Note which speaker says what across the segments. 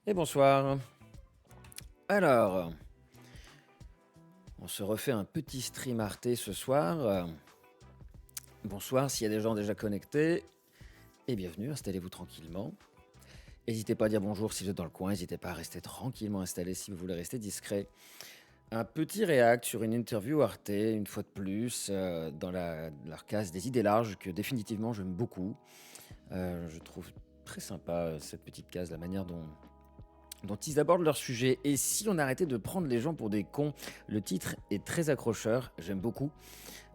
Speaker 1: Et bonsoir. Alors, on se refait un petit stream Arte ce soir. Bonsoir s'il y a des gens déjà connectés. Et bienvenue, installez-vous tranquillement. N'hésitez pas à dire bonjour si vous êtes dans le coin, n'hésitez pas à rester tranquillement installé si vous voulez rester discret. Un petit réact sur une interview Arte, une fois de plus, dans leur case des idées larges que définitivement j'aime beaucoup. Je trouve très sympa cette petite case, la manière dont ils abordent leur sujet. Et si on arrêtait de prendre les gens pour des cons, le titre est très accrocheur, j'aime beaucoup.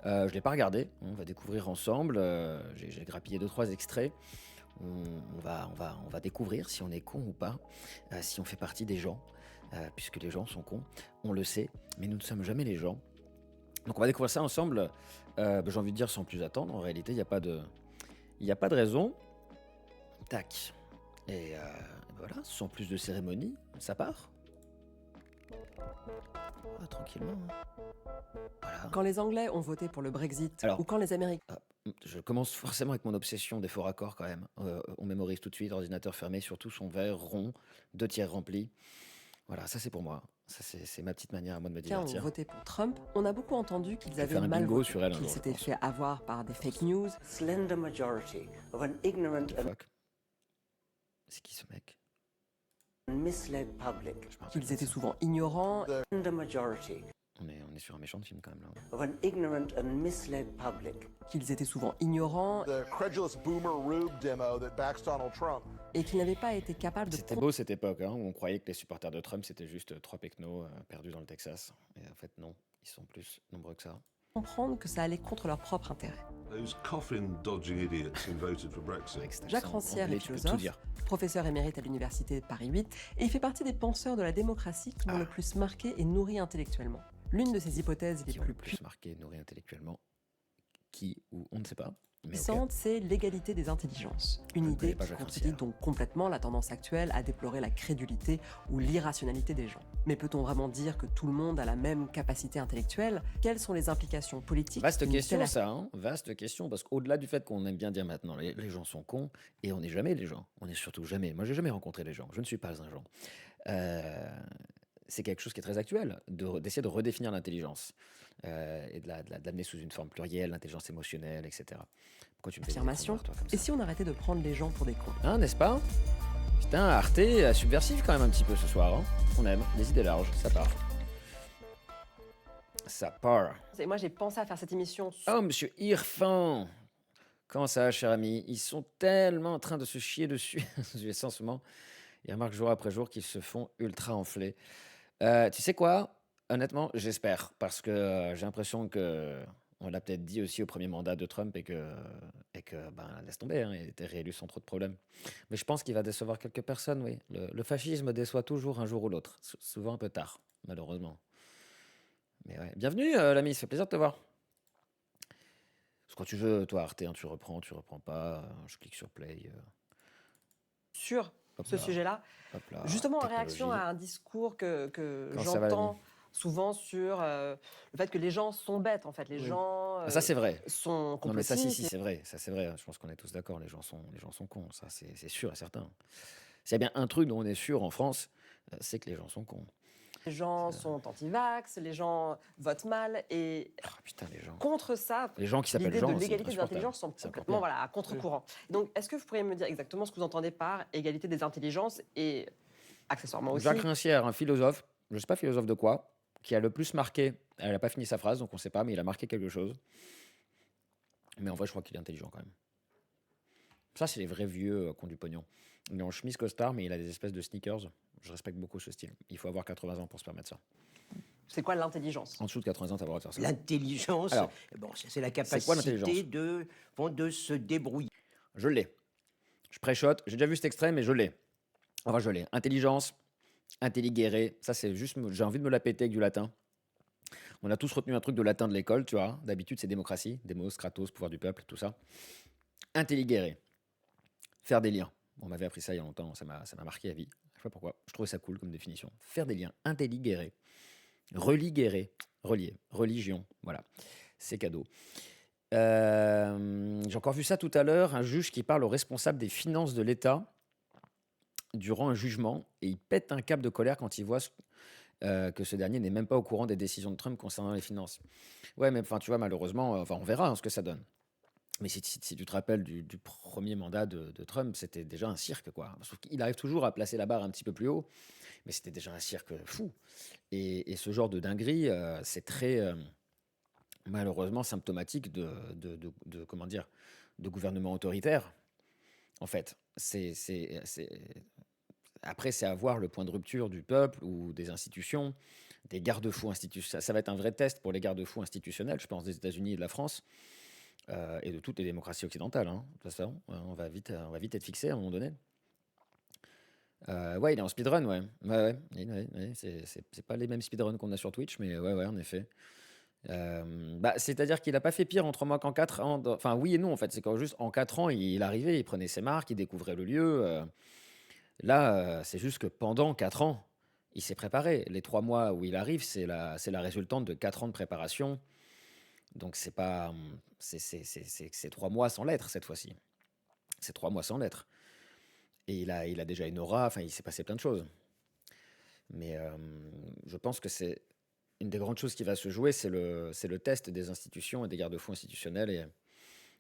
Speaker 1: Je ne l'ai pas regardé, on va découvrir ensemble. J'ai grappillé 2-3 extraits. On va découvrir si on est con ou pas, si on fait partie des gens, puisque les gens sont cons, on le sait, mais nous ne sommes jamais les gens. Donc on va découvrir ça ensemble, j'ai envie de dire sans plus attendre, en réalité il n'y a pas de raison. Tac. Et voilà, sans plus de cérémonie, ça part. Tranquillement. Voilà.
Speaker 2: Quand les Anglais ont voté pour le Brexit,
Speaker 1: Alors,
Speaker 2: ou quand les Américains...
Speaker 1: je commence forcément avec mon obsession des faux raccords quand même. On mémorise tout de suite, ordinateur fermé, surtout son verre rond, 2 tiers rempli. Voilà, ça c'est pour moi. Ça c'est ma petite manière à moi de me
Speaker 2: ont
Speaker 1: divertir.
Speaker 2: voté pour Trump, on a beaucoup entendu qu'ils
Speaker 1: vais
Speaker 2: avaient
Speaker 1: faire un
Speaker 2: mal
Speaker 1: bingo
Speaker 2: voté,
Speaker 1: sur elle un
Speaker 2: qu'ils
Speaker 1: jour, je
Speaker 2: s'étaient
Speaker 1: pense.
Speaker 2: fait avoir par des fake news,
Speaker 3: slender majority of an ignorant
Speaker 1: Fuck. C'est qui ce mec?
Speaker 3: and misled public.
Speaker 1: Je me rappelle
Speaker 2: qu'ils
Speaker 1: pas
Speaker 2: étaient
Speaker 1: ça.
Speaker 2: souvent ignorants,
Speaker 3: Slender majority
Speaker 1: On est sur un méchant de film quand même là.
Speaker 3: of an ignorant and misled public.
Speaker 2: qu'ils étaient souvent ignorants
Speaker 4: The credulous boomer rube demo that backs Donald Trump.
Speaker 2: et qu'ils n'avaient pas été capables de
Speaker 1: C'était beau cette époque, hein, où on croyait que les supporters de Trump c'était juste 3 pecnos perdus dans le Texas. Et en fait non, ils sont plus nombreux que ça.
Speaker 2: comprendre que ça allait contre leur propre intérêt.
Speaker 5: Those coffin-dodging idiots who voted for Brexit.
Speaker 1: Avec cet
Speaker 2: Jacques
Speaker 1: accent
Speaker 2: Rancière
Speaker 1: anglais,
Speaker 2: est
Speaker 1: tu peux tout
Speaker 2: philosophe,
Speaker 1: dire.
Speaker 2: professeur émérite à l'université de Paris 8, et il fait partie des penseurs de la démocratie qui m'ont le plus marqué et nourri intellectuellement. L'une de ses hypothèses les
Speaker 1: Qui ont
Speaker 2: plus
Speaker 1: le plus marqué, nourri intellectuellement. Qui ou on ne sait pas. Mais ok.
Speaker 2: puissante, c'est l'égalité des intelligences. Une
Speaker 1: Je ne
Speaker 2: idée
Speaker 1: connais pas
Speaker 2: qui
Speaker 1: Jacques
Speaker 2: contredit
Speaker 1: Rancière.
Speaker 2: donc complètement la tendance actuelle à déplorer la crédulité ou l'irrationalité des gens. Mais peut-on vraiment dire que tout le monde a la même capacité intellectuelle? Quelles sont les implications politiques
Speaker 1: Vaste
Speaker 2: d'une
Speaker 1: question
Speaker 2: telle
Speaker 1: ça, hein. Vaste question, parce qu'au-delà du fait qu'on aime bien dire maintenant les gens sont cons, et on n'est jamais les gens, on n'est surtout jamais, moi j'ai jamais rencontré les gens, je ne suis pas un gens. C'est quelque chose qui est très actuel, d'essayer de redéfinir l'intelligence, et de l'amener sous une forme plurielle, l'intelligence émotionnelle, etc. Pourquoi tu me fais des
Speaker 2: affirmation?
Speaker 1: efforts, toi, comme
Speaker 2: Et
Speaker 1: ça
Speaker 2: si on arrêtait de prendre les gens pour des cons?
Speaker 1: Hein, n'est-ce pas? Putain, Arte subversif quand même un petit peu ce soir, hein. On aime, les idées larges, ça part. Ça part.
Speaker 2: Et moi j'ai pensé à faire cette émission
Speaker 1: Oh, monsieur Irfan! Comment ça va, cher ami? Ils sont tellement en train de se chier dessus, en ce moment. Ils remarquent jour après jour qu'ils se font ultra enfler. Tu sais quoi? Honnêtement, j'espère, parce que j'ai l'impression que on l'a peut-être dit aussi au premier mandat de Trump et que ben, laisse tomber, hein, il était réélu sans trop de problèmes. Mais je pense qu'il va décevoir quelques personnes, oui. Le fascisme déçoit toujours un jour ou l'autre, souvent un peu tard, malheureusement. Mais ouais. Bienvenue, l'ami, ça fait plaisir de te voir. Parce que quand tu veux, toi, Arte, hein, tu reprends pas, je clique sur play.
Speaker 2: sur
Speaker 1: Hop
Speaker 2: ce
Speaker 1: là,
Speaker 2: sujet-là,
Speaker 1: hop là,
Speaker 2: justement en
Speaker 1: technologie.
Speaker 2: réaction à un discours que
Speaker 1: Comment ça va, l'ami?
Speaker 2: j'entends souvent sur le fait que les gens sont bêtes, en fait. Les gens
Speaker 1: Ah, ça, c'est vrai.
Speaker 2: sont
Speaker 1: Non, mais ça, si,
Speaker 2: complotistes.
Speaker 1: c'est vrai. Ça, c'est vrai. Je pense qu'on est tous d'accord. Les gens sont cons. Ça, c'est sûr et certain. S'il y a bien un truc dont on est sûr en France, c'est que les gens sont cons.
Speaker 2: Les gens sont anti-vax, les gens votent mal, et
Speaker 1: Ah, putain, les gens.
Speaker 2: contre ça,
Speaker 1: Les gens qui s'appellent
Speaker 2: l'idée
Speaker 1: Jean,
Speaker 2: de
Speaker 1: c'est
Speaker 2: l'égalité des
Speaker 1: insupportable.
Speaker 2: intelligences semble
Speaker 1: C'est encore
Speaker 2: complètement
Speaker 1: pire.
Speaker 2: voilà, à contre-courant. Donc, est-ce que vous pourriez me dire exactement ce que vous entendez par égalité des intelligences et accessoirement aussi
Speaker 1: Jacques Rancière, un philosophe, je ne sais pas philosophe de quoi, qui a le plus marqué. Elle n'a pas fini sa phrase, donc on ne sait pas, mais il a marqué quelque chose. Mais en vrai, je crois qu'il est intelligent quand même. Ça, c'est les vrais vieux qui ont du pognon. Il est en chemise costard, mais il a des espèces de sneakers. Je respecte beaucoup ce style. Il faut avoir 80 ans pour se permettre ça.
Speaker 2: C'est quoi l'intelligence?
Speaker 1: En dessous de 80 ans, tu as le droit de faire ça.
Speaker 3: L'intelligence,
Speaker 1: Alors,
Speaker 3: bon, c'est la
Speaker 1: c'est quoi
Speaker 3: capacité
Speaker 1: l'intelligence?
Speaker 3: de se débrouiller.
Speaker 1: Je l'ai. Je préchote. J'ai déjà vu cet extrait, mais je l'ai. Enfin, je l'ai. Intelligence, intelligere. Ça, c'est juste. J'ai envie de me la péter avec du latin. On a tous retenu un truc de latin de l'école, tu vois. D'habitude, c'est démocratie. Demos, kratos, pouvoir du peuple, tout ça. Intelligere. Faire des liens. On m'avait appris ça il y a longtemps. Ça m'a marqué à vie. Je sais pas pourquoi. Je trouvais ça cool comme définition. Faire des liens. Intelligere. Religere. Relier. Religion. Voilà. C'est cadeau. J'ai encore vu ça tout à l'heure, un juge qui parle aux responsables des finances de l'État durant un jugement et il pète un câble de colère quand il voit que ce dernier n'est même pas au courant des décisions de Trump concernant les finances. Ouais, mais enfin, tu vois, malheureusement, enfin, on verra hein, ce que ça donne. Mais si tu te rappelles du premier mandat de Trump, c'était déjà un cirque, quoi. Sauf qu'il arrive toujours à placer la barre un petit peu plus haut, mais c'était déjà un cirque fou. Et ce genre de dinguerie, c'est très malheureusement symptomatique comment dire, de gouvernement autoritaire, en fait. Après, c'est à voir le point de rupture du peuple ou des institutions, des garde-fous institutionnels. Ça va être un vrai test pour les garde-fous institutionnels, je pense, des États-Unis et de la France, et de toutes les démocraties occidentales, hein. De toute façon, on va vite être fixé à un moment donné. Ouais, il est en speedrun, ouais. Ouais, ouais, ouais, c'est pas les mêmes speedruns qu'on a sur Twitch, mais ouais, en effet. Bah, c'est-à-dire qu'il a pas fait pire en 3 mois qu'en 4 ans. Enfin, oui et non, en fait. C'est quand juste en 4 ans, il arrivait, il prenait ses marques, il découvrait le lieu. Là, c'est juste que pendant 4 ans, il s'est préparé. Les 3 mois où il arrive, c'est la résultante de 4 ans de préparation. Donc, c'est pas. C'est 3 mois sans lettres cette fois-ci. C'est 3 mois sans lettres. Et il a déjà une aura, enfin, il s'est passé plein de choses. Mais je pense que c'est une des grandes choses qui va se jouer, c'est le test des institutions et des garde-fous institutionnels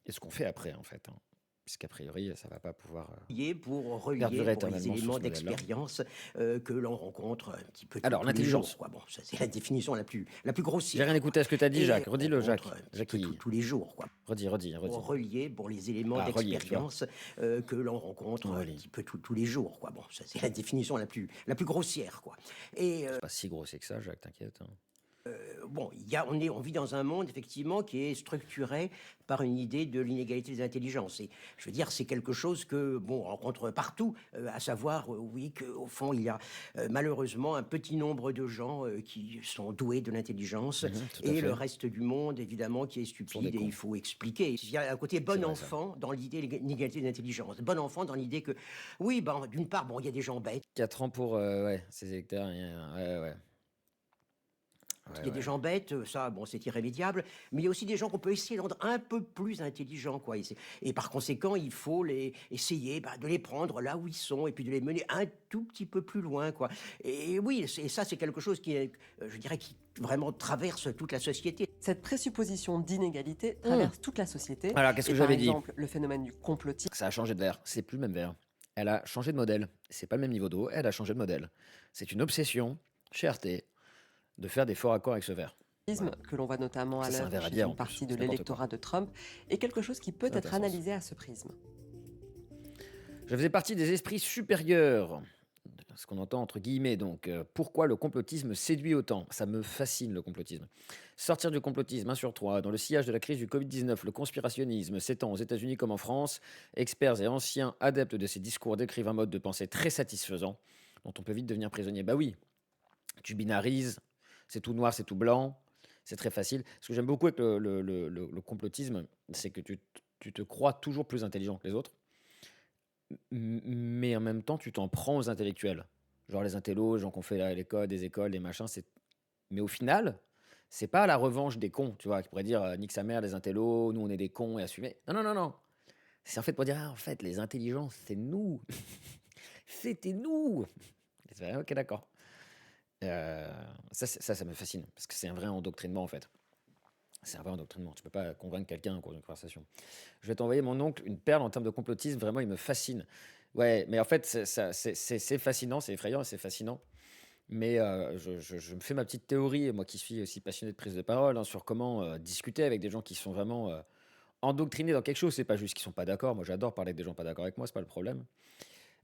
Speaker 1: et ce qu'on fait après, en fait, hein. Puisqu'a priori, ça va pas pouvoir
Speaker 3: Pour relier
Speaker 1: perdurer
Speaker 3: pour les
Speaker 1: éternellement sous
Speaker 3: éléments
Speaker 1: ce modèle-là.
Speaker 3: d'expérience que l'on rencontre un petit peu
Speaker 1: Alors,
Speaker 3: tous les
Speaker 1: l'intelligence.
Speaker 3: jours, quoi. Bon, ça c'est la définition la plus grossière.
Speaker 1: J'ai rien écouté à ce que tu as dit,
Speaker 3: Et
Speaker 1: Jacques.
Speaker 3: on
Speaker 1: Redis-le, Jacques.
Speaker 3: rencontre un petit
Speaker 1: Jacques,
Speaker 3: peu tous les jours, quoi.
Speaker 1: redis.
Speaker 3: Pour relier pour les éléments
Speaker 1: Ah, relier, tu vois.
Speaker 3: d'expérience que l'on rencontre un
Speaker 1: Relie.
Speaker 3: petit peu tous les jours, quoi. Bon, ça c'est la définition la plus grossière, quoi. Et
Speaker 1: C'est pas si grossier que ça, Jacques, t'inquiète, hein.
Speaker 3: bon, on vit dans un monde effectivement qui est structuré par une idée de l'inégalité des intelligences. Et je veux dire, c'est quelque chose que bon, on rencontre partout, à savoir, oui, qu'au fond, il y a malheureusement un petit nombre de gens qui sont doués de l'intelligence
Speaker 1: Tout à
Speaker 3: et le
Speaker 1: fait.
Speaker 3: reste du monde, évidemment, qui est
Speaker 1: Sont
Speaker 3: stupide
Speaker 1: des
Speaker 3: et
Speaker 1: cons.
Speaker 3: il faut expliquer. Il y a un côté bon
Speaker 1: C'est vrai, ça.
Speaker 3: enfant dans l'idée de l'inégalité des intelligences. Bon enfant dans l'idée que, oui, ben, d'une part, bon, il y a des gens bêtes.
Speaker 1: 4 ans pour ouais, ces hectares. Ouais.
Speaker 3: Il y a des gens bêtes, ça, bon, c'est irrémédiable, mais il y a aussi des gens qu'on peut essayer de rendre un peu plus intelligents, quoi. Et par conséquent, il faut essayer de les prendre là où ils sont et puis de les mener un tout petit peu plus loin, quoi. Et oui, ça, c'est quelque chose qui est, je dirais, qui vraiment traverse toute la société.
Speaker 2: Cette présupposition d'inégalité traverse toute la société.
Speaker 1: Alors, qu'est-ce que
Speaker 2: Et
Speaker 1: j'avais dit?
Speaker 2: Par exemple, le phénomène du complotisme.
Speaker 1: Ça a changé de verre. C'est plus le même verre. Elle a changé de modèle. C'est pas le même niveau d'eau. Elle a changé de modèle. C'est une obsession chez RT de faire des faux raccords avec ce verre.
Speaker 2: Que l'on voit notamment à
Speaker 1: Ça, c'est un
Speaker 2: l'œuvre
Speaker 1: verre à
Speaker 2: chez
Speaker 1: bière, en
Speaker 2: une
Speaker 1: plus.
Speaker 2: partie de
Speaker 1: C'est n'importe
Speaker 2: l'électorat de Trump, est quelque chose qui peut
Speaker 1: Ça n'a
Speaker 2: être
Speaker 1: pas de sens.
Speaker 2: analysé à ce prisme.
Speaker 1: Je faisais partie des esprits supérieurs. Ce qu'on entend entre guillemets, donc. Pourquoi le complotisme séduit autant? Ça me fascine, le complotisme. Sortir du complotisme, 1 sur 3, dans le sillage de la crise du Covid-19, le conspirationnisme s'étend aux États-Unis comme en France. Experts et anciens adeptes de ces discours décrivent un mode de pensée très satisfaisant, dont on peut vite devenir prisonnier. Bah oui, tu binarises, c'est tout noir, c'est tout blanc, c'est très facile. Ce que j'aime beaucoup avec le complotisme, c'est que tu te crois toujours plus intelligent que les autres, mais en même temps, tu t'en prends aux intellectuels. Genre les intellos, les gens qui ont fait l'école, des écoles, des machins. Mais au final, c'est pas la revanche des cons, tu vois, qui pourraient dire nique sa mère, les intellos, nous on est des cons et assumer. Non. C'est en fait pour dire, en fait, les intelligents, c'est nous. C'était nous. Et c'est vrai, ok, d'accord. Ça me fascine, parce que c'est un vrai endoctrinement, en fait. C'est un vrai endoctrinement. Tu peux pas convaincre quelqu'un au cours d'une conversation. Je vais t'envoyer mon oncle, une perle en termes de complotisme. Vraiment, il me fascine. Ouais, mais en fait, c'est fascinant, c'est effrayant et c'est fascinant. Mais je me fais ma petite théorie, moi qui suis aussi passionné de prise de parole, hein, sur comment discuter avec des gens qui sont vraiment endoctrinés dans quelque chose. C'est pas juste qu'ils sont pas d'accord. Moi, j'adore parler avec des gens pas d'accord avec moi, c'est pas le problème.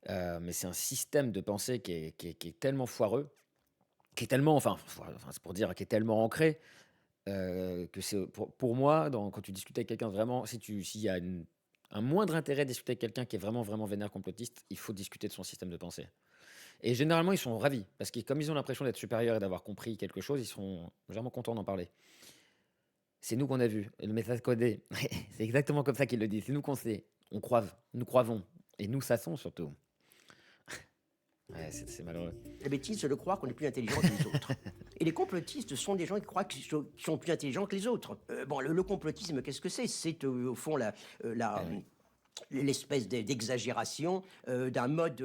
Speaker 1: Mais c'est un système de pensée qui est tellement foireux, qui est tellement, enfin, c'est pour dire, qui est tellement ancré, que c'est pour moi, quand tu discutes avec quelqu'un vraiment, s'il y a un moindre intérêt de discuter avec quelqu'un qui est vraiment, vraiment vénère complotiste, il faut discuter de son système de pensée. Et généralement, ils sont ravis, parce que comme ils ont l'impression d'être supérieurs et d'avoir compris quelque chose, ils sont vraiment contents d'en parler. C'est nous qu'on a vu, le message codé, c'est exactement comme ça qu'il le dit, c'est nous qu'on sait, on croive, nous croivons, et nous sassons surtout. Ouais, c'est malheureux.
Speaker 3: La bêtise, c'est de croire qu'on est plus intelligent que les autres. Et les complotistes sont des gens qui croient qu'ils sont plus intelligents que les autres. Bon, le complotisme, qu'est-ce que c'est? C'est au fond l'espèce d'exagération d'un mode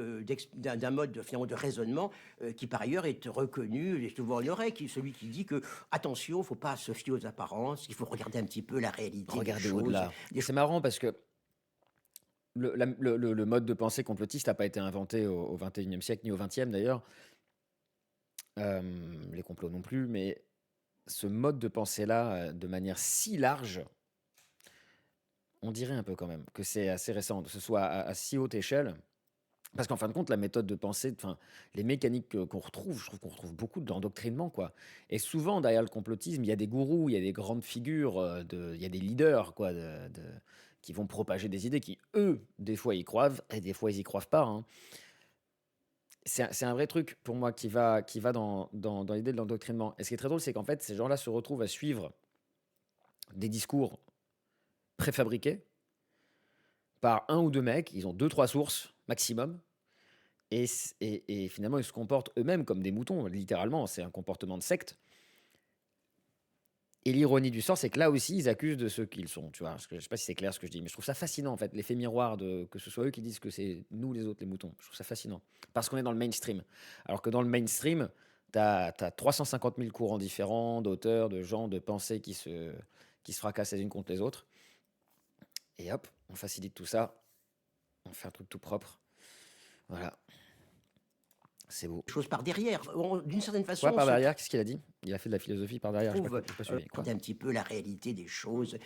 Speaker 3: finalement de raisonnement qui par ailleurs est reconnu et souvent honoré, celui qui dit que attention, il ne faut pas se fier aux apparences, il faut regarder un petit peu la réalité des
Speaker 1: Regardez
Speaker 3: choses.
Speaker 1: au-delà.
Speaker 3: des
Speaker 1: C'est marrant parce que le mode de pensée complotiste n'a pas été inventé au 21e siècle, ni au 20e d'ailleurs. Les complots non plus, mais ce mode de pensée-là, de manière si large, on dirait un peu quand même que c'est assez récent, que ce soit à si haute échelle. Parce qu'en fin de compte, la méthode de pensée, enfin, les mécaniques qu'on retrouve, je trouve qu'on retrouve beaucoup d'endoctrinement, quoi. Et souvent, derrière le complotisme, il y a des gourous, il y a des grandes figures, il y a des leaders, quoi, qui vont propager des idées qui, eux, des fois, y croient, et des fois, ils y croient pas, hein. C'est un vrai truc pour moi qui va dans l'idée de l'endoctrinement. Et ce qui est très drôle, c'est qu'en fait, ces gens-là se retrouvent à suivre des discours préfabriqués par un ou deux mecs. Ils ont deux, trois sources maximum. Et finalement, ils se comportent eux-mêmes comme des moutons, littéralement. C'est un comportement de secte. Et l'ironie du sort, c'est que là aussi, ils accusent de ceux qu'ils sont. Tu vois, parce que je sais pas si c'est clair ce que je dis, mais je trouve ça fascinant, en fait, l'effet miroir que ce soit eux qui disent que c'est nous les autres les moutons. Je trouve ça fascinant. Parce qu'on est dans le mainstream. Alors que dans le mainstream, t'as 350 000 courants différents d'auteurs, de gens, de pensées qui se fracassent les unes contre les autres. Et hop, on facilite tout ça. On fait un truc tout propre. Voilà. C'est beau.
Speaker 3: choses par derrière. D'une certaine façon,
Speaker 1: Quoi, par
Speaker 3: on se
Speaker 1: derrière, qu'est-ce qu'il a dit? Il a fait de la philosophie par derrière.
Speaker 3: trouve
Speaker 1: J'ai pas suivi. Quoi?
Speaker 3: un petit peu la réalité des choses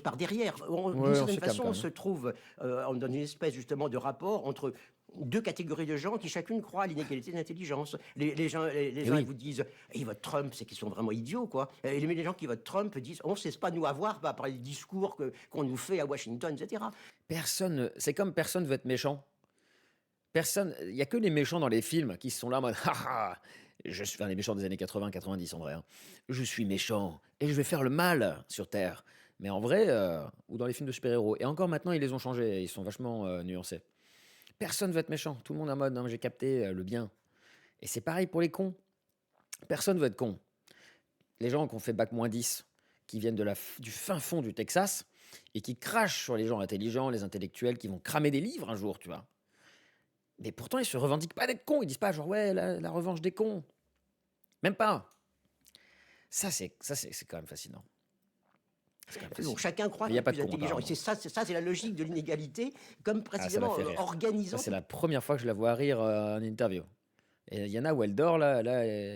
Speaker 3: par derrière.
Speaker 1: Ouais,
Speaker 3: D'une
Speaker 1: on
Speaker 3: certaine
Speaker 1: se calme
Speaker 3: façon,
Speaker 1: quand
Speaker 3: on
Speaker 1: même.
Speaker 3: se trouve dans une espèce justement de rapport entre deux catégories de gens qui chacune croient à l'inégalité d'intelligence. Les gens,
Speaker 1: Et
Speaker 3: ils
Speaker 1: oui,
Speaker 3: vous disent ils votent Trump, c'est qu'ils sont vraiment idiots, quoi. Et les gens qui votent Trump disent on ne sait pas nous avoir par les discours qu'on nous fait à Washington, etc.
Speaker 1: c'est comme personne veut être méchant. Personne, il y a que les méchants dans les films qui sont là en mode haha, les méchants des années 80-90 en vrai, hein. Je suis méchant et je vais faire le mal sur Terre. Mais en vrai, ou dans les films de super-héros. Et encore maintenant, ils les ont changés, ils sont vachement nuancés. Personne veut être méchant. Tout le monde est en mode non, mais j'ai capté le bien. Et c'est pareil pour les cons. Personne veut être con. Les gens qui ont fait bac-10, qui viennent du fin fond du Texas et qui crachent sur les gens intelligents, les intellectuels, qui vont cramer des livres un jour, tu vois. Mais pourtant, ils se revendiquent pas d'être cons. Ils disent pas genre ouais, la revanche des cons. Même pas. Ça, c'est quand même fascinant. C'est quand même
Speaker 3: Donc
Speaker 1: fascinant.
Speaker 3: chacun croit
Speaker 1: Mais il n'y
Speaker 3: qu'il
Speaker 1: a
Speaker 3: est
Speaker 1: pas
Speaker 3: plus
Speaker 1: de cons,
Speaker 3: intelligent. Et c'est la logique de l'inégalité, comme
Speaker 1: Ah, ça m'a
Speaker 3: précisément
Speaker 1: fait rire. Ça,
Speaker 3: organisant.
Speaker 1: c'est la première fois que je la vois rire en interview. Et il y en a où elle dort, là,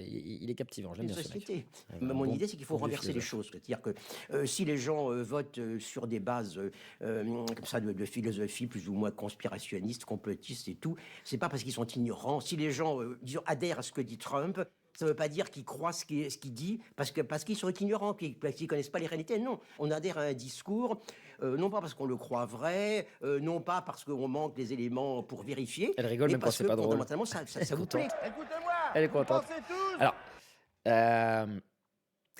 Speaker 1: il est captivant. J'aime
Speaker 3: Une
Speaker 1: bien ce mec.
Speaker 3: société.
Speaker 1: Un
Speaker 3: Mon
Speaker 1: bon,
Speaker 3: idée, c'est qu'il faut
Speaker 1: bon vieux
Speaker 3: renverser les
Speaker 1: philosophe.
Speaker 3: choses. C'est-à-dire que si les gens votent sur des bases comme ça de philosophie plus ou moins conspirationniste, complotiste et tout, c'est pas parce qu'ils sont ignorants. Si les gens disons, adhèrent à ce que dit Trump, ça ne veut pas dire qu'ils croient ce qu'il dit parce qu'ils sont ignorants, parce qu'ils connaissent pas les réalités. Non, on adhère à un discours, non pas parce qu'on le croit vrai, non pas parce qu'on manque des éléments pour vérifier,
Speaker 1: Elle rigole
Speaker 3: mais
Speaker 1: même quand
Speaker 3: parce
Speaker 1: c'est
Speaker 3: que
Speaker 1: pas drôle.
Speaker 3: fondamentalement, ça
Speaker 1: Elle est
Speaker 3: vous plaît.
Speaker 1: contente.
Speaker 6: Écoutez-moi,
Speaker 1: Elle est
Speaker 6: vous
Speaker 1: contente.
Speaker 6: pensez tous
Speaker 1: Alors,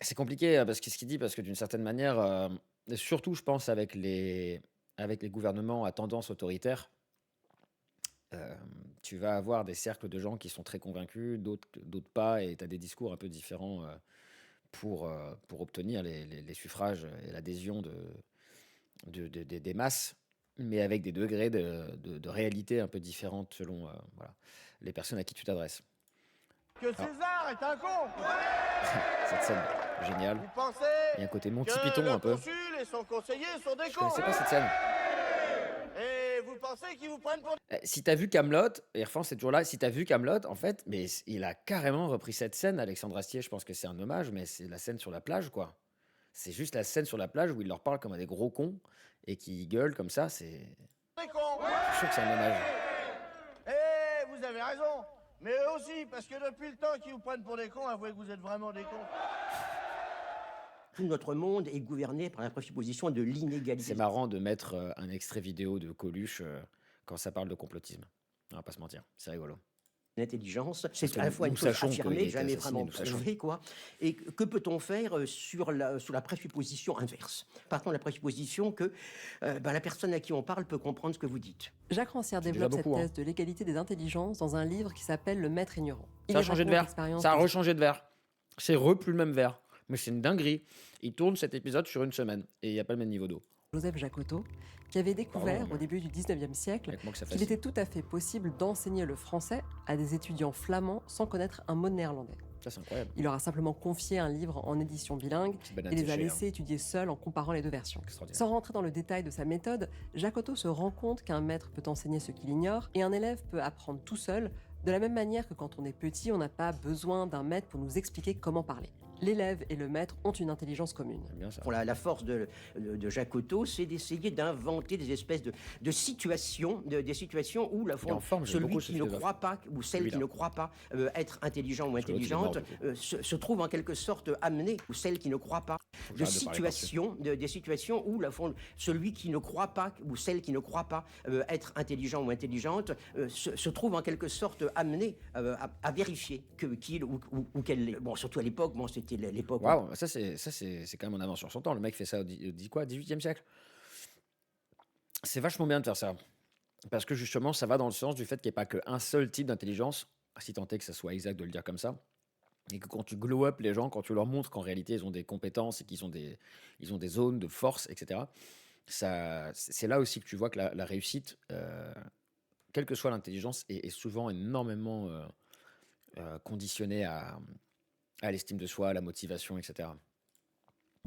Speaker 1: c'est compliqué parce que ce qu'il dit, parce que d'une certaine manière, surtout, je pense, avec les gouvernements à tendance autoritaire, tu vas avoir des cercles de gens qui sont très convaincus, d'autres pas, et tu as des discours un peu différents pour obtenir les suffrages et l'adhésion des masses, mais avec des degrés de réalité un peu différentes selon voilà, les personnes à qui tu t'adresses.
Speaker 6: que César est un con.
Speaker 1: Cette scène, géniale.
Speaker 6: Vous pensez
Speaker 1: Il y a un côté Monty
Speaker 6: que
Speaker 1: Python
Speaker 6: le
Speaker 1: un peu.
Speaker 6: consul et son conseiller sont des
Speaker 1: Je
Speaker 6: cons.
Speaker 1: connaissais pas cette scène.
Speaker 6: Et vous pensez qu'ils vous prennent pour...
Speaker 1: Si t'as vu Camelot, et Irfan c'est toujours là, si t'as vu Camelot, en fait, mais il a carrément repris cette scène, Alexandre Astier, je pense que c'est un hommage, mais c'est la scène sur la plage, quoi. C'est juste la scène sur la plage où il leur parle comme à des gros cons et qui gueulent comme ça, c'est...
Speaker 6: des cons.
Speaker 1: Je suis sûr que c'est un hommage.
Speaker 6: Et vous avez raison. Mais eux aussi, parce que depuis le temps qu'ils vous prennent pour des cons, avouez que vous êtes vraiment des cons.
Speaker 3: Tout notre monde est gouverné par la présupposition de l'inégalité.
Speaker 1: C'est marrant de mettre un extrait vidéo de Coluche quand ça parle de complotisme. On va pas se mentir, c'est rigolo.
Speaker 3: L'intelligence,
Speaker 1: Parce
Speaker 3: c'est
Speaker 1: que
Speaker 3: à la fois
Speaker 1: nous
Speaker 3: une chose
Speaker 1: sachons qu'il
Speaker 3: affirmée,
Speaker 1: était
Speaker 3: jamais
Speaker 1: assassiné,
Speaker 3: vraiment
Speaker 1: nous sachons.
Speaker 3: prouvée, quoi. Et que peut-on faire sous la présupposition inverse? Partons de la présupposition que la personne à qui on parle peut comprendre ce que vous dites.
Speaker 2: Jacques Rancière
Speaker 1: C'est déjà
Speaker 2: développe cette
Speaker 1: beaucoup, hein.
Speaker 2: thèse de l'égalité des intelligences dans un livre qui s'appelle Le Maître ignorant. Il
Speaker 1: Ça a
Speaker 2: y
Speaker 1: changé de
Speaker 2: raconte
Speaker 1: verre,
Speaker 2: l'expérience
Speaker 1: ça a
Speaker 2: de-
Speaker 1: rechangé de verre. C'est plus le même verre. Mais c'est une dinguerie. Il tourne cet épisode sur une semaine et il n'y a pas le même niveau d'eau.
Speaker 2: Joseph Jacotot, qui avait découvert
Speaker 1: Bravo.
Speaker 2: au début du 19e siècle
Speaker 1: Avec moi que ça
Speaker 2: qu'il
Speaker 1: fasse.
Speaker 2: était tout à fait possible d'enseigner le français à des étudiants flamands sans connaître un mot de néerlandais.
Speaker 1: Ça, c'est incroyable.
Speaker 2: Il leur a simplement confié un livre en édition bilingue
Speaker 1: Petite banane
Speaker 2: et les a
Speaker 1: séchée, hein.
Speaker 2: laissés étudier seuls en comparant les deux versions.
Speaker 1: Extraordinaire.
Speaker 2: Sans rentrer dans le détail de sa méthode, Jacotot se rend compte qu'un maître peut enseigner ce qu'il ignore et un élève peut apprendre tout seul, de la même manière que quand on est petit, on n'a pas besoin d'un maître pour nous expliquer comment parler. L'élève et le maître ont une intelligence commune.
Speaker 1: J'aime bien ça.
Speaker 3: Bon, la force de Jacotot, c'est d'essayer d'inventer des espèces de situations, des situations où
Speaker 1: Il est en forme, j'aime
Speaker 3: celui
Speaker 1: beaucoup ce
Speaker 3: qui ne
Speaker 1: philosophe.
Speaker 3: croit pas, ou celle
Speaker 1: Celui-là.
Speaker 3: qui ne croit pas être intelligent ou
Speaker 1: Parce que l'autre, il est mort,
Speaker 3: intelligente,
Speaker 1: du coup.
Speaker 3: se trouve en quelque sorte amenée, ou celle qui ne croit pas.
Speaker 1: Faut que
Speaker 3: Des
Speaker 1: j'arrête de parler par-dessus.
Speaker 3: situations où celui qui ne croit pas, ou celle qui ne croit pas être intelligent ou intelligente, se trouve en quelque sorte amené à vérifier qu'il ou qu'elle l'est. Bon, surtout à l'époque, bon, c'était l'époque où
Speaker 1: Waouh, ça c'est quand même en avance sur son temps. Le mec fait ça au 18e siècle. C'est vachement bien de faire ça. Parce que justement, ça va dans le sens du fait qu'il n'y ait pas qu'un seul type d'intelligence, si tant est que ça soit exact de le dire comme ça. Et que quand tu glow up les gens, quand tu leur montres qu'en réalité ils ont des compétences et qu'ils ont ils ont des zones de force, etc., c'est là aussi que tu vois que la réussite, quelle que soit l'intelligence, est souvent énormément conditionnée à l'estime de soi, à la motivation, etc.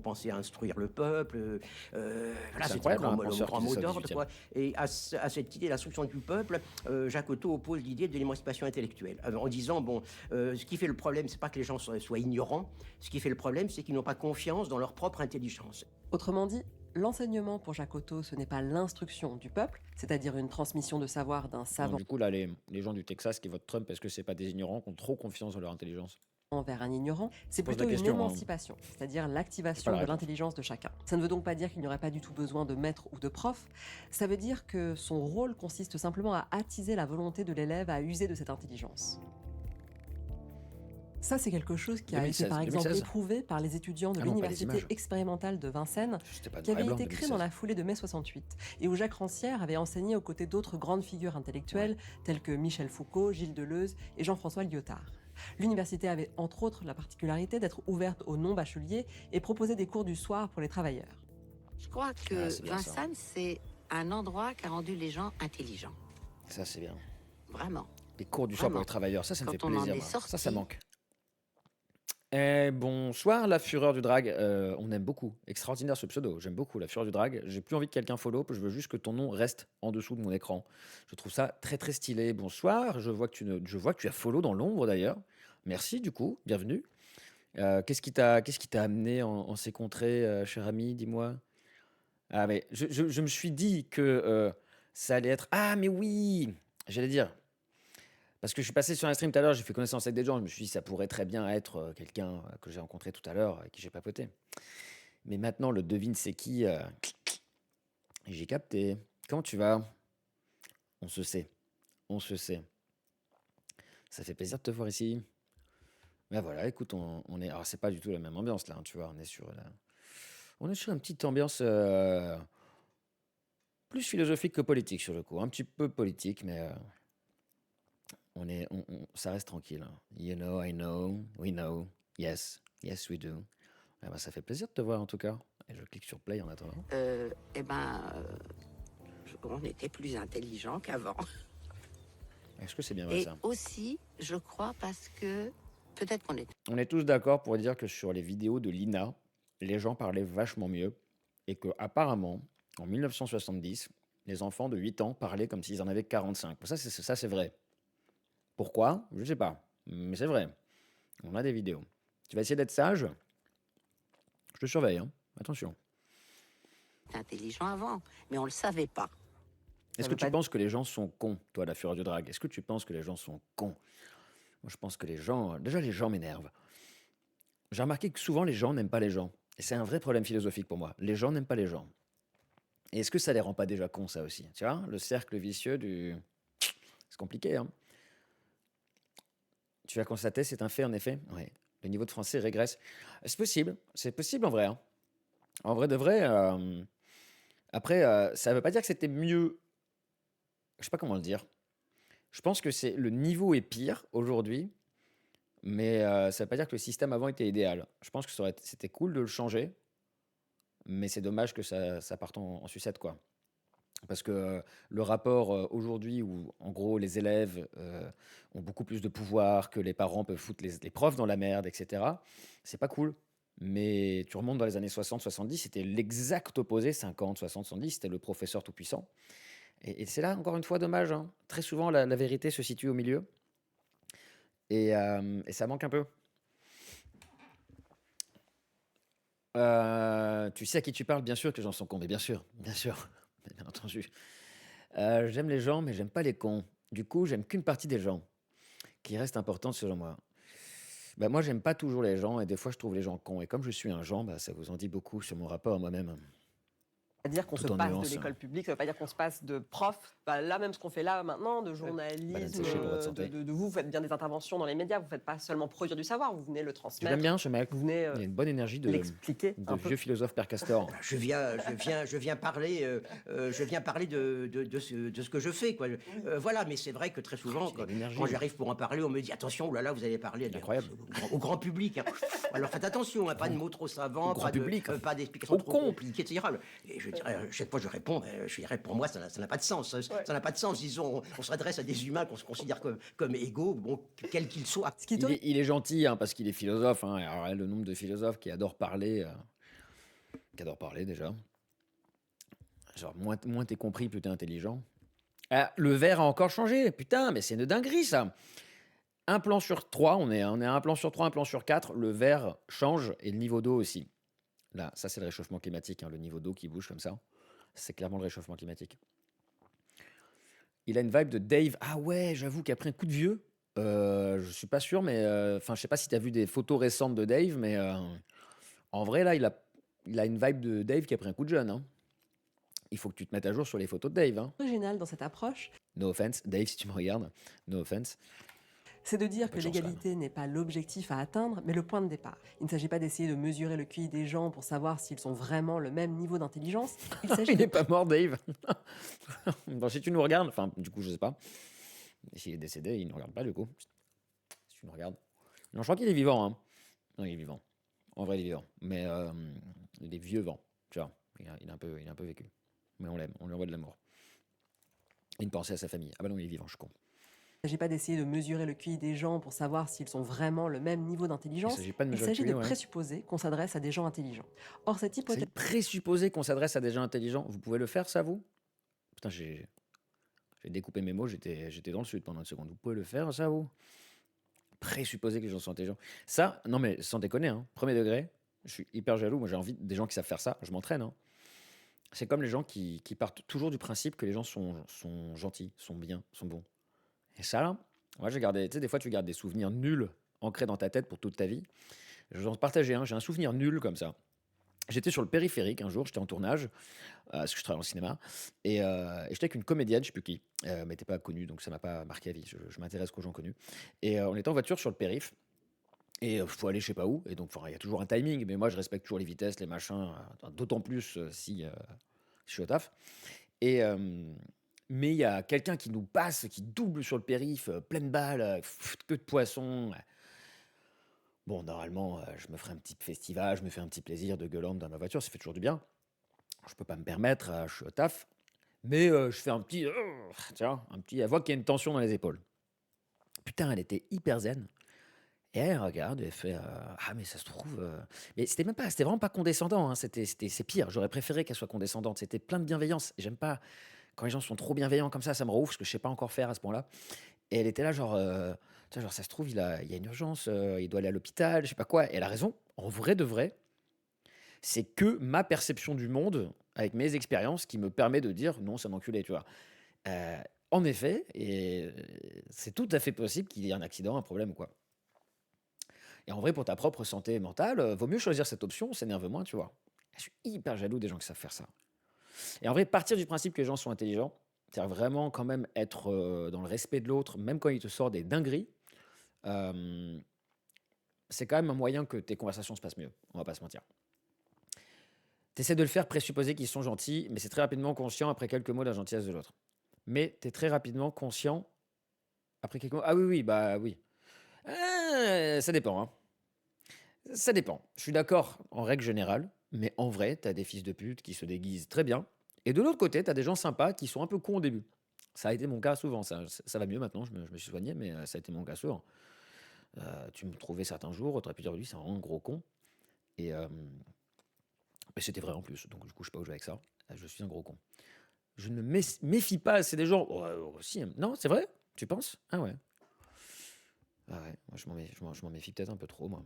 Speaker 3: penser à instruire le peuple. Voilà,
Speaker 1: C'est
Speaker 3: c'était le
Speaker 1: incroyable,
Speaker 3: grand,
Speaker 1: un
Speaker 3: mot- le
Speaker 1: penseur
Speaker 3: grand
Speaker 1: qui dit
Speaker 3: mot
Speaker 1: ça au
Speaker 3: d'ordre.
Speaker 1: 18e.
Speaker 3: Quoi. Et à cette idée d'instruction du peuple, Jacotot oppose l'idée de l'émancipation intellectuelle, en disant, bon, ce qui fait le problème, c'est pas que les gens soient ignorants, ce qui fait le problème, c'est qu'ils n'ont pas confiance dans leur propre intelligence.
Speaker 2: Autrement dit, l'enseignement pour Jacotot, ce n'est pas l'instruction du peuple, c'est-à-dire une transmission de savoir d'un
Speaker 1: Donc,
Speaker 2: savant
Speaker 1: du coup, là, les gens du Texas qui votent Trump, est-ce que c'est pas des ignorants qui ont trop confiance dans leur intelligence?
Speaker 2: vers un ignorant, c'est
Speaker 1: pose la
Speaker 2: plutôt une
Speaker 1: question, hein.
Speaker 2: émancipation, c'est-à-dire
Speaker 1: C'est
Speaker 2: l'activation
Speaker 1: pas la
Speaker 2: de
Speaker 1: réponse.
Speaker 2: l'intelligence de chacun. Ça ne veut donc pas dire qu'il n'y aurait pas du tout besoin de maître ou de prof, ça veut dire que son rôle consiste simplement à attiser la volonté de l'élève à user de cette intelligence. Ça, c'est quelque chose qui a été
Speaker 1: 2016,
Speaker 2: par exemple
Speaker 1: 2016.
Speaker 2: éprouvé par les étudiants de
Speaker 1: Ah non, pas les
Speaker 2: l'université
Speaker 1: images.
Speaker 2: expérimentale de Vincennes,
Speaker 1: C'était pas
Speaker 2: qui
Speaker 1: noir et
Speaker 2: avait
Speaker 1: blanc,
Speaker 2: été créé
Speaker 1: 2016.
Speaker 2: dans la foulée de mai 68, et où Jacques Rancière avait enseigné aux côtés d'autres grandes figures intellectuelles telles que Michel Foucault, Gilles Deleuze et Jean-François Lyotard. L'université avait entre autres la particularité d'être ouverte aux non-bacheliers et proposait des cours du soir pour les travailleurs.
Speaker 7: Je crois
Speaker 1: Ah,
Speaker 7: que
Speaker 1: c'est bien ça.
Speaker 7: Vincennes, c'est un endroit qui a rendu les gens intelligents.
Speaker 1: Ça, c'est bien.
Speaker 7: Vraiment.
Speaker 1: Les cours du soir pour
Speaker 7: Vraiment.
Speaker 1: les travailleurs, ça me
Speaker 7: Quand
Speaker 1: fait
Speaker 7: on en
Speaker 1: plaisir.
Speaker 7: est
Speaker 1: moi. Ça
Speaker 7: sorti.
Speaker 1: manque. Bonsoir, la fureur du drag. On aime beaucoup. Extraordinaire ce pseudo. J'aime beaucoup la fureur du drag. J'ai plus envie que quelqu'un follow. Je veux juste que ton nom reste en dessous de mon écran. Je trouve ça très très stylé. Bonsoir. Je vois que tu as follow dans l'ombre d'ailleurs. Merci du coup. Bienvenue. Qu'est-ce qui t'a amené en ces contrées, cher ami? Dis-moi. Ah mais je me suis dit que ça allait être. Ah mais oui. J'allais dire. Parce que je suis passé sur un stream tout à l'heure, j'ai fait connaissance avec des gens, je me suis dit ça pourrait très bien être quelqu'un que j'ai rencontré tout à l'heure, avec qui j'ai papoté. Mais maintenant, le devine c'est qui, j'ai capté. Comment tu vas? On se sait. On se sait. Ça fait plaisir de te voir ici. Ben voilà, écoute, on est. Alors, c'est pas du tout la même ambiance là, hein, tu vois, on est sur une petite ambiance plus philosophique que politique sur le coup. Un petit peu politique, mais. Ça reste tranquille, hein. You know, I know, we know, yes, yes we do. Eh ben, ça fait plaisir de te voir en tout cas. Et je clique sur play en attendant.
Speaker 7: On était plus intelligents qu'avant.
Speaker 1: Est-ce que c'est bien vrai
Speaker 7: Et
Speaker 1: ça?
Speaker 7: aussi, je crois, parce que peut-être qu'on est
Speaker 1: On est tous d'accord pour dire que sur les vidéos de Lina, les gens parlaient vachement mieux. Et que apparemment, en 1970, les enfants de 8 ans parlaient comme s'ils en avaient 45. Ça, c'est vrai. Pourquoi? Je sais pas. Mais c'est vrai. On a des vidéos. Tu vas essayer d'être sage? Je te surveille, hein. Attention.
Speaker 7: intelligents avant, mais on le savait pas.
Speaker 1: Est-ce que
Speaker 2: veut
Speaker 1: tu
Speaker 2: pas-
Speaker 1: penses que les gens sont cons, toi, la fureur du drag? Est-ce que tu penses que les gens sont cons? Moi, je pense que les gens... Déjà, les gens m'énervent. J'ai remarqué que souvent, les gens n'aiment pas les gens. Et c'est un vrai problème philosophique pour moi. Les gens n'aiment pas les gens. Et est-ce que ça les rend pas déjà cons, ça aussi? Tu vois, le cercle vicieux du... C'est compliqué, hein. Tu vas constater, c'est un fait, en effet. Oui. Le niveau de français régresse. C'est possible en vrai, hein. En vrai de vrai. Après, ça ne veut pas dire que c'était mieux. Je sais pas comment le dire. Je pense que le niveau est pire aujourd'hui, mais ça ne veut pas dire que le système avant était idéal. Je pense que c'était cool de le changer, mais c'est dommage que ça parte en sucette, quoi. Parce que le rapport aujourd'hui où, en gros, les élèves ont beaucoup plus de pouvoir, que les parents peuvent foutre les profs dans la merde, etc., c'est pas cool. Mais tu remontes dans les années 60-70, c'était l'exact opposé, 50, 60, 70, c'était le professeur tout-puissant. Et c'est là, encore une fois, dommage, hein. Très souvent, la vérité se situe au milieu. Et ça manque un peu. Tu sais à qui tu parles, bien sûr que les gens sont cons, mais bien sûr, bien entendu. J'aime les gens, mais j'aime pas les cons. Du coup, j'aime qu'une partie des gens, qui reste importante selon moi. Bah, moi, j'aime pas toujours les gens, et des fois, je trouve les gens cons. Et comme je suis un genre, bah, ça vous en dit beaucoup sur mon rapport à moi-même,
Speaker 2: C'est-à-dire qu'on se
Speaker 1: tout en
Speaker 2: passe de
Speaker 1: nuances.
Speaker 2: l'école publique, ça veut pas dire qu'on se passe de prof. Bah, là, même ce qu'on fait là maintenant, de journalisme,
Speaker 1: Banane séchée pour votre santé.
Speaker 2: vous faites bien des interventions dans les médias, vous faites pas seulement produire du savoir, vous venez le
Speaker 1: Tu l'aimes
Speaker 2: transmettre,
Speaker 1: bien, ce mec?
Speaker 2: vous venez
Speaker 1: Il a une bonne énergie de
Speaker 2: l'expliquer un peu.
Speaker 1: vieux philosophe Père Castor.
Speaker 3: Je viens parler, de ce que je fais, quoi. Voilà, mais c'est vrai que très souvent,
Speaker 1: il a de l'énergie.
Speaker 3: quand j'arrive pour en parler, on me dit attention, oh là là, vous allez parler
Speaker 1: Incroyable.
Speaker 3: au grand public, hein. Alors faites attention, hein, pas de mots trop savants,
Speaker 1: Au grand public.
Speaker 3: pas d'explications
Speaker 1: Au
Speaker 3: trop
Speaker 1: con.
Speaker 3: compliquées, etc. Et je dirais, chaque fois je réponds, je dirais pour moi ça n'a pas de sens. Ça n'a pas de sens. Disons, on s'adresse à des humains qu'on se considère comme égaux, bon, quels qu'ils soient.
Speaker 2: Ce qui est
Speaker 1: Il est gentil, hein, parce qu'il est philosophe, hein. Alors, le nombre de philosophes qui adorent parler déjà. Genre, moins t'es compris, plus t'es intelligent. Ah, le verre a encore changé. Putain, mais c'est une dinguerie, ça. Un plan sur trois, on est à un plan sur trois, un plan sur quatre. Le verre change et le niveau d'eau aussi. Là, ça, c'est le réchauffement climatique, hein, le niveau d'eau qui bouge comme ça. C'est clairement le réchauffement climatique. Il a une vibe de Dave. Ah ouais, j'avoue qu'après un coup de vieux, je suis pas sûr, mais enfin, je sais pas si t'as vu des photos récentes de Dave, mais en vrai, là, il a une vibe de Dave qui a pris un coup de jeune, hein. Il faut que tu te mettes à jour sur les photos de Dave, hein.
Speaker 2: original dans cette approche,
Speaker 1: No offense, Dave, si tu me regardes, no offense.
Speaker 2: c'est de dire
Speaker 1: Pas
Speaker 2: que
Speaker 1: de chance,
Speaker 2: l'égalité n'est pas l'objectif à atteindre, mais le point de départ. Il ne s'agit pas d'essayer de mesurer le QI des gens pour savoir s'ils ont vraiment le même niveau d'intelligence. Il s'agit
Speaker 1: Il
Speaker 2: de
Speaker 1: n'est pas mort, Dave. Bon, si tu nous regardes, enfin, du coup, je sais pas. S'il est décédé, il ne regarde pas, du coup. Si tu nous regardes. Non, je crois qu'il est vivant, hein. Non, il est vivant. En vrai, il est vivant. Mais il est vieux vent, tu vois. Il a un peu vécu. Mais on l'aime, on lui envoie de l'amour. Et une pensée à sa famille. Ah bah non, il est vivant, je suis con.
Speaker 2: Il ne s'agit pas d'essayer de mesurer le QI des gens pour savoir s'ils ont vraiment le même niveau d'intelligence.
Speaker 1: Il s'agit pas de
Speaker 2: Il
Speaker 1: mesurer le
Speaker 2: s'agit
Speaker 1: QI,
Speaker 2: de
Speaker 1: ouais.
Speaker 2: présupposer qu'on s'adresse à des gens intelligents. Or, cette hypothèse
Speaker 1: C'est présupposé qu'on s'adresse à des gens intelligents. Vous pouvez le faire, ça, vous? Putain, j'ai découpé mes mots, j'étais dans le sud pendant une seconde. Vous pouvez le faire, ça, vous? Présupposer que les gens sont intelligents. Ça, non mais sans déconner, hein, premier degré, je suis hyper jaloux. Moi, j'ai envie des gens qui savent faire ça. Je m'entraîne, hein. C'est comme les gens qui partent toujours du principe que les gens sont gentils, sont bien, sont bons. Et ça, là, moi, j'ai gardé. Tu sais, des fois, tu gardes des souvenirs nuls ancrés dans ta tête pour toute ta vie. Je vais en partager un. J'ai un souvenir nul comme ça. J'étais sur le périphérique un jour, j'étais en tournage, parce que je travaille en cinéma, et j'étais avec une comédienne, je sais plus qui, mais elle n'était pas connue, donc ça m'a pas marqué à vie. Je m'intéresse qu'aux gens connus. Et on était en voiture sur le périph', et il faut aller je sais pas où, et donc il y a toujours un timing, mais moi je respecte toujours les vitesses, les machins, d'autant plus si je suis au taf. Et, mais il y a quelqu'un qui nous passe, qui double sur le périph', pleine balle, que de poissons. Bon, normalement, je me ferai un petit festival, je me fais un petit plaisir de gueulante dans ma voiture, ça fait toujours du bien. Je peux pas me permettre, je suis au taf, mais je fais un petit, elle voit qu'il y a une tension dans les épaules. Putain, elle était hyper zen. Et elle regarde, et elle fait ah mais ça se trouve, mais c'était vraiment pas condescendant, hein, c'est pire. J'aurais préféré qu'elle soit condescendante. C'était plein de bienveillance. Et j'aime pas quand les gens sont trop bienveillants comme ça me rend ouf parce que je sais pas encore faire à ce point-là. Et elle était là genre, tu vois, genre ça se trouve il y a une urgence, il doit aller à l'hôpital, je sais pas quoi. Et elle a raison. En vrai de vrai, c'est que ma perception du monde avec mes expériences qui me permet de dire non, c'est un enculé, tu vois. En effet, et c'est tout à fait possible qu'il y ait un accident, un problème ou quoi. Et en vrai, pour ta propre santé mentale, vaut mieux choisir cette option, on s'énerve moins, tu vois. Je suis hyper jaloux des gens qui savent faire ça. Et en vrai, partir du principe que les gens sont intelligents, c'est-à-dire vraiment quand même être dans le respect de l'autre, même quand il te sort des dingueries, euh, c'est quand même un moyen que tes conversations se passent mieux, on va pas se mentir. T'essaies de le faire présupposer qu'ils sont gentils, mais c'est très rapidement conscient après quelques mots de la gentillesse de l'autre. Mais t'es très rapidement conscient après quelques mots. Ah oui, bah oui. Ça dépend, hein. Ça dépend. Je suis d'accord en règle générale, mais en vrai, t'as des fils de pute qui se déguisent très bien. Et de l'autre côté, t'as des gens sympas qui sont un peu cons au début. Ça a été mon cas souvent. Ça va mieux maintenant, je me suis soigné, mais ça a été mon cas souvent. Tu me trouvais certains jours, t'aurais pu dire lui, c'est un gros con. Et, c'était vrai en plus, donc du coup, je sais pas où je vais avec ça. Je suis un gros con. Je ne me méfie pas, c'est des gens. Ouais, aussi, hein. Non, c'est vrai? Tu penses? Ah ouais. Ah ouais, moi je m'en méfie peut-être un peu trop, moi.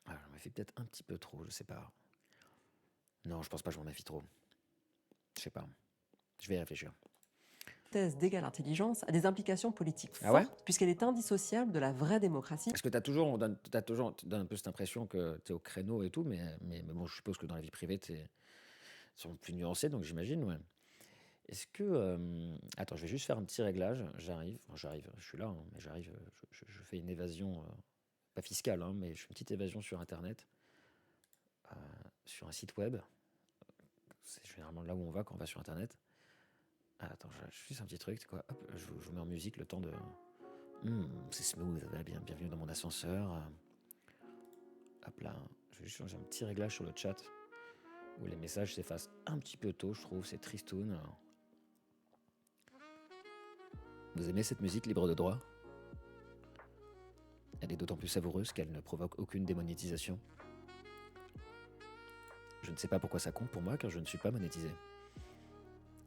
Speaker 1: Ah, je m'en méfie peut-être un petit peu trop, je sais pas. Non, je pense pas que je m'en méfie trop. Je sais pas. Je vais y réfléchir.
Speaker 2: Thèse d'égale intelligence a des implications politiques
Speaker 1: Ah ouais?
Speaker 2: fortes puisqu'elle est indissociable de la vraie démocratie.
Speaker 1: Parce que tu donnes un peu cette impression que tu es au créneau et tout, mais bon, je suppose que dans la vie privée, tu sont plus nuancés, donc j'imagine, ouais. Est-ce que. Attends, je vais juste faire un petit réglage. J'arrive, je suis là, hein, mais j'arrive. Je fais une évasion, pas fiscale, hein, mais je fais une petite évasion sur Internet, euh, sur un site web. C'est généralement là où on va quand on va sur Internet. Ah, attends, je juste un petit truc, c'est quoi? Hop, je vous mets en musique le temps de. C'est smooth, bienvenue dans mon ascenseur. Hop là, je vais juste changer un petit réglage sur le chat où les messages s'effacent un petit peu tôt, je trouve, c'est tristoun. Vous aimez cette musique libre de droit? Elle est d'autant plus savoureuse qu'elle ne provoque aucune démonétisation. Je ne sais pas pourquoi ça compte pour moi car je ne suis pas monétisé.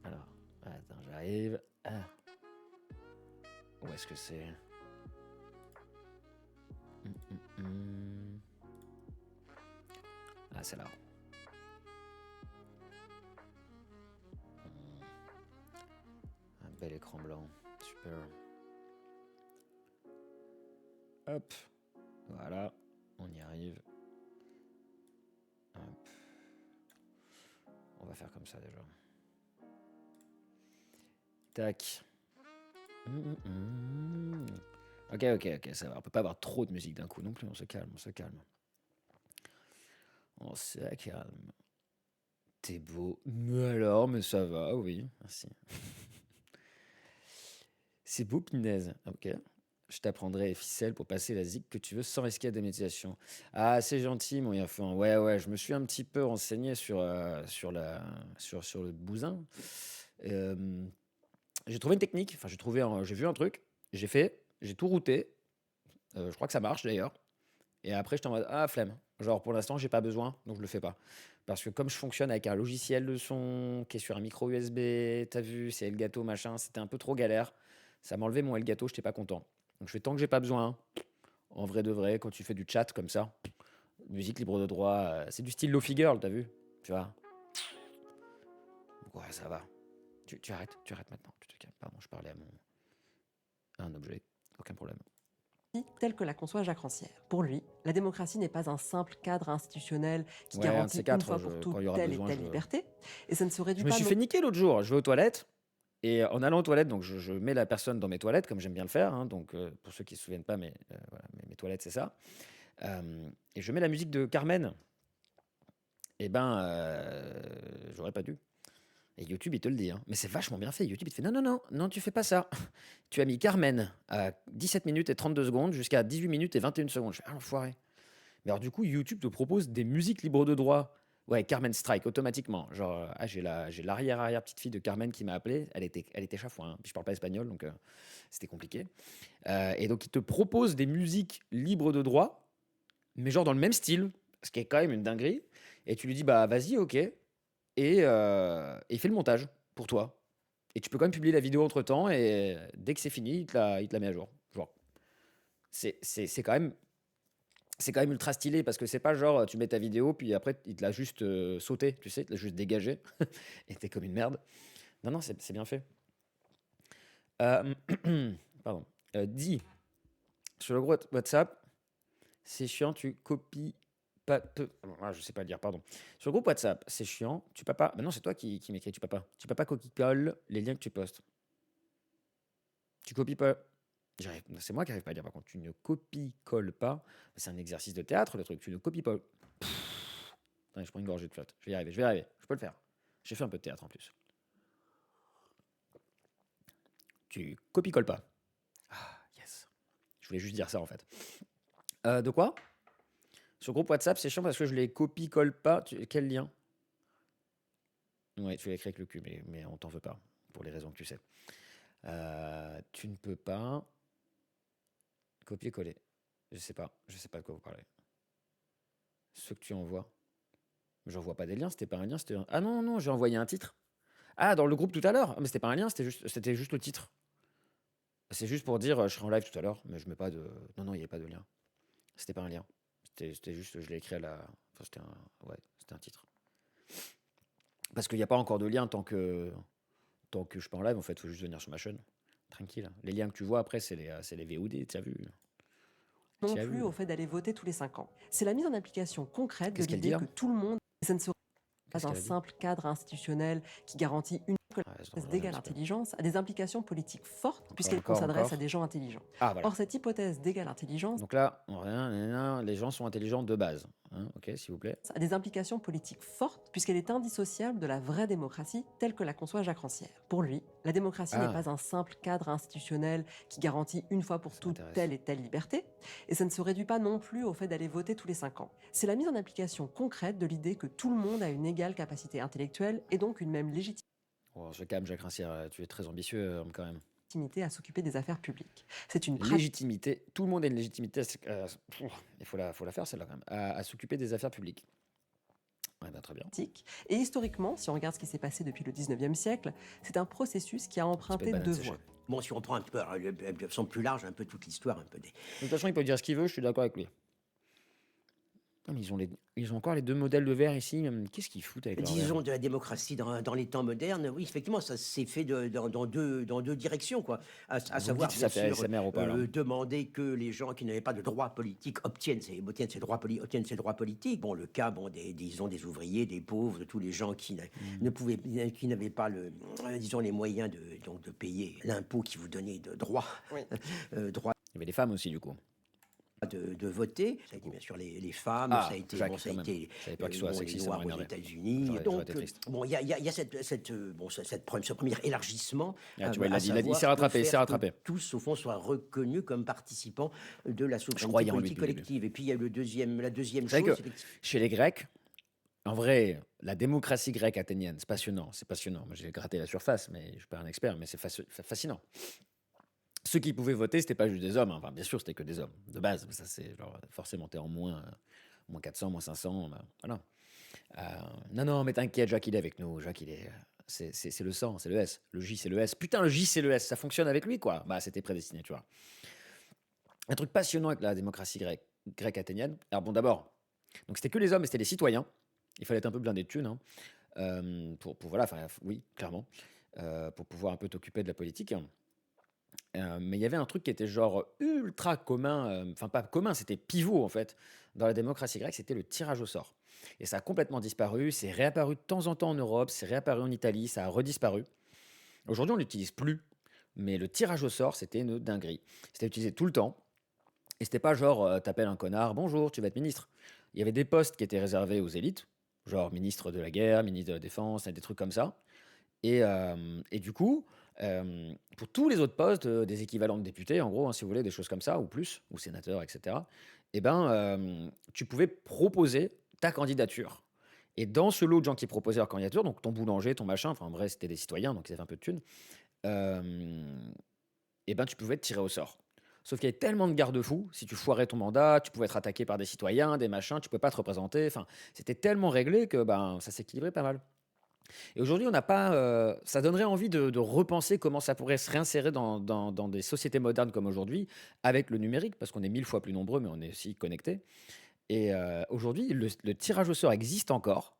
Speaker 1: Alors, attends, j'arrive. Ah. Où est-ce que c'est? Ah, c'est là. Un bel écran blanc. Super. Hop. Voilà. On y arrive. Hop. On va faire comme ça déjà. Tac. Ok, ça va. On peut pas avoir trop de musique d'un coup non plus. On se calme. On se calme. T'es beau. Mais alors, mais ça va, oui. Merci. C'est beau, punaise. Ok. Je t'apprendrai les ficelles pour passer la zig que tu veux sans risquer la démonétisation. Ah, c'est gentil, mon Yafan. Ouais, je me suis un petit peu renseigné sur le bousin. J'ai trouvé une technique. Enfin, j'ai vu un truc. J'ai tout routé. Je crois que ça marche d'ailleurs. Et après, j'étais en mode, ah, flemme. Genre, pour l'instant, j'ai pas besoin, donc je le fais pas. Parce que comme je fonctionne avec un logiciel de son qui est sur un micro USB, t'as vu, c'est Elgato, machin, c'était un peu trop galère. Ça m'a enlevé mon Elgato, j'étais pas content. Donc je fais tant que j'ai pas besoin. En vrai de vrai, quand tu fais du chat comme ça, musique libre de droit, c'est du style Lofi Girl, t'as vu? Tu vois? Ouais, ça va. Tu arrêtes maintenant. Tu te calmes. Pardon, je parlais à un objet. Aucun problème.
Speaker 2: Telle que la conçoit Jacques Rancière. Pour lui, la démocratie n'est pas un simple cadre institutionnel qui
Speaker 1: Ouais, un de
Speaker 2: garantit
Speaker 1: ces
Speaker 2: une
Speaker 1: quatre,
Speaker 2: fois pour
Speaker 1: quand
Speaker 2: toutes
Speaker 1: il y aura
Speaker 2: telle
Speaker 1: besoin,
Speaker 2: et telle liberté, et ça ne se réduit
Speaker 1: Je me
Speaker 2: pas
Speaker 1: suis fait niquer l'autre jour. Je vais aux toilettes. Et en allant aux toilettes, donc je mets la personne dans mes toilettes, comme j'aime bien le faire. Hein, donc pour ceux qui ne se souviennent pas, voilà, mes toilettes, c'est ça. Et je mets la musique de Carmen. Eh ben, j'aurais pas dû. Et YouTube, il te le dit. Hein. Mais c'est vachement bien fait. YouTube, il te fait non, tu fais pas ça. Tu as mis Carmen à 17 minutes et 32 secondes jusqu'à 18 minutes et 21 secondes. Je fais, ah, l'enfoiré. Mais alors, du coup, YouTube te propose des musiques libres de droit. Ouais, Carmen Strike, automatiquement. Genre, j'ai l'arrière petite fille de Carmen qui m'a appelé. Elle était chafouin. Hein. Puis je parle pas espagnol, donc c'était compliqué. Et donc, il te propose des musiques libres de droit, mais genre dans le même style, ce qui est quand même une dinguerie. Et tu lui dis, bah vas-y, ok. Et il fait le montage pour toi. Et tu peux quand même publier la vidéo entre temps. Et dès que c'est fini, il te la met à jour. Genre, c'est quand même. C'est quand même ultra stylé parce que c'est pas genre tu mets ta vidéo puis après il te l'a juste sauté, tu sais, il te l'a juste dégagé et t'es comme une merde. Non, c'est bien fait. Euh, pardon. Dis, sur le groupe WhatsApp, c'est chiant, tu copies pas. Je sais pas le dire, pardon. Sur le groupe WhatsApp, c'est chiant, tu peux pas. Maintenant, c'est toi qui m'écris, tu peux pas. Tu peux pas copier-colle les liens que tu postes. Tu copies pas. C'est moi qui arrive pas à dire, par contre, tu ne copies-colles pas. C'est un exercice de théâtre, le truc. Tu ne copies pas. Attendez, je prends une gorgée de flotte. Je vais y arriver. Je peux le faire. J'ai fait un peu de théâtre en plus. Tu copies-colles pas. Ah, yes. Je voulais juste dire ça en fait. De quoi? Sur le groupe WhatsApp, c'est chiant parce que je les copie-colle pas. Quel lien? Ouais, tu l'as écrit avec le cul, mais on t'en veut pas, pour les raisons que tu sais. Tu ne peux pas copier-coller. Je sais pas de quoi vous parlez. Ce que tu envoies. J'envoie pas des liens, c'était pas un lien, c'était Ah non, non, j'ai envoyé un titre. Ah, dans le groupe tout à l'heure. Ah, mais c'était pas un lien, c'était juste le titre. C'est juste pour dire, je serai en live tout à l'heure, mais je mets pas de. Non, non, il n'y avait pas de lien. C'était pas un lien. C'était juste, je l'ai écrit à la. Enfin, c'était un titre. Parce qu'il n'y a pas encore de lien tant que je suis pas en live, en fait, il faut juste venir sur ma chaîne. Tranquille. Les liens que tu vois après, c'est les VOD, tu as vu?
Speaker 2: non
Speaker 1: Tu as
Speaker 2: plus
Speaker 1: vu?
Speaker 2: au fait d'aller voter tous les 5 ans. C'est la mise en application concrète de
Speaker 1: Qu'est-ce qu'elle
Speaker 2: l'idée
Speaker 1: dit, hein
Speaker 2: que tout le monde, et ça ne sera
Speaker 1: Qu'est-ce
Speaker 2: pas un
Speaker 1: qu'elle a dit?
Speaker 2: simple cadre institutionnel qui garantit une
Speaker 1: Ah, attends, je reviens un
Speaker 2: d'égale
Speaker 1: petit peu.
Speaker 2: intelligence, a des implications politiques fortes puisqu'elle
Speaker 1: Encore,
Speaker 2: s'adresse
Speaker 1: encore.
Speaker 2: à des gens intelligents.
Speaker 1: Ah, voilà.
Speaker 2: Or, cette hypothèse d'égale intelligence
Speaker 1: Donc là, rien, les gens sont intelligents de base. Hein, ok, s'il vous plaît.
Speaker 2: a des implications politiques fortes puisqu'elle est indissociable de la vraie démocratie telle que la conçoit Jacques Rancière. Pour lui, la démocratie n'est
Speaker 1: Ah,
Speaker 2: pas un simple cadre institutionnel qui garantit une fois pour
Speaker 1: ça
Speaker 2: toutes
Speaker 1: m'intéresse.
Speaker 2: telle et telle liberté, et ça ne se réduit pas non plus au fait d'aller voter tous les 5 ans. C'est la mise en application concrète de l'idée que tout le monde a une égale capacité intellectuelle et donc une même légitimité
Speaker 1: Oh, je calme, Jacques Rancière, tu es très ambitieux quand même.
Speaker 2: à s'occuper des affaires publiques. C'est une pratique
Speaker 1: Légitimité, tout le monde a une légitimité, il faut la faire celle-là quand même, à s'occuper des affaires publiques. Ouais, ben, très bien.
Speaker 2: et historiquement, si on regarde ce qui s'est passé depuis le 19e siècle, c'est un processus qui a
Speaker 1: Un petit peu
Speaker 2: emprunté
Speaker 1: de banane
Speaker 2: deux
Speaker 1: séchée.
Speaker 2: voies.
Speaker 3: Bon, si on prend un petit peu, alors, de façon plus large, un peu toute l'histoire, un peu des.
Speaker 1: De toute façon, il peut dire ce qu'il veut, je suis d'accord avec lui. Non, mais ils ont encore les deux modèles de verre ici. Qu'est-ce qu'ils foutent avec leur verre?
Speaker 3: Disons de la démocratie dans les temps modernes, oui, effectivement, ça s'est fait dans deux directions, quoi. À
Speaker 1: Vous me
Speaker 3: savoir,
Speaker 1: dites si ça
Speaker 3: bien
Speaker 1: fait
Speaker 3: sûr,
Speaker 1: ASMR ou pas, là.
Speaker 3: demander que les gens qui n'avaient pas de droits politiques obtiennent ces droits politiques. Bon, le cas, bon, disons, des ouvriers, des pauvres, de tous les gens qui qui n'avaient pas disons, les moyens de payer l'impôt qui vous donnait de droit, droit
Speaker 1: Il y avait des femmes aussi, du coup.
Speaker 3: de voter. Ça a été bien sûr les femmes,
Speaker 1: Ah,
Speaker 3: ça a été,
Speaker 1: Jacques,
Speaker 3: bon, ça a
Speaker 1: quand même.
Speaker 3: été
Speaker 1: J'avais peur qu'il soit
Speaker 3: les
Speaker 1: sexiste, ça
Speaker 3: Noirs
Speaker 1: m'aurait
Speaker 3: aux
Speaker 1: énervé.
Speaker 3: États-Unis.
Speaker 1: J'aurais
Speaker 3: Donc,
Speaker 1: été triste.
Speaker 3: bon, il y a ce premier élargissement.
Speaker 1: Ah, tu vois, il
Speaker 3: à
Speaker 1: a dit, il
Speaker 3: savoir
Speaker 1: s'est rattrapé, il
Speaker 3: faire
Speaker 1: s'est
Speaker 3: que
Speaker 1: rattrapé.
Speaker 3: tous, au fond, soient reconnus comme participants de la
Speaker 1: croyais
Speaker 3: souveraineté
Speaker 1: en lui
Speaker 3: politique
Speaker 1: depuis le début.
Speaker 3: collective. Et puis, il y a la deuxième
Speaker 1: Vous savez
Speaker 3: chose,
Speaker 1: que
Speaker 3: effectivement.
Speaker 1: chez les Grecs, en vrai, la démocratie grecque athénienne, c'est passionnant, c'est passionnant. Moi, j'ai gratté la surface, mais je suis pas un expert, mais c'est fascinant. Ceux qui pouvaient voter, c'était pas juste des hommes. Hein. Enfin, bien sûr, c'était que des hommes, de base. Ça, c'est genre, forcément, t'es en moins 400, moins 500. Ben, voilà. Non, mais t'inquiète, Jacques, il est avec nous. Jacques, il est. C'est le sang, c'est le S. Le J, c'est le S. Putain, le J, c'est le S. Ça fonctionne avec lui, quoi. Bah, c'était prédestiné, tu vois. Un truc passionnant avec la démocratie grecque athénienne. Alors, bon, d'abord, donc c'était que les hommes et c'était les citoyens. Il fallait être un peu blindé de thunes. Hein, voilà, enfin, oui, clairement. Pour pouvoir un peu t'occuper de la politique. Mais il y avait un truc qui était genre ultra commun, enfin pas commun, c'était pivot en fait, dans la démocratie grecque, c'était le tirage au sort. Et ça a complètement disparu, c'est réapparu de temps en temps en Europe, c'est réapparu en Italie, ça a redisparu. Aujourd'hui, on l'utilise plus, mais le tirage au sort, c'était une dinguerie. C'était utilisé tout le temps, et c'était pas genre, t'appelles un connard, bonjour, tu vas être ministre. Il y avait des postes qui étaient réservés aux élites, genre ministre de la guerre, ministre de la défense, des trucs comme ça. Et du coup, pour tous les autres postes, des équivalents de députés, en gros, hein, si vous voulez, des choses comme ça, ou plus, ou sénateurs, etc., eh ben, tu pouvais proposer ta candidature. Et dans ce lot de gens qui proposaient leur candidature, donc ton boulanger, ton machin, enfin, en vrai, c'était des citoyens, donc ils avaient un peu de thunes, eh ben, tu pouvais te tirer au sort. Sauf qu'il y avait tellement de garde-fous, si tu foirais ton mandat, tu pouvais être attaqué par des citoyens, des machins, tu ne pouvais pas te représenter, enfin, c'était tellement réglé que ben, ça s'équilibrait pas mal. Et aujourd'hui, on n'a pas. Ça donnerait envie de repenser comment ça pourrait se réinsérer dans des sociétés modernes comme aujourd'hui, avec le numérique, parce qu'on est 1000 fois plus nombreux, mais on est aussi connectés. Et aujourd'hui, le tirage au sort existe encore,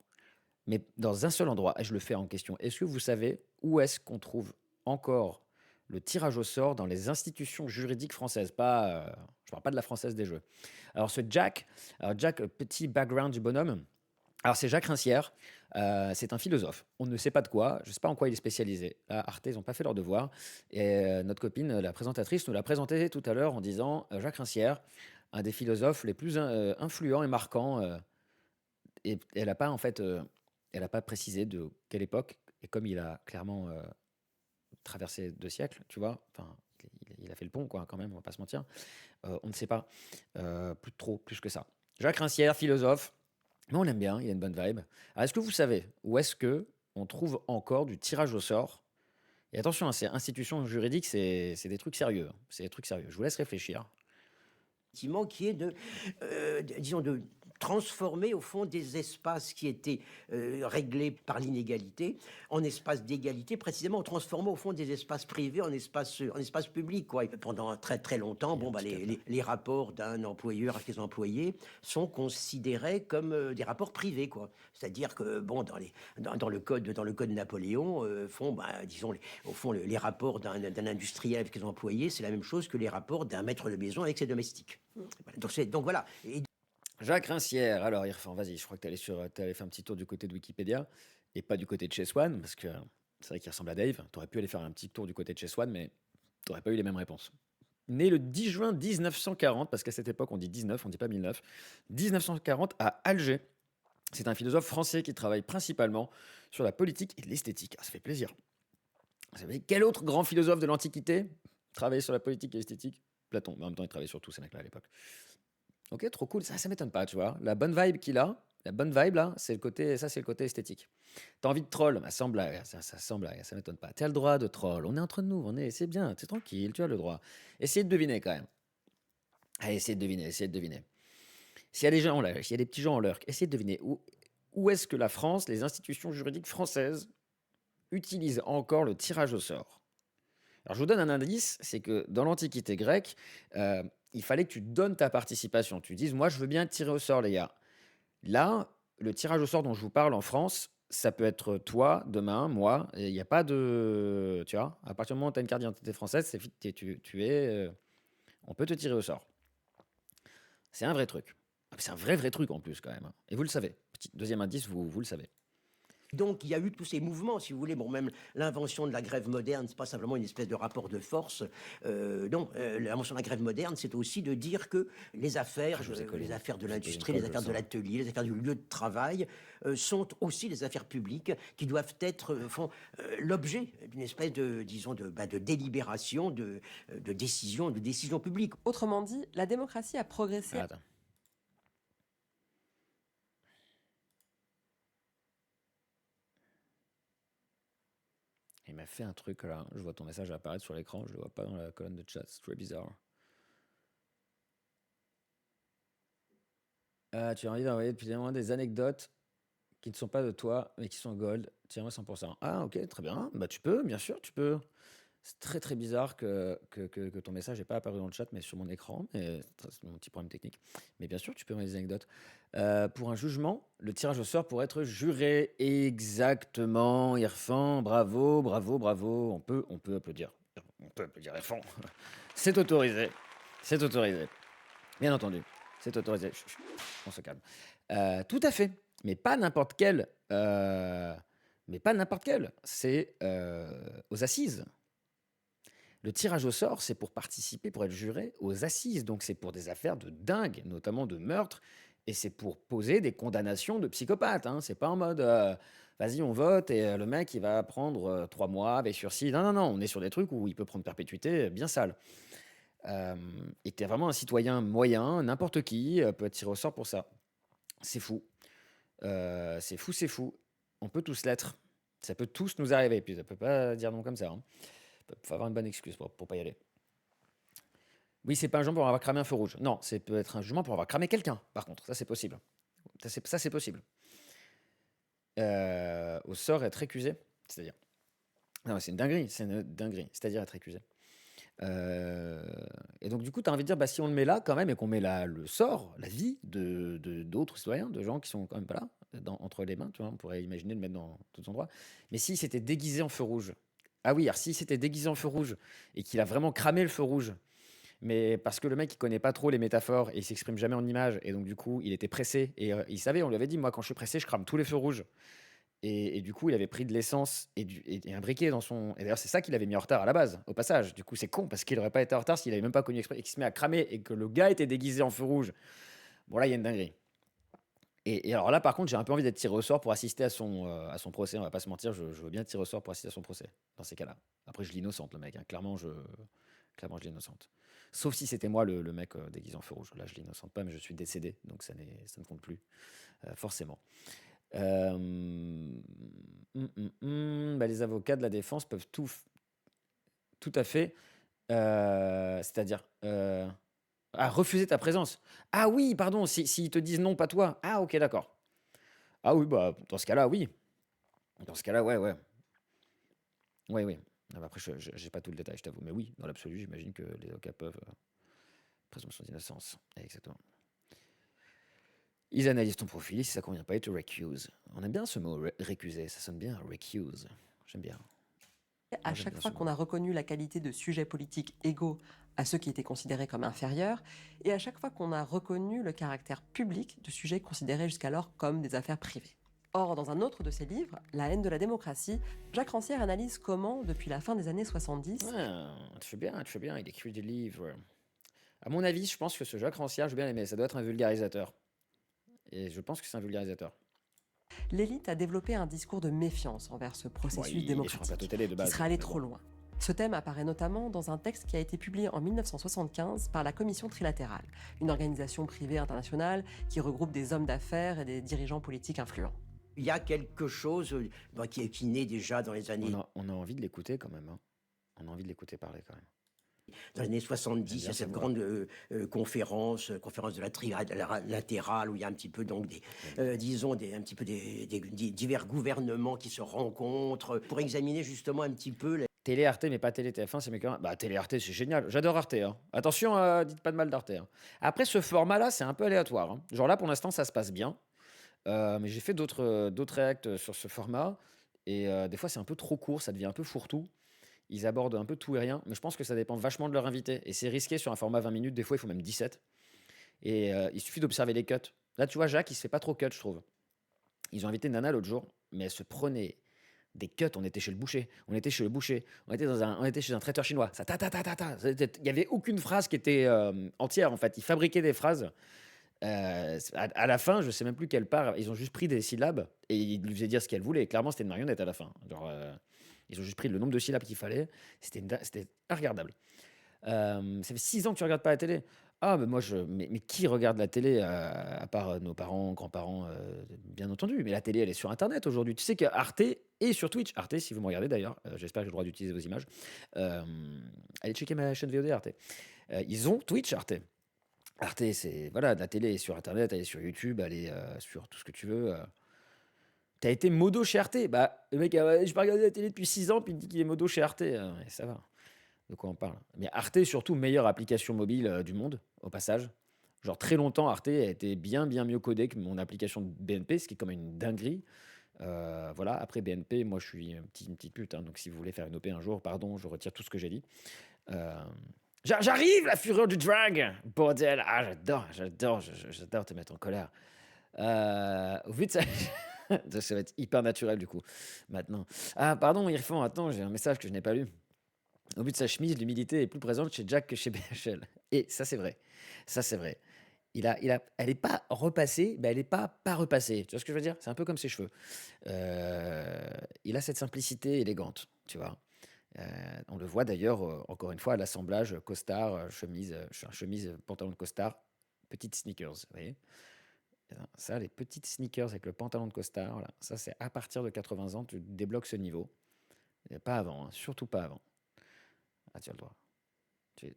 Speaker 1: mais dans un seul endroit. Et je le fais en question. Est-ce que vous savez où est-ce qu'on trouve encore le tirage au sort dans les institutions juridiques françaises? Pas, je parle pas de la française des jeux. Alors, Jack, petit background du bonhomme. Alors, c'est Jacques Rancière, c'est un philosophe. On ne sait pas de quoi, je ne sais pas en quoi il est spécialisé. Là, Arte, ils n'ont pas fait leur devoir. Et notre copine, la présentatrice, nous l'a présenté tout à l'heure en disant Jacques Rancière, un des philosophes les plus influents et marquants. Et elle n'a pas, en fait, elle a pas précisé de quelle époque. Et comme il a clairement traversé 2 siècles, tu vois, enfin, il a fait le pont, quoi, quand même, on va pas se mentir. On ne sait pas plus que ça. Jacques Rancière, philosophe. Mais on l'aime bien, il a une bonne vibe. Alors, est-ce que vous savez où est-ce que on trouve encore du tirage au sort? Et attention, hein, c'est institutions juridiques, c'est des trucs sérieux, hein. C'est des trucs sérieux. Je vous laisse réfléchir.
Speaker 3: Effectivement, qui est disons, de transformer au fond des espaces qui étaient réglés par l'inégalité en espaces d'égalité, précisément en transformant au fond des espaces privés en espaces publics, quoi. Et pendant très très longtemps,
Speaker 1: Il y a un petit cadre.
Speaker 3: les rapports d'un employeur avec ses employés sont considérés comme des rapports privés, quoi. C'est-à-dire que bon, dans le code Napoléon, disons, au fond, les rapports d'un industriel avec ses employés, c'est la même chose que les rapports d'un maître de maison avec ses domestiques. Voilà, donc voilà. Et
Speaker 1: Jacques Rancière, alors, Irfan, vas-y, je crois que tu allais faire un petit tour du côté de Wikipédia et pas du côté de chez Swan, parce que c'est vrai qu'il ressemble à Dave. Tu aurais pu aller faire un petit tour du côté de chez Swan, mais tu n'aurais pas eu les mêmes réponses. Né le 10 juin 1940, parce qu'à cette époque on dit 19, on dit pas 1009, 1940 à Alger. C'est un philosophe français qui travaille principalement sur la politique et l'esthétique. Ah, ça fait plaisir. Vous savez, quel autre grand philosophe de l'Antiquité travaillait sur la politique et l'esthétique? Platon, mais en même temps il travaillait sur tous ces mecs-là à l'époque. Ok, trop cool, ça m'étonne pas, tu vois. La bonne vibe qu'il a, la bonne vibe là, c'est le côté esthétique. T'as envie de troll, bah, sans blague, sans blague, ça m'étonne pas. T'as le droit de troll, on est entre nous, c'est bien, c'est tranquille, tu as le droit. Essayez de deviner quand même. Allez, essayez de deviner, essayez de deviner. S'il y a des gens là, s'il y a des petits gens en lurk, essayez de deviner où est-ce que la France, les institutions juridiques françaises, utilisent encore le tirage au sort. Alors je vous donne un indice, c'est que dans l'Antiquité grecque, il fallait que tu donnes ta participation. Tu dises, moi je veux bien tirer au sort les gars. Là, le tirage au sort dont je vous parle en France, ça peut être toi, demain, moi. Il n'y a pas de... Tu vois, à partir du moment où tu as une carte d'identité française, tu es... on peut te tirer au sort. C'est un vrai truc. C'est un vrai truc en plus quand même, hein. Et vous le savez. Petit deuxième indice, vous le savez.
Speaker 3: donc, il y a eu tous ces mouvements, si vous voulez. Bon, même l'invention de la grève moderne, c'est pas simplement une espèce de rapport de force. Non, l'invention de la grève moderne, c'est aussi de dire que les affaires,
Speaker 1: Je vous ai collé.
Speaker 3: les affaires de
Speaker 1: Je vous ai
Speaker 3: l'industrie,
Speaker 1: collé
Speaker 3: les
Speaker 1: une
Speaker 3: affaires
Speaker 1: colle
Speaker 3: de
Speaker 1: au sang.
Speaker 3: l'atelier, les affaires du lieu de travail, sont aussi des affaires publiques qui doivent être l'objet d'une espèce de, disons, de délibération, de décision publique.
Speaker 2: Autrement dit, la démocratie a progressé.
Speaker 1: Attends. Il m'a fait un truc là. Je vois ton message apparaître sur l'écran. Je le vois pas dans la colonne de chat. C'est très bizarre. Tu as envie d'envoyer depuis des anecdotes qui ne sont pas de toi, mais qui sont gold. Tiens-moi 100%. Ah, ok, très bien. Bah, tu peux, bien sûr, tu peux. C'est très bizarre que ton message n'ait pas apparu dans le chat, mais sur mon écran. Mais c'est mon petit problème technique. Mais bien sûr, tu peux envoyer des anecdotes. Pour un jugement, le tirage au sort pour être juré. Exactement, Irfan. Bravo. On peut applaudir. On peut applaudir Irfan. C'est autorisé. C'est autorisé. Bien entendu. C'est autorisé. Chut, chut. On se calme. Tout à fait. Mais pas n'importe quel. C'est aux assises. Le tirage au sort, c'est pour participer, pour être juré aux assises. Donc c'est pour des affaires de dingue, notamment de meurtre. Et c'est pour poser des condamnations de psychopathes, hein. C'est pas en mode vas-y, on vote et le mec il va prendre 3 mois avec sursis. Non, on est sur des trucs où il peut prendre perpétuité bien sale. Et t'es vraiment un citoyen moyen, n'importe qui peut être tiré au sort pour ça. C'est fou. C'est fou. On peut tous l'être. Ça peut tous nous arriver. Puis ça peut pas dire non comme ça, hein. Faut avoir une bonne excuse pour pas y aller. Oui, c'est pas un jugement pour avoir cramé un feu rouge. Non, c'est peut être un jugement pour avoir cramé quelqu'un. Par contre, ça c'est possible. Ça c'est possible. Au sort être récusé, c'est-à-dire. Non, c'est une dinguerie. C'est-à-dire être récusé. Et donc du coup, tu as envie de dire, bah, si on le met là quand même et qu'on met le sort, la vie d'autres citoyens, de gens qui sont quand même pas là, entre les mains, tu vois, on pourrait imaginer le mettre dans d'autres endroits. Mais si c'était déguisé en feu rouge, ah oui, alors si c'était déguisé en feu rouge et qu'il a vraiment cramé le feu rouge, mais parce que le mec il connaît pas trop les métaphores et il s'exprime jamais en images et donc du coup il était pressé et il savait, on lui avait dit, moi quand je suis pressé, je crame tous les feux rouges. Et du coup, il avait pris de l'essence et un briquet dans son. Et d'ailleurs, c'est ça qu'il avait mis en retard à la base, au passage. Du coup, c'est con parce qu'il n'aurait pas été en retard s'il avait même pas connu exprès et qu'il se met à cramer et que le gars était déguisé en feu rouge. Bon, là, il y a une dinguerie. Et alors là, par contre, j'ai un peu envie d'être tiré au sort pour assister à son procès. On va pas se mentir, je veux bien tirer au sort pour assister à son procès dans ces cas-là. Après, je l'innocente, le mec, hein. Clairement, je l'innocente. Sauf si c'était moi le mec déguisé en feu rouge. Là, je l'innocente pas, mais je suis décédé, donc ça ne compte plus, forcément. Euh, bah, les avocats de la défense peuvent tout à fait, c'est-à-dire refuser ta présence. Ah oui, pardon, s'ils te disent non, pas toi. Ah ok, d'accord. Ah oui, bah dans ce cas-là, oui. Dans ce cas-là, ouais, ouais. Oui, oui. Ah bah, après, je n'ai pas tout le détail, je t'avoue. Mais oui, dans l'absolu, j'imagine que les avocats peuvent. Présomption d'innocence. Exactement. Ils analysent ton profil et si ça ne convient pas, ils te recuse. On aime bien ce mot, récuser. Ça sonne bien, recuse. J'aime bien.
Speaker 2: À
Speaker 1: Moi, j'aime
Speaker 2: chaque
Speaker 1: bien
Speaker 2: fois
Speaker 1: ce
Speaker 2: qu'on
Speaker 1: mot.
Speaker 2: a reconnu la qualité de sujets politiques égaux à ceux qui étaient considérés comme inférieurs, et à chaque fois qu'on a reconnu le caractère public de sujets considérés jusqu'alors comme des affaires privées. Or, dans un autre de ses livres, La haine de la démocratie, Jacques Rancière analyse comment, depuis la fin des années 70,
Speaker 1: Ah, tu fais bien, tu fais bien. Il écrit des livres. À mon avis, je pense que ce Jacques Rancière, je vais bien l'aimer. Ça doit être un vulgarisateur. Et je pense que c'est un vulgarisateur.
Speaker 2: l'élite a développé un discours de méfiance envers ce
Speaker 1: Bon,
Speaker 2: processus
Speaker 1: il est sur un plateau
Speaker 2: démocratique,
Speaker 1: télé de
Speaker 2: qui
Speaker 1: base.
Speaker 2: serait allé
Speaker 1: mais
Speaker 2: trop
Speaker 1: bon.
Speaker 2: loin. Ce thème apparaît notamment dans un texte qui a été publié en 1975 par la Commission trilatérale, une organisation privée internationale qui regroupe des hommes d'affaires et des dirigeants politiques influents.
Speaker 3: Il y a quelque chose qui naît déjà dans les années
Speaker 1: On a envie de l'écouter quand même. Hein. On a envie de l'écouter parler quand même.
Speaker 3: Dans les années
Speaker 1: J'aime
Speaker 3: 70, il y
Speaker 1: bien
Speaker 3: a
Speaker 1: sa
Speaker 3: cette
Speaker 1: voix.
Speaker 3: grande conférence de la trilatérale, où il y a un petit peu donc disons un petit peu des divers gouvernements qui se rencontrent pour examiner justement un petit peu
Speaker 1: Télé Arte, mais pas Télé TF1, c'est mieux que rien. Bah, Télé Arte, c'est génial. J'adore Arte. Hein. Attention, dites pas de mal d'Arte. Hein. Après, ce format-là, c'est un peu aléatoire. Hein. Genre là, pour l'instant, ça se passe bien. Mais j'ai fait d'autres réacts sur ce format. Et des fois, c'est un peu trop court, ça devient un peu fourre-tout. Ils abordent un peu tout et rien. Mais je pense que ça dépend vachement de leur invité. Et c'est risqué sur un format 20 minutes. Des fois, il faut même 17. Et il suffit d'observer les cuts. Là, tu vois, Jacques, il se fait pas trop cut, je trouve. Ils ont invité Nana l'autre jour, mais elle se prenait des cuts. On était chez le boucher. On était chez le boucher. On était chez un traiteur chinois. Ça ta ta ta ta ta. Il y avait aucune phrase qui était entière en fait. Ils fabriquaient des phrases. À la fin, je sais même plus quelle part. Ils ont juste pris des syllabes et ils lui faisaient dire ce qu'elle voulait. Clairement, c'était une marionnette à la fin. Genre, ils ont juste pris le nombre de syllabes qu'il fallait. C'était regardable. Ça fait 6 ans que tu regardes pas la télé. Ah, mais moi, mais qui regarde la télé à part nos parents, grands-parents, bien entendu. Mais la télé, elle est sur Internet aujourd'hui. Tu sais que Arte est sur Twitch. Arte, si vous me regardez d'ailleurs, j'espère que j'ai le droit d'utiliser vos images. Euh, Allez checker ma chaîne VOD Arte. Ils ont Twitch Arte. Arte, c'est voilà, la télé est sur Internet, elle est sur YouTube, elle est sur tout ce que tu veux. T'as été modo chez Arte. Bah, le mec, j'ai pas regardé la télé depuis 6 ans, puis il me dit qu'il est modo chez Arte. Ouais, ça va. De quoi on parle? Mais Arte, surtout, meilleure application mobile du monde, au passage. Genre, très longtemps, Arte a été bien, bien mieux codé que mon application de BNP, ce qui est comme une dinguerie. Voilà, après BNP, moi, je suis une petite pute. Hein, donc, si vous voulez faire une OP un jour, pardon, je retire tout ce que j'ai dit. Euh, J'arrive, la fureur du drag! Bordel! Ah, j'adore te mettre en colère. Au vu de ça... ça va être hyper naturel, du coup, maintenant. Ah, pardon, Irfan, attends, j'ai un message que je n'ai pas lu. Au bout de sa chemise, l'humilité est plus présente chez Jack que chez BHL. Et ça, c'est vrai. Ça, c'est vrai. Elle n'est pas repassée, mais elle n'est pas repassée. Tu vois ce que je veux dire? C'est un peu comme ses cheveux. Il a cette simplicité élégante, tu vois. On le voit d'ailleurs, encore une fois, à l'assemblage costard, chemise, pantalon de costard, petites sneakers. Vous voyez? Ça, les petites sneakers avec le pantalon de costard, voilà. Ça, c'est à partir de 80 ans, tu débloques ce niveau. Et pas avant, hein, surtout pas avant. Ah, tu as le droit.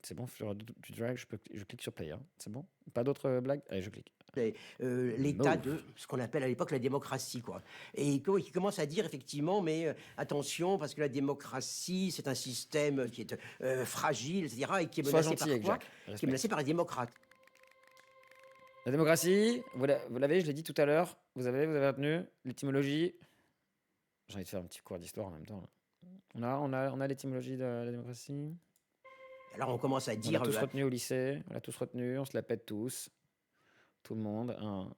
Speaker 1: C'est bon, tu drag, je clique sur play. Hein. C'est bon? Pas d'autres blagues? Allez, je clique.
Speaker 3: l'état
Speaker 1: Mauve.
Speaker 3: de ce qu'on appelle à l'époque la démocratie, quoi. Et qui commence à dire effectivement, mais attention, parce que la démocratie, c'est un système qui est fragile, etc., et qui est
Speaker 1: Sois
Speaker 3: menacé
Speaker 1: gentil
Speaker 3: par
Speaker 1: avec
Speaker 3: quoi?
Speaker 1: Jacques.
Speaker 3: Qui est
Speaker 1: Respect.
Speaker 3: menacé par les démocrates.
Speaker 1: La démocratie, vous l'avez, je l'ai dit tout à l'heure. Vous avez retenu l'étymologie. J'ai envie de faire un petit cours d'histoire en même temps. Là. On a l'étymologie de la démocratie.
Speaker 3: Alors on commence à
Speaker 1: On l'a
Speaker 3: dire,
Speaker 1: tous retenu au lycée. On l'a tous retenu. On se la pète tous. Tout le monde. Hein.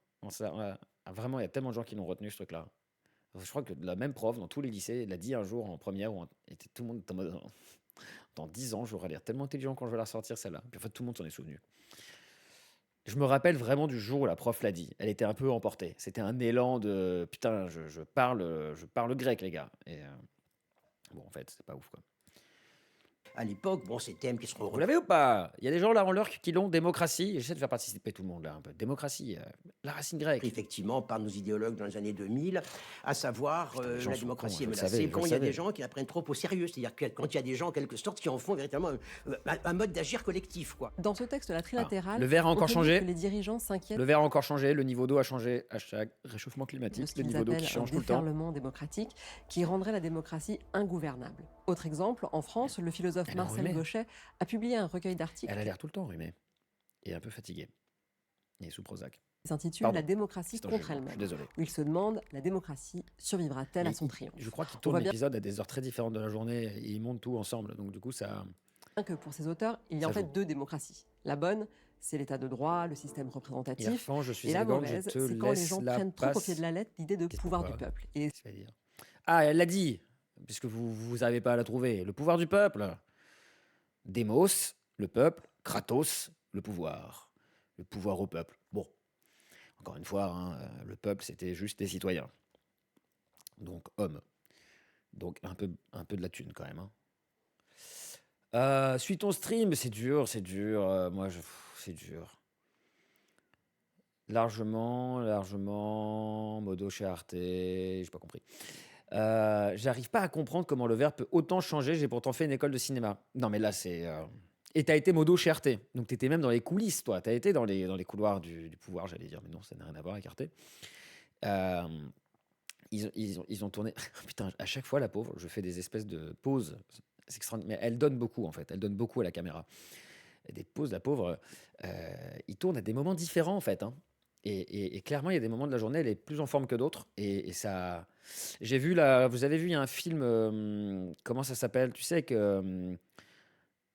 Speaker 1: Vraiment, il y a tellement de gens qui l'ont retenu ce truc-là. Je crois que la même prof dans tous les lycées l'a dit un jour en première où était tout le monde en mode dans 10 ans, j'aurai l'air tellement intelligent quand je vais la sortir celle-là. Puis en fait, tout le monde s'en est souvenu. Je me rappelle vraiment du jour où la prof l'a dit. Elle était un peu emportée. C'était un élan de putain, je parle grec, les gars. Et bon, en fait, c'est pas ouf quoi.
Speaker 3: À l'époque, bon, ces thèmes qui seront
Speaker 1: Vous l'avez ou pas? Il y a des gens là en l'heure qui l'ont, démocratie. J'essaie de faire participer tout le monde là un peu. Démocratie, la racine grecque.
Speaker 3: effectivement par nos idéologues dans les années 2000, à savoir
Speaker 1: Putain, les gens
Speaker 3: la
Speaker 1: sont
Speaker 3: démocratie
Speaker 1: cons,
Speaker 3: est
Speaker 1: je le
Speaker 3: menacée
Speaker 1: savais, je
Speaker 3: quand
Speaker 1: le
Speaker 3: il y a des
Speaker 1: savais.
Speaker 3: gens qui la prennent trop au sérieux. C'est-à-dire que quand il y a des gens, en quelque sorte, qui en font véritablement un mode d'agir collectif, quoi.
Speaker 2: Dans ce texte, la trilatérale,
Speaker 1: Le verre a
Speaker 2: on
Speaker 1: encore
Speaker 2: peut
Speaker 1: changé.
Speaker 2: dire que les dirigeants s'inquiètent
Speaker 1: Le verre a encore changé, le niveau d'eau a changé. Hashtag réchauffement
Speaker 2: de
Speaker 1: climatique,
Speaker 2: ce
Speaker 1: le
Speaker 2: qu'ils
Speaker 1: niveau d'eau qui
Speaker 2: appellent un
Speaker 1: change tout le temps.
Speaker 2: déferlement démocratique qui rendrait la démocratie ingouvernable. Autre exemple, en France, le philosophe
Speaker 1: Elle est
Speaker 2: Marcel
Speaker 1: enrhumée.
Speaker 2: Gauchet a publié un recueil d'articles
Speaker 1: Elle a l'air tout le temps enrhumée. Et un peu fatiguée. Et sous Prozac.
Speaker 2: qui s'intitule
Speaker 1: Pardon.
Speaker 2: La démocratie
Speaker 1: C'est un
Speaker 2: contre
Speaker 1: jeu de mots, je suis
Speaker 2: elle-même,
Speaker 1: désolé.
Speaker 2: où il se demande la démocratie survivra-t-elle à
Speaker 1: Mais
Speaker 2: son triomphe.
Speaker 1: je crois qu'il
Speaker 2: On
Speaker 1: tourne
Speaker 2: voit bien
Speaker 1: l'épisode à des heures très différentes de la journée et ils montent tout ensemble. Donc du coup, ça.
Speaker 2: que pour ces auteurs, il y a
Speaker 1: Ça
Speaker 2: en fait
Speaker 1: joue.
Speaker 2: deux démocraties. La bonne, c'est l'état de droit, le système
Speaker 1: Il
Speaker 2: représentatif.
Speaker 1: refend, je suis
Speaker 2: Et la
Speaker 1: élégante,
Speaker 2: mauvaise,
Speaker 1: je te
Speaker 2: c'est quand les
Speaker 1: laisse
Speaker 2: gens
Speaker 1: la
Speaker 2: prennent trop au
Speaker 1: passe.
Speaker 2: pied de la lettre l'idée de
Speaker 1: Qu'est-ce
Speaker 2: pouvoir
Speaker 1: que
Speaker 2: du
Speaker 1: quoi
Speaker 2: peuple. Et
Speaker 1: Qu'est-ce qu'elle va dire? Ah, elle l'a dit, puisque vous n'avez pas à la trouver. Le pouvoir du peuple. Démos, le peuple. Kratos, le pouvoir. Le pouvoir au peuple. Bon, encore une fois, hein, le peuple, c'était juste des citoyens. Donc, hommes. Donc, un peu de la thune quand même. Hein. Suis ton stream, c'est dur. C'est dur. Largement, modo chez Arte, j'ai pas compris. J'arrive pas à comprendre comment le verbe peut autant changer, j'ai pourtant fait une école de cinéma. Non mais là c'est... Et t'as été modo chez Arte, donc t'étais même dans les coulisses toi, t'as été dans les couloirs du pouvoir j'allais dire, mais non ça n'a rien à voir avec Arte. Euh, ils ont tourné... Putain, à chaque fois la pauvre, je fais des espèces de pauses, c'est extraordinaire, mais elle donne beaucoup en fait, elle donne beaucoup à la caméra. Et des pauses, la pauvre, il tourne à des moments différents en fait. Hein. Et clairement, il y a des moments de la journée, elle est plus en forme que d'autres. Et ça. J'ai vu là, vous avez vu, il y a un film, comment ça s'appelle? Tu sais que.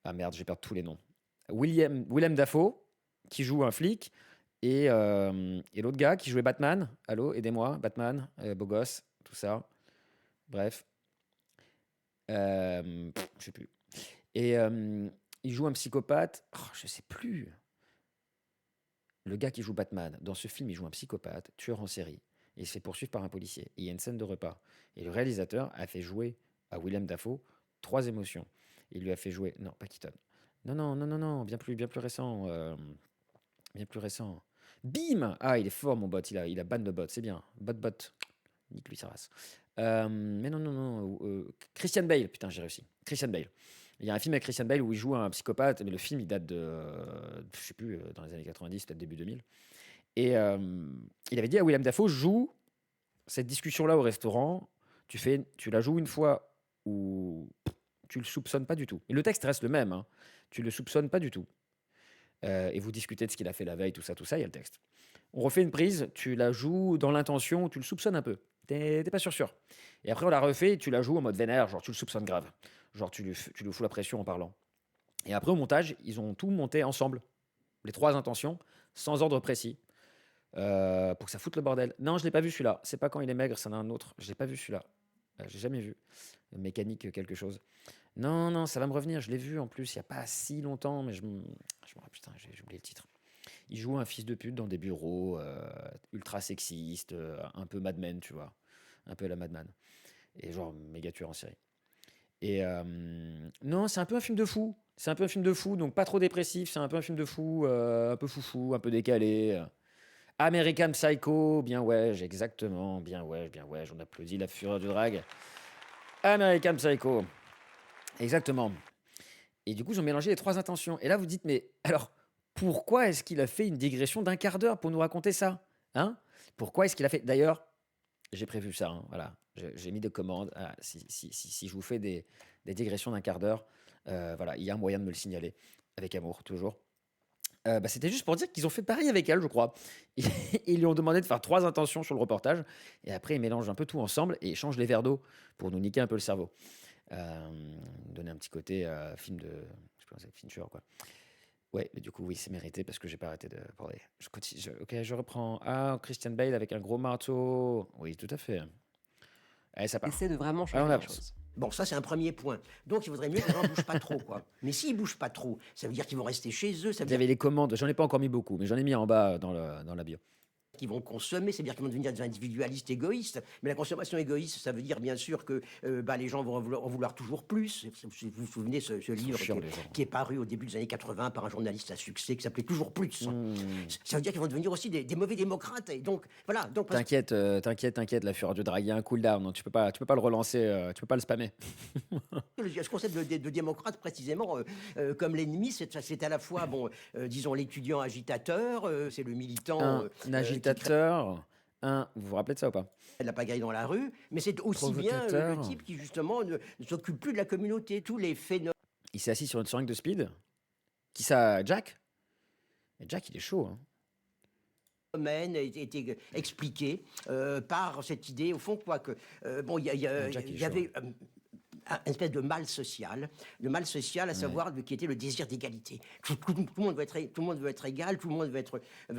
Speaker 1: Ah merde, j'ai perdu tous les noms. Willem Dafoe, qui joue un flic, et l'autre gars qui jouait Batman. Allô, aidez-moi, Batman, beau gosse, tout ça. Bref. Je sais plus. Et il joue un psychopathe. Oh, je sais plus. Le gars qui joue Batman, dans ce film, il joue un psychopathe, tueur en série. Et il se fait poursuivre par un policier. Et il y a une scène de repas. Et le réalisateur a fait jouer à Willem Dafoe 3 émotions. Il lui a fait jouer... Non, pas Keaton. Non, bien plus récent. Bien plus récent. Bim! Ah, il est fort, mon bot. Il a ban de bot, c'est bien. Bot. Nique lui sa race. Mais non. Christian Bale. Putain, j'ai réussi. Christian Bale. Il y a un film avec Christian Bale où il joue un psychopathe, mais le film, il date de... je sais plus, dans les années 90, peut-être début 2000. Et il avait dit à Willem Dafoe, joue cette discussion-là au restaurant, tu la joues une fois où tu le soupçonnes pas du tout. Et le texte reste le même, hein. Tu le soupçonnes pas du tout. Et vous discutez de ce qu'il a fait la veille, tout ça, il y a le texte. On refait une prise, tu la joues dans l'intention, tu le soupçonnes un peu. T'es pas sûr. Et après, on la refait, tu la joues en mode vénère, genre tu le soupçonnes grave. Genre tu lui fous la pression en parlant. Et après, au montage, ils ont tout monté ensemble. Les 3 intentions, sans ordre précis. Pour que ça foute le bordel. Non, je l'ai pas vu celui-là. C'est pas quand il est maigre, c'en a un autre. Je l'ai pas vu celui-là. J'ai jamais vu. Mécanique quelque chose. Non, ça va me revenir. Je l'ai vu en plus il y a pas si longtemps, mais je me rappelle, putain, j'ai oublié le titre. Il joue un fils de pute dans des bureaux ultra sexistes, un peu Mad Men, tu vois. Un peu à la Mad Men. Et genre méga tueur en série. Et non, c'est un peu un film de fou. C'est un peu un film de fou, donc pas trop dépressif. C'est un peu un film de fou, un peu foufou, un peu décalé. American Psycho, bien ouais, exactement, bien ouais, on applaudit la fureur du drag. American Psycho, exactement. Et du coup, ils ont mélangé les 3 intentions. Et là, vous dites, mais alors, pourquoi est-ce qu'il a fait une digression d'1 quart d'heure pour nous raconter ça? Hein? Pourquoi est-ce qu'il a fait... D'ailleurs, j'ai prévu ça, hein, voilà. J'ai mis des commandes. Ah, si je vous fais des digressions d'1 quart d'heure, voilà, il y a un moyen de me le signaler. Avec amour, toujours. C'était juste pour dire qu'ils ont fait pareil avec elle, je crois. Ils lui ont demandé de faire 3 intentions sur le reportage. Et après, ils mélangent un peu tout ensemble et ils changent les verres d'eau pour nous niquer un peu le cerveau. Donner un petit côté film de... Je sais pas, Fincher, quoi. Ouais, mais du coup, oui, c'est mérité parce que j'ai pas arrêté de parler. Ok, je reprends. Ah, Christian Bale avec un gros marteau. Oui, tout à fait. Allez, ça part.
Speaker 2: Essaie de vraiment
Speaker 1: Allez,
Speaker 2: changer
Speaker 1: on
Speaker 2: les
Speaker 1: avance.
Speaker 2: choses.
Speaker 3: Bon, ça, c'est un premier point. Donc, il vaudrait mieux que les gens ne bougent pas trop, quoi. Mais s'ils bougent pas trop, ça veut dire qu'ils vont rester chez eux. Ça veut
Speaker 1: Vous
Speaker 3: dire...
Speaker 1: avez les commandes. J'en ai pas encore mis beaucoup, mais j'en ai mis en bas dans la bio.
Speaker 3: qui vont consommer, c'est-à-dire qu'ils vont devenir des individualistes égoïstes. Mais la consommation égoïste, ça veut dire bien sûr que les gens vont en vouloir toujours plus. Vous vous souvenez ce livre
Speaker 1: chiants, les gens.
Speaker 3: qui est paru au début des années 80 par un journaliste à succès qui s'appelait Toujours plus.
Speaker 1: Mmh.
Speaker 3: Ça veut dire qu'ils vont devenir aussi des mauvais démocrates. Et donc, voilà. Donc, parce
Speaker 1: T'inquiète, la fureur du drague, il y a un cooldown, non, tu peux pas le relancer, tu peux pas le spammer.
Speaker 3: que ce concept de démocrate, précisément, comme l'ennemi, c'est à la fois, disons, l'étudiant agitateur, c'est le militant
Speaker 1: Un
Speaker 3: qui
Speaker 1: agitateur, vous vous rappelez de ça ou pas?
Speaker 3: crée de la pagaille dans la rue, mais c'est aussi bien le
Speaker 1: Provocateur.
Speaker 3: type qui, justement, ne s'occupe plus de la communauté. Tous les phénomènes
Speaker 1: Il s'est assis sur une seringue de speed. Qui ça, Jack? Et Jack, il est chaud, hein.
Speaker 3: étaient expliqués par cette idée, au fond, quoi, que,
Speaker 1: Jack, il est
Speaker 3: il y avait une espèce de mal social, à savoir qui était le désir d'égalité. Tout le monde veut être égal, tout le monde veut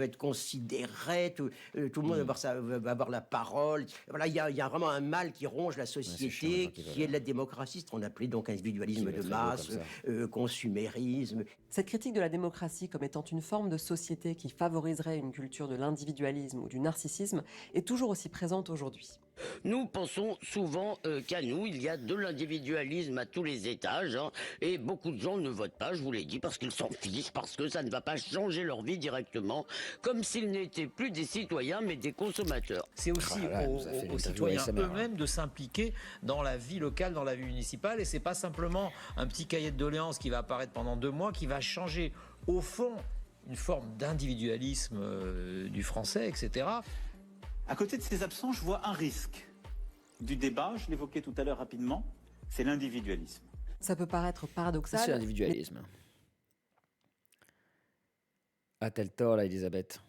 Speaker 3: être considéré, tout le monde veut avoir la parole. Voilà, il y a vraiment un mal qui ronge la
Speaker 1: chiant, les
Speaker 3: société,
Speaker 1: gens qui
Speaker 3: qui est de la démocratie, ce qu'on appelait donc individualisme
Speaker 1: Qui veut
Speaker 3: de
Speaker 1: être égaux
Speaker 3: masse,
Speaker 1: comme ça.
Speaker 3: consumérisme.
Speaker 2: Cette critique de la démocratie comme étant une forme de société qui favoriserait une culture de l'individualisme ou du narcissisme est toujours aussi présente aujourd'hui.
Speaker 8: Nous pensons souvent qu'à nous, il y a de l'individualisme à tous les étages, hein, et beaucoup de gens ne votent pas, je vous l'ai dit, parce qu'ils s'en fichent, parce que ça ne va pas changer leur vie directement, comme s'ils n'étaient plus des citoyens, mais des consommateurs.
Speaker 9: C'est aussi
Speaker 1: Ah là, vous avez fait
Speaker 9: aux
Speaker 1: l'interview
Speaker 9: citoyens
Speaker 1: ASMR, hein.
Speaker 9: eux-mêmes de s'impliquer dans la vie locale, dans la vie municipale, et c'est pas simplement un petit cahier de doléances qui va apparaître pendant 2 mois, qui va changer au fond une forme d'individualisme du français, etc.
Speaker 10: À côté de ces absents, je vois un risque du débat, je l'évoquais tout à l'heure rapidement, c'est l'individualisme.
Speaker 2: Ça peut paraître paradoxal.
Speaker 1: C'est l'individualisme. A-t-elle tort, là, Elisabeth?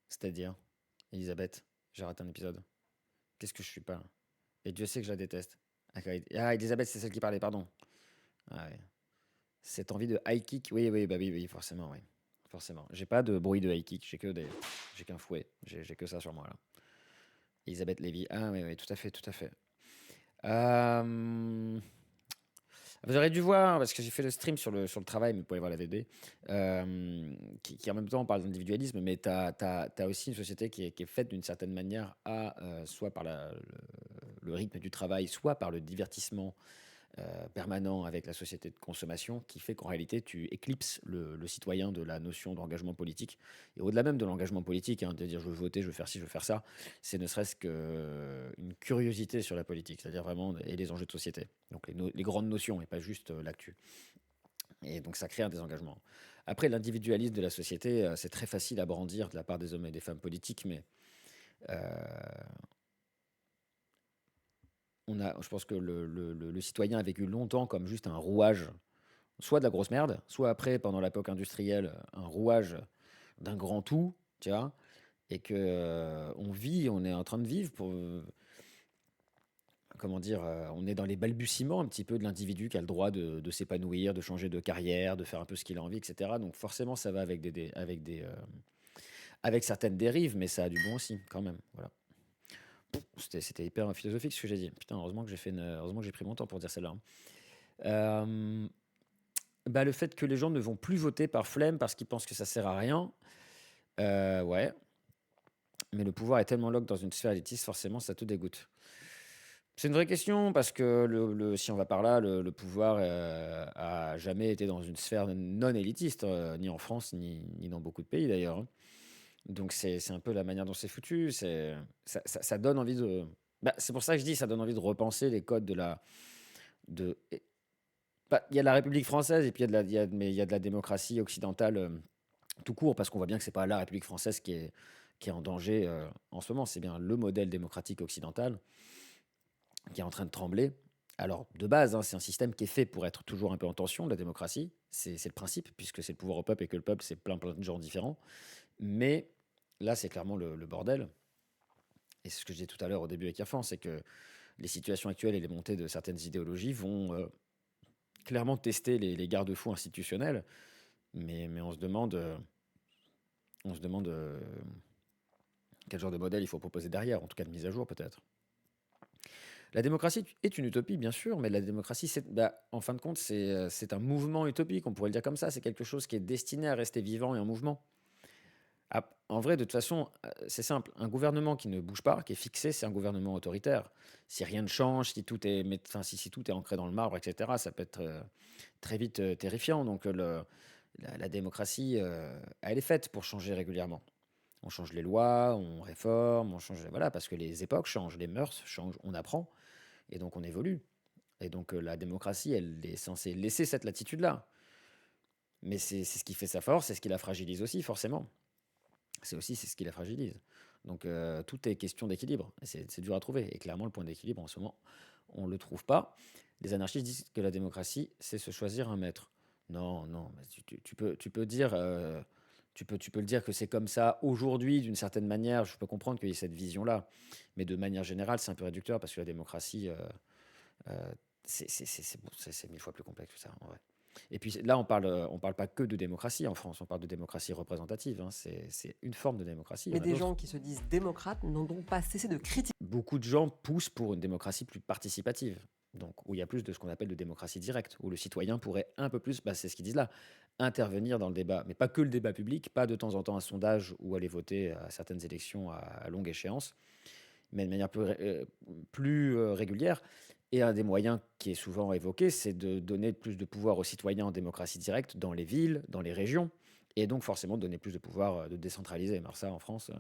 Speaker 1: C'est-à-dire, Elisabeth, j'ai raté un épisode. Qu'est-ce que je suis pas? Et Dieu sait que je la déteste. Ah, Elisabeth, c'est celle qui parlait, pardon. Ah, ouais. Cette envie de high kick, oui, forcément, oui. Forcément. J'ai pas de bruit de high kick, j'ai qu'un fouet. J'ai que ça sur moi, là. Elisabeth Lévy. Ah, oui, tout à fait. Vous aurez dû voir, parce que j'ai fait le stream sur le travail, mais vous pouvez voir la VD, qui en même temps parle d'individualisme, mais tu as aussi une société qui est faite d'une certaine manière soit par le rythme du travail, soit par le divertissement permanent avec la société de consommation, qui fait qu'en réalité, tu éclipses le citoyen de la notion d'engagement politique. Et au-delà même de l'engagement politique, de dire je veux voter, je veux faire ci, je veux faire ça, c'est ne serait-ce qu'une curiosité sur la politique, c'est-à-dire vraiment et les enjeux de société. Donc les grandes notions et pas juste l'actu. Et donc ça crée un désengagement. Après, l'individualisme de la société, c'est très facile à brandir de la part des hommes et des femmes politiques, mais je pense que le citoyen a vécu longtemps comme juste un rouage, soit de la grosse merde, soit après, pendant l'époque industrielle, un rouage d'un grand tout, tu vois, et que on est en train de vivre comment dire, on est dans les balbutiements un petit peu de l'individu qui a le droit de s'épanouir, de changer de carrière, de faire un peu ce qu'il a envie, etc. Donc forcément, ça va avec certaines dérives, mais ça a du bon aussi, quand même, voilà. C'était hyper philosophique ce que j'ai dit. Putain, heureusement que j'ai pris mon temps pour dire celle-là. Le fait que les gens ne vont plus voter par flemme parce qu'ils pensent que ça sert à rien, ouais. Mais le pouvoir est tellement lock dans une sphère élitiste, forcément, ça te dégoûte. C'est une vraie question parce que si on va par là, le pouvoir a jamais été dans une sphère non élitiste, ni en France, ni dans beaucoup de pays d'ailleurs, hein. Donc c'est un peu la manière dont c'est foutu. Ça donne envie de. C'est pour ça que je dis, ça donne envie de repenser les codes de la. Il y a la République française et puis il y a de la démocratie occidentale tout court, parce qu'on voit bien que c'est pas la République française qui est en danger en ce moment. C'est bien le modèle démocratique occidental qui est en train de trembler. Alors, de base, hein, c'est un système qui est fait pour être toujours un peu en tension, la démocratie. C'est le principe, puisque c'est le pouvoir au peuple et que le peuple, c'est plein de gens différents. Mais là, c'est clairement le bordel. Et c'est ce que je disais tout à l'heure au début avec Yafan, c'est que les situations actuelles et les montées de certaines idéologies vont clairement tester les garde-fous institutionnels. Mais on se demande quel genre de modèle il faut proposer derrière, en tout cas de mise à jour peut-être. La démocratie est une utopie, bien sûr, mais la démocratie, en fin de compte, c'est un mouvement utopique, on pourrait le dire comme ça. C'est quelque chose qui est destiné à rester vivant et en mouvement. en vrai, de toute façon, c'est simple. Un gouvernement qui ne bouge pas, qui est fixé, c'est un gouvernement autoritaire. Si rien ne change, si tout est ancré dans le marbre, etc., ça peut être très vite terrifiant. Donc la démocratie, elle est faite pour changer régulièrement. On change les lois, on réforme, on change, voilà, parce que les époques changent, les mœurs changent, on apprend, et donc on évolue. Et donc la démocratie, elle est censée laisser cette latitude-là. Mais c'est ce qui fait sa force, c'est ce qui la fragilise aussi, forcément. C'est ce qui la fragilise. Donc tout est question d'équilibre. Et c'est dur à trouver. Et clairement, le point d'équilibre, en ce moment, on ne le trouve pas. Les anarchistes disent que la démocratie, c'est se choisir un maître. Non, non, mais tu peux dire, tu peux le dire que c'est comme ça aujourd'hui, d'une certaine manière. Je peux comprendre qu'il y ait cette vision-là. Mais de manière générale, c'est un peu réducteur parce que la démocratie, c'est mille fois plus complexe que ça, en vrai. Et puis là, on parle pas que de démocratie en France, on parle de démocratie représentative, hein. C'est une forme de démocratie. Il y
Speaker 2: Mais
Speaker 1: en a
Speaker 2: des
Speaker 1: d'autres.
Speaker 2: gens qui se disent démocrates n'ont donc pas cessé de critiquer
Speaker 1: Beaucoup de gens poussent pour une démocratie plus participative, donc où il y a plus de ce qu'on appelle de démocratie directe, où le citoyen pourrait un peu plus, c'est ce qu'ils disent là, intervenir dans le débat, mais pas que le débat public, pas de temps en temps un sondage ou aller voter à certaines élections à longue échéance, mais de manière plus régulière. Et un des moyens qui est souvent évoqué, c'est de donner plus de pouvoir aux citoyens en démocratie directe dans les villes, dans les régions, et donc forcément donner plus de pouvoir de décentraliser. Alors ça, en France,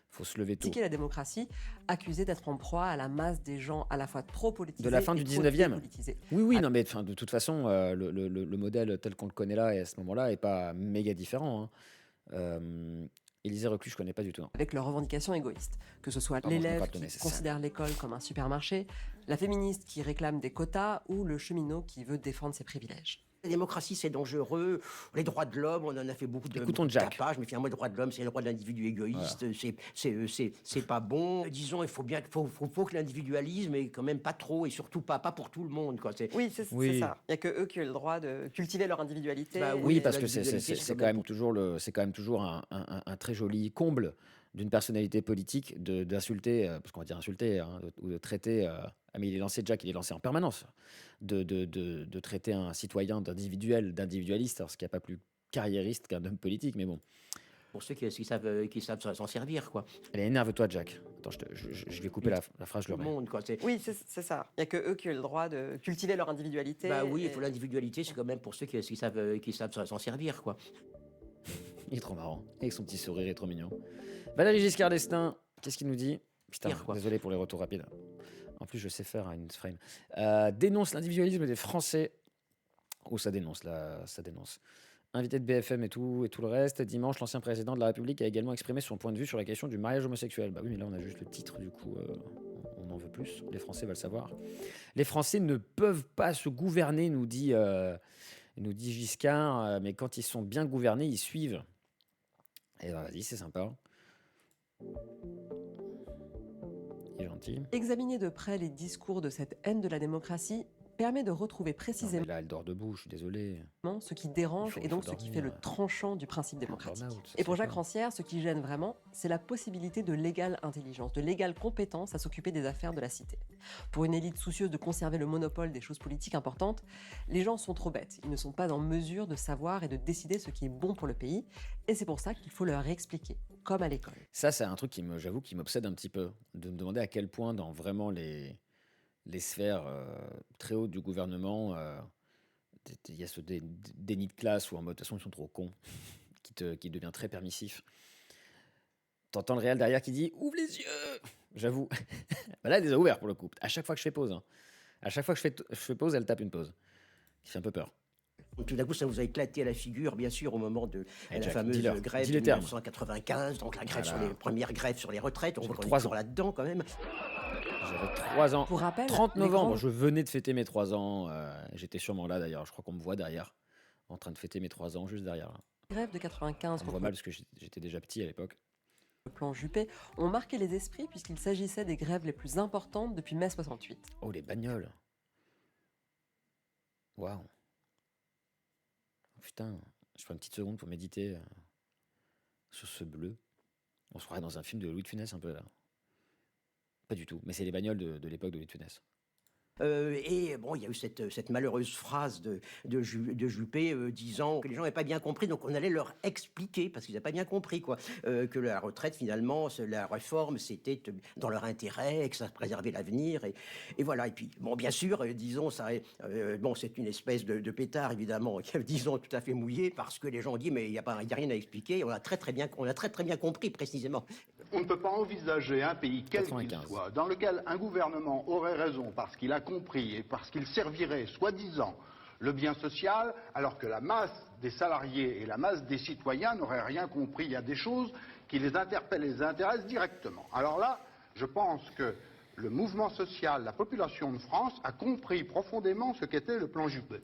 Speaker 1: faut se lever tôt.
Speaker 2: la démocratie, accusée d'être en proie à la masse des gens à la fois trop politisés
Speaker 1: De la fin
Speaker 2: et
Speaker 1: du
Speaker 2: trop
Speaker 1: 19e.
Speaker 2: dépolitisés.
Speaker 1: Oui, non, mais de toute façon, le modèle tel qu'on le connaît là et à ce moment-là est pas méga différent, hein. Élisée Reclus, je connais pas du tout. Non.
Speaker 2: Avec leurs revendications égoïstes, que ce soit
Speaker 1: Pardon, je n'ai
Speaker 2: l'élève
Speaker 1: pas le
Speaker 2: qui
Speaker 1: donné, c'est ça.
Speaker 2: considère l'école comme un supermarché, la féministe qui réclame des quotas ou le cheminot qui veut défendre ses privilèges.
Speaker 3: La démocratie, c'est dangereux. Les droits de l'homme, on en a fait beaucoup
Speaker 1: Écoutons
Speaker 3: de
Speaker 1: Jack.
Speaker 3: tapage, mais finalement, les droits de l'homme, c'est le droit de l'individu égoïste. C'est pas bon. Disons, il faut que l'individualisme est quand même pas trop, et surtout pas pour tout le monde, quoi.
Speaker 2: Oui, c'est ça. Il n'y a que eux qui ont le droit de cultiver leur individualité.
Speaker 3: Bah
Speaker 1: Oui, parce que
Speaker 3: l'individualité,
Speaker 1: c'est quand même toujours un très joli comble d'une personnalité politique d'insulter, parce qu'on va dire insulter, hein, ou de traiter, mais il est lancé en permanence, de traiter un citoyen d'individualiste, alors ce qui n'y a pas plus carriériste qu'un homme politique, mais bon.
Speaker 3: Pour ceux qui savent s'en servir, quoi.
Speaker 1: Allez, énerve-toi, Jack. Attends, je vais couper la phrase, je le
Speaker 3: Tout le
Speaker 1: remets.
Speaker 3: monde, quoi.
Speaker 2: Oui, c'est ça. Il n'y a que eux qui ont le droit de cultiver leur individualité.
Speaker 3: Bah oui, il faut l'individualité, c'est quand même pour ceux qui savent s'en servir, quoi.
Speaker 1: Il est trop marrant, avec son petit sourire, il est trop mignon. Valéry Giscard d'Estaing, qu'est-ce qu'il nous dit? Putain,
Speaker 3: Pire, quoi.
Speaker 1: désolé pour les retours rapides. En plus, je sais faire une frame. Dénonce l'individualisme des Français. Oh, ça dénonce, là, ça dénonce. Invité de BFM et tout le reste. Dimanche, l'ancien président de la République a également exprimé son point de vue sur la question du mariage homosexuel. Bah oui, mais là, on a juste le titre, du coup, on en veut plus. Les Français veulent savoir. Les Français ne peuvent pas se gouverner, nous dit Giscard, mais quand ils sont bien gouvernés, ils suivent. Et bah, vas-y, c'est sympa. Il est gentil.
Speaker 2: Examiner de près les discours de cette haine de la démocratie permet de retrouver
Speaker 1: Non,
Speaker 2: précisément
Speaker 1: mais là, elle dort debout, je suis désolé.
Speaker 2: ce qui dérange
Speaker 1: Il
Speaker 2: et donc
Speaker 1: faut
Speaker 2: ce qui
Speaker 1: dormir.
Speaker 2: fait le tranchant du principe démocratique.
Speaker 1: burn-out, ça
Speaker 2: Et pour
Speaker 1: se fait
Speaker 2: Jacques
Speaker 1: pas.
Speaker 2: Rancière, ce qui gêne vraiment, c'est la possibilité de l'égale intelligence, de l'égale compétence à s'occuper des affaires de la cité. Pour une élite soucieuse de conserver le monopole des choses politiques importantes, les gens sont trop bêtes. Ils ne sont pas en mesure de savoir et de décider ce qui est bon pour le pays. Et c'est pour ça qu'il faut leur expliquer, comme à l'école.
Speaker 1: Ça, c'est un truc j'avoue, qui m'obsède un petit peu. De me demander à quel point, dans vraiment les sphères très hautes du gouvernement, il y a ce déni de classe où en mode, de toute façon, ils sont trop cons, qui devient très permissif. T'entends le réel derrière qui dit « Ouvre les yeux !» J'avoue. Bah là, elle les a ouverts pour le coup. À chaque fois que je fais pause, hein. À chaque fois que je fais pause, elle tape une pause. Qui fait un peu peur.
Speaker 3: Donc, tout d'un coup, ça vous a éclaté à la figure, bien sûr, au moment de
Speaker 1: Hey,
Speaker 3: la
Speaker 1: Jack,
Speaker 3: fameuse
Speaker 1: dis-leur,
Speaker 3: grève
Speaker 1: dis
Speaker 3: de
Speaker 1: les termes.
Speaker 3: 1995, donc la grève
Speaker 1: Voilà.
Speaker 3: sur les premières grèves sur les retraites. On
Speaker 1: J'avais
Speaker 3: voit qu'on est
Speaker 1: 3
Speaker 3: toujours
Speaker 1: ans.
Speaker 3: là-dedans, quand même.
Speaker 1: J'avais 3 ans.
Speaker 2: Pour rappel,
Speaker 1: 30
Speaker 2: les
Speaker 1: novembre,
Speaker 2: grandes
Speaker 1: je venais de fêter mes 3 ans. J'étais sûrement là d'ailleurs. Je crois qu'on me voit derrière, en train de fêter mes 3 ans, juste derrière. Là.
Speaker 2: grèves de 95
Speaker 1: On me voit
Speaker 2: contre
Speaker 1: mal parce que j'étais déjà petit à l'époque.
Speaker 2: le plan Juppé ont marqué les esprits puisqu'il s'agissait des grèves les plus importantes depuis mai 68.
Speaker 1: Oh, les bagnoles. Waouh. Putain, je prends une petite seconde pour méditer sur ce bleu. On se croirait dans un film de Louis de Funès un peu là. Pas du tout, mais c'est les bagnoles de l'époque de Louis de Funès.
Speaker 3: Et bon, il y a eu cette malheureuse phrase de Juppé disant que les gens n'avaient pas bien compris, donc on allait leur expliquer, parce qu'ils n'avaient pas bien compris, quoi, que la retraite, finalement, la réforme, c'était dans leur intérêt, que ça préservait l'avenir, et voilà. Et puis, bon, bien sûr, disons, bon, c'est une espèce de pétard, évidemment, disons, tout à fait mouillé, parce que les gens ont dit, mais il n'y a rien à expliquer, on a très bien compris, précisément.
Speaker 11: On ne peut pas envisager un pays, quel qu'il
Speaker 1: 95.
Speaker 11: soit, dans lequel un gouvernement aurait raison parce qu'il a compris et parce qu'il servirait, soi-disant, le bien social, alors que la masse des salariés et la masse des citoyens n'auraient rien compris. Il y a des choses qui les interpellent et les intéressent directement. Alors là, je pense que le mouvement social, la population de France, a compris profondément ce qu'était le plan Juppé.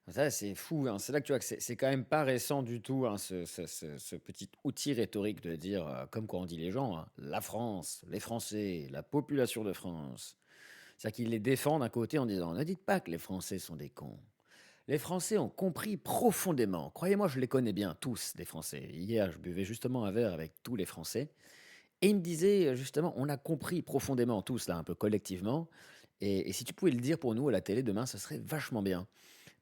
Speaker 1: Ça, c'est fou, hein. C'est là que tu vois que c'est quand même pas récent du tout, hein, ce petit outil rhétorique de dire, comme quand on dit les gens, hein, la France, les Français, la population de France. C'est-à-dire qu'ils les défendent d'un côté en disant, ne dites pas que les Français sont des cons. Les Français ont compris profondément. Croyez-moi, je les connais bien, tous, les Français. Hier, je buvais justement un verre avec tous les Français. Et ils me disaient, justement, on a compris profondément, tous, là, un peu collectivement. Et si tu pouvais le dire pour nous à la télé demain, ce serait vachement bien.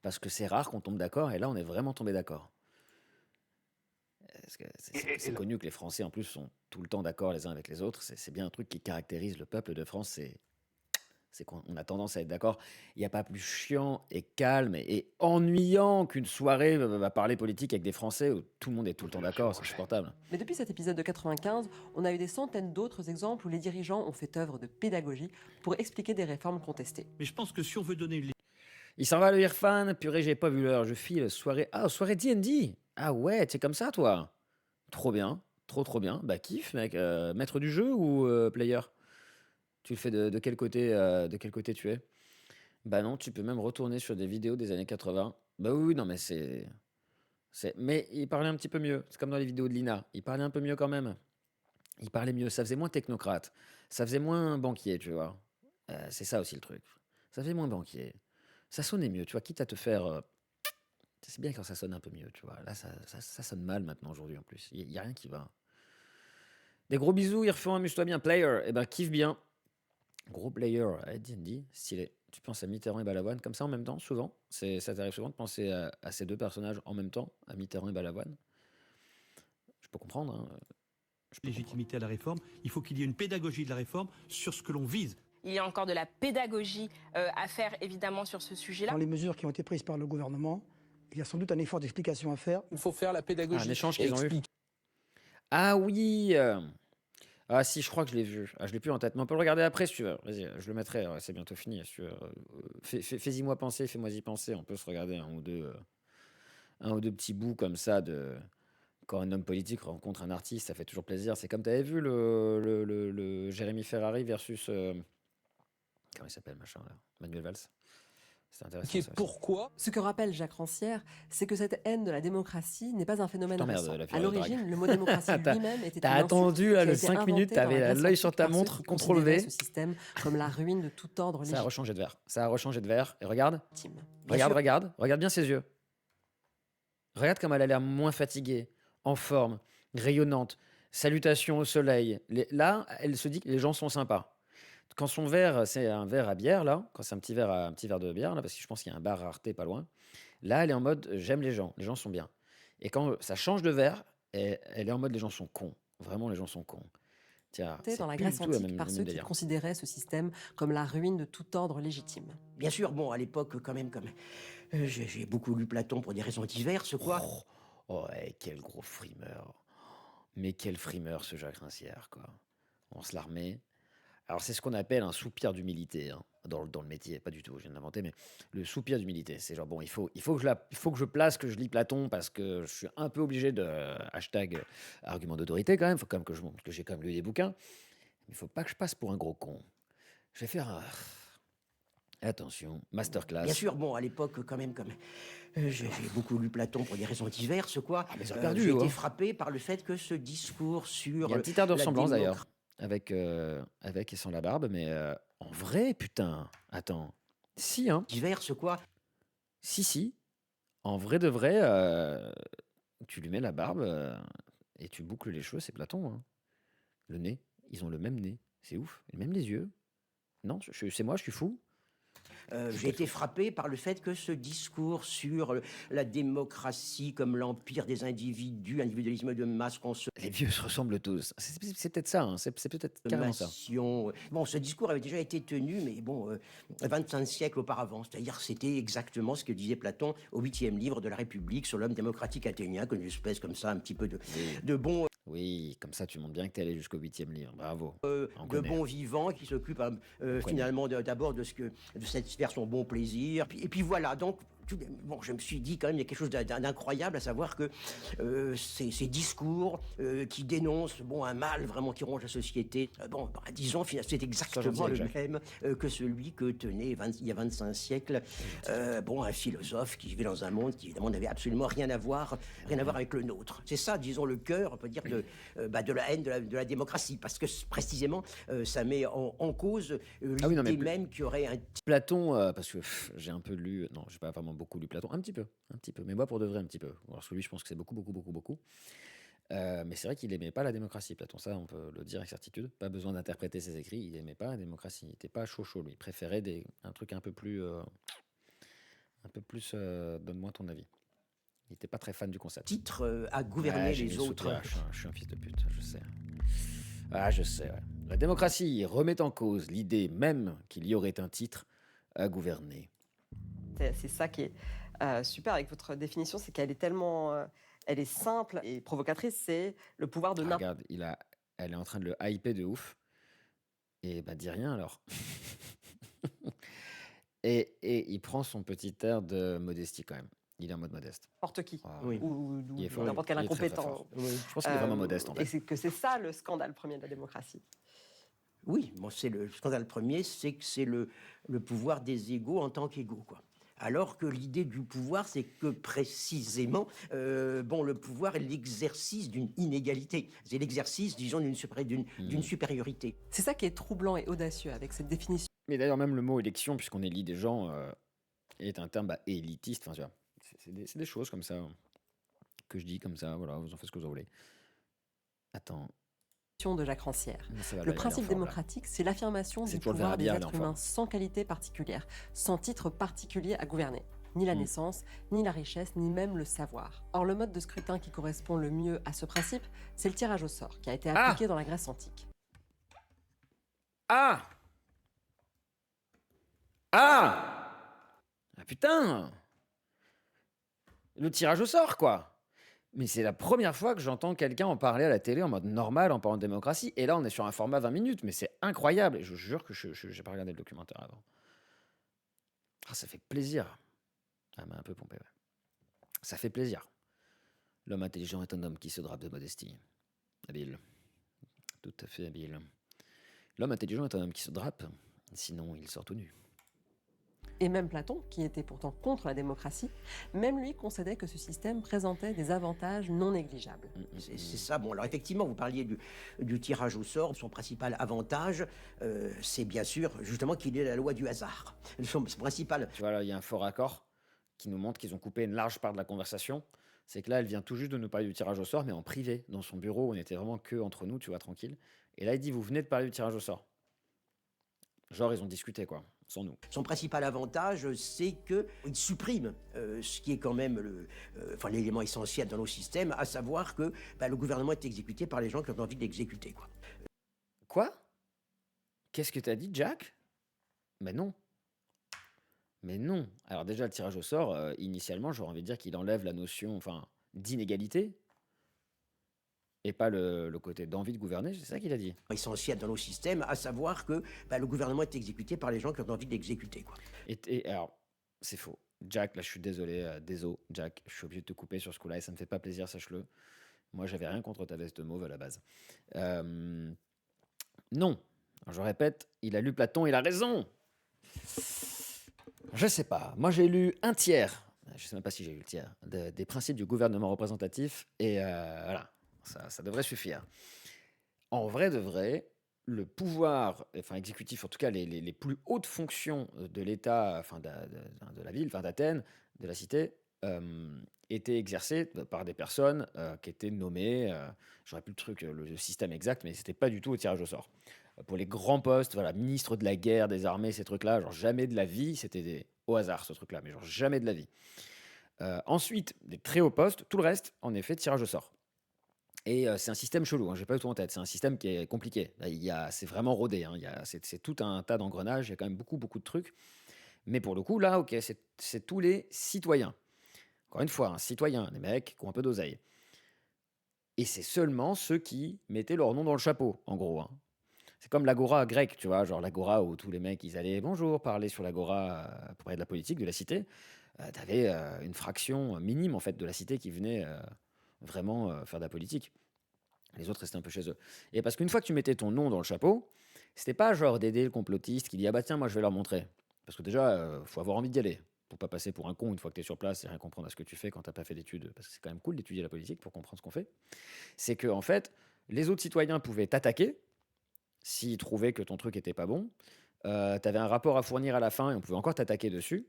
Speaker 1: Parce que c'est rare qu'on tombe d'accord, et là, on est vraiment tombé d'accord. Parce que c'est connu que les Français, en plus, sont tout le temps d'accord les uns avec les autres. C'est bien un truc qui caractérise le peuple de France, c'est qu'on a tendance à être d'accord. Il n'y a pas plus chiant et calme et ennuyant qu'une soirée va parler politique avec des Français où tout le monde est tout le temps d'accord, c'est insupportable.
Speaker 2: Mais depuis cet épisode de 95, on a eu des centaines d'autres exemples où les dirigeants ont fait œuvre de pédagogie pour expliquer des réformes contestées.
Speaker 12: Mais je pense que si on veut donner une
Speaker 1: Il s'en va le Irfan, purée, j'ai pas vu l'heure, je file, soirée. Ah, soirée D&D. Ah ouais, t'es comme ça, toi. Trop bien, trop bien. Bah, kiff, mec. Maître du jeu ou player? Tu le fais de quel côté tu es? Bah non, tu peux même retourner sur des vidéos des années 80. Bah oui, non, mais Mais il parlait un petit peu mieux. C'est comme dans les vidéos de Lina. Il parlait un peu mieux quand même. Il parlait mieux. Ça faisait moins technocrate. Ça faisait moins banquier, tu vois. C'est ça aussi le truc. Ça faisait moins banquier. Ça sonnait mieux, tu vois, quitte à te faire... C'est bien quand ça sonne un peu mieux, tu vois. Là, ça sonne mal maintenant, aujourd'hui, en plus. Il n'y a rien qui va. Des gros bisous, Irfan, amuse-toi bien. Player, eh ben, kiffe bien. Gros player, D&D, stylé. Tu penses à Mitterrand et Balavoine comme ça en même temps, souvent. Ça t'arrive souvent de penser à ces deux personnages en même temps, à Mitterrand et Balavoine. Je peux comprendre, hein.
Speaker 12: légitimité à la réforme, il faut qu'il y ait une pédagogie de la réforme sur ce que l'on vise.
Speaker 13: Il y a encore de la pédagogie à faire, évidemment, sur ce sujet-là.
Speaker 14: Dans les mesures qui ont été prises par le gouvernement, il y a sans doute un effort d'explication à faire.
Speaker 15: Il faut faire la pédagogie.
Speaker 1: Un échange qu'ils ont eu. Ah oui. Ah si, je crois que je l'ai vu. Ah, je l'ai plus en tête, mais on peut le regarder après si tu veux. Vas-y, je le mettrai, c'est bientôt fini. Si tu veux. Fais-y moi penser, fais-moi y penser. On peut se regarder un ou deux petits bouts comme ça de... Quand un homme politique rencontre un artiste, ça fait toujours plaisir. C'est comme tu avais vu le Jérémy Ferrari versus... comment il s'appelle, machin, là, Manuel Valls. C'est intéressant. Ça,
Speaker 2: pourquoi Ce que rappelle Jacques Rancière, c'est que cette haine de la démocratie n'est pas un phénomène récent. À l'origine, le mot démocratie lui-même était
Speaker 1: T'as attendu là, le 5 minutes, t'avais l'œil sur ta montre, contrôle V.
Speaker 2: Ce système comme la ruine de tout ordre légitime.
Speaker 1: Ça a rechangé de verre. Et regarde. Regarde bien ses yeux. Regarde comme elle a l'air moins fatiguée, en forme, rayonnante. Salutations au soleil. Là, elle se dit que les gens sont sympas. Quand son verre, c'est un verre à bière, là, quand c'est un petit verre de bière, là, parce que je pense qu'il y a un bar à Arte pas loin, là, elle est en mode j'aime les gens sont bien. Et quand ça change de verre, elle est en mode les gens sont cons. Vraiment, les gens sont cons. Tiens,
Speaker 2: dans la Grèce antique par ceux qui considéraient ce système comme la ruine de tout ordre légitime.
Speaker 3: Bien sûr, bon, à l'époque, quand même, j'ai beaucoup lu Platon pour des raisons diverses, quoi.
Speaker 1: Oh, quel gros frimeur. Mais quel frimeur, ce Jacques Rancière, quoi. On se l'armait. Alors, c'est ce qu'on appelle un soupir d'humilité, hein, dans le métier, pas du tout, je viens de l'inventer, mais le soupir d'humilité, c'est genre, bon, il faut que je place que je lis Platon parce que je suis un peu obligé de hashtag argument d'autorité quand même, faut quand même que je montre que j'ai quand même lu des bouquins, mais il faut pas que je passe pour un gros con. Je vais faire un... Attention, masterclass.
Speaker 3: Bien sûr, bon, à l'époque, quand même, j'ai beaucoup lu Platon pour des raisons diverses, quoi.
Speaker 1: Mais ça a perdu,
Speaker 3: j'ai été frappé par le fait que ce discours sur...
Speaker 1: Il y a un petit air de ressemblance, d'ailleurs. Avec et sans la barbe, mais en vrai, putain, attends. Si, hein.
Speaker 3: Diverses, quoi.
Speaker 1: Si. En vrai de vrai, tu lui mets la barbe et tu boucles les cheveux, c'est Platon, hein. Le nez, ils ont le même nez. C'est ouf. Et même les yeux. Non, c'est moi, je suis fou.
Speaker 3: J'ai été frappé par le fait que ce discours sur la démocratie comme l'empire des individus, individualisme de masse,
Speaker 1: Les vieux se ressemblent tous. C'est peut-être ça, hein, c'est peut-être carrément ça.
Speaker 3: consommation. Bon, ce discours avait déjà été tenu, mais bon, 25 siècles auparavant. C'est-à-dire, c'était exactement ce que disait Platon au 8e livre de la République sur l'homme démocratique athénien, comme une espèce comme ça, un petit peu de bon.
Speaker 1: Oui, comme ça tu montres bien que tu es allé jusqu'au 8e livre. Bravo. On
Speaker 3: De
Speaker 1: connaît.
Speaker 3: bons vivants qui s'occupent finalement d'abord de cette sphère son bon plaisir. Et puis voilà, donc bon, je me suis dit quand même il y a quelque chose d'incroyable, à savoir que ces discours qui dénoncent un mal vraiment qui ronge la société, disons c'est exactement le même que celui que tenait il y a 25 siècles un philosophe qui vivait dans un monde qui évidemment n'avait absolument rien à voir avec le nôtre. C'est ça, disons, le cœur, on peut dire, de la haine de la démocratie, parce que précisément ça met en cause l'idée même qu'il y aurait un...
Speaker 1: Platon, parce que j'ai un peu lu, non, j'ai pas vraiment beaucoup lu Platon, un petit peu, mais moi pour de vrai un petit peu. Parce que lui, je pense que c'est beaucoup. Mais c'est vrai qu'il aimait pas la démocratie, Platon, ça on peut le dire avec certitude. Pas besoin d'interpréter ses écrits, il aimait pas la démocratie, il était pas chaud lui. Il préférait un truc un peu plus, donne-moi ton avis. Il était pas très fan du concept.
Speaker 3: Titre à gouverner les autres.
Speaker 1: Je suis un fils de pute, je sais. Ah, je sais, ouais. La démocratie remet en cause l'idée même qu'il y aurait un titre à gouverner.
Speaker 2: C'est ça qui est super avec votre définition, c'est qu'elle est tellement... elle est simple et provocatrice, c'est le pouvoir de
Speaker 1: Regarde, elle est en train de le hyper de ouf. Et dis rien alors. et il prend son petit air de modestie quand même. Il est en mode modeste.
Speaker 2: N'importe qui,
Speaker 3: Oui.
Speaker 2: ou
Speaker 1: Il est fort,
Speaker 2: n'importe quel
Speaker 1: il est très, très
Speaker 2: incompétent.
Speaker 1: fort. Je pense qu'il est vraiment modeste en fait.
Speaker 2: Et c'est ça le scandale premier de la démocratie.
Speaker 3: Oui, c'est le scandale premier, c'est que c'est le pouvoir des égaux en tant qu'égaux, quoi. Alors que l'idée du pouvoir, c'est que précisément, le pouvoir est l'exercice d'une inégalité. C'est l'exercice, disons, d'une supériorité.
Speaker 2: C'est ça qui est troublant et audacieux avec cette définition.
Speaker 1: Mais d'ailleurs, même le mot élection, puisqu'on élit des gens, est un terme élitiste. Enfin, tu vois, c'est des choses comme ça que je dis comme ça. Voilà, vous en faites ce que vous voulez. Attends.
Speaker 2: De Jacques Rancière. Le principe démocratique, c'est l'affirmation du pouvoir des êtres humains sans qualité particulière, sans titre particulier à gouverner. Ni la naissance, ni la richesse, ni même le savoir. Or, le mode de scrutin qui correspond le mieux à ce principe, c'est le tirage au sort, qui a été appliqué dans la Grèce antique.
Speaker 1: Ah putain! Le tirage au sort, quoi! Mais c'est la première fois que j'entends quelqu'un en parler à la télé en mode normal, en parlant de démocratie. Et là, on est sur un format 20 minutes, mais c'est incroyable. Et je jure que je n'ai pas regardé le documentaire avant. Ah, ça fait plaisir. Ah, m'a un peu pompé, ouais. Ça fait plaisir. L'homme intelligent est un homme qui se drape de modestie. Habile. Tout à fait habile. L'homme intelligent est un homme qui se drape, sinon il sort tout nu.
Speaker 2: Et même Platon, qui était pourtant contre la démocratie, même lui concédait que ce système présentait des avantages non négligeables.
Speaker 3: C'est ça. Bon, alors effectivement, vous parliez du tirage au sort. Son principal avantage, c'est bien sûr justement qu'il est la loi du hasard. Son principal...
Speaker 1: Tu vois, là, il y a un faux raccord qui nous montre qu'ils ont coupé une large part de la conversation. C'est que là, elle vient tout juste de nous parler du tirage au sort, mais en privé, dans son bureau, où on était vraiment que entre nous, tu vois, tranquille. Et là, il dit, vous venez de parler du tirage au sort. Genre, ils ont discuté, quoi, sans nous.
Speaker 3: Son principal avantage, c'est qu'il supprime ce qui est quand même l'élément essentiel dans nos systèmes, à savoir que le gouvernement est exécuté par les gens qui ont envie de l'exécuter, quoi.
Speaker 1: Quoi? Qu'est-ce que t'as dit, Jack? Mais non. Mais non. Alors déjà, le tirage au sort, initialement, j'aurais envie de dire qu'il enlève la notion d'inégalité. Et pas le côté d'envie de gouverner, c'est ça qu'il a dit.
Speaker 3: Essentiel dans nos systèmes, à savoir que le gouvernement est exécuté par les gens qui ont envie de l'exécuter, quoi.
Speaker 1: Et alors, c'est faux. Jack, là, je suis désolé, désolé, Jack, je suis obligé de te couper sur ce coup-là et ça me fait pas plaisir, sache-le. Moi, j'avais rien contre ta veste mauve à la base. Non. Alors, je répète, il a lu Platon, il a raison. Je sais pas. Moi, j'ai lu un tiers. Je sais même pas si j'ai lu le tiers des principes du gouvernement représentatif et voilà. Ça devrait suffire. En vrai de vrai, le pouvoir, exécutif, en tout cas les plus hautes fonctions de l'État, de la ville, d'Athènes, de la cité, était exercée par des personnes qui étaient nommées, j'aurais plus le système exact, mais c'était pas du tout au tirage au sort. Pour les grands postes, voilà, ministre de la guerre, des armées, ces trucs-là, genre jamais de la vie, c'était au hasard ce truc-là, mais genre jamais de la vie. Ensuite, des très hauts postes, tout le reste, en effet, tirage au sort. Et c'est un système chelou, hein, j'ai pas eu tout en tête. C'est un système qui est compliqué. Là, c'est vraiment rodé, hein, c'est tout un tas d'engrenages, il y a quand même beaucoup, beaucoup de trucs. Mais pour le coup, là, ok, c'est tous les citoyens. Encore une fois, un citoyen, des mecs qui ont un peu d'oseille. Et c'est seulement ceux qui mettaient leur nom dans le chapeau, en gros. Hein. C'est comme l'agora grecque, tu vois, genre l'agora où tous les mecs, ils allaient, bonjour, parler sur l'agora pour parler de la politique, de la cité. T'avais une fraction minime, en fait, de la cité qui venait vraiment faire de la politique. Les autres restaient un peu chez eux. Et parce qu'une fois que tu mettais ton nom dans le chapeau, c'était pas genre d'aider le complotiste qui dit, ah bah tiens, moi je vais leur montrer. Parce que déjà, faut avoir envie d'y aller. Pour pas passer pour un con une fois que tu es sur place et rien comprendre à ce que tu fais quand t'as pas fait d'études. Parce que c'est quand même cool d'étudier la politique pour comprendre ce qu'on fait. C'est que, en fait, les autres citoyens pouvaient t'attaquer s'ils trouvaient que ton truc était pas bon. T'avais un rapport à fournir à la fin et on pouvait encore t'attaquer dessus.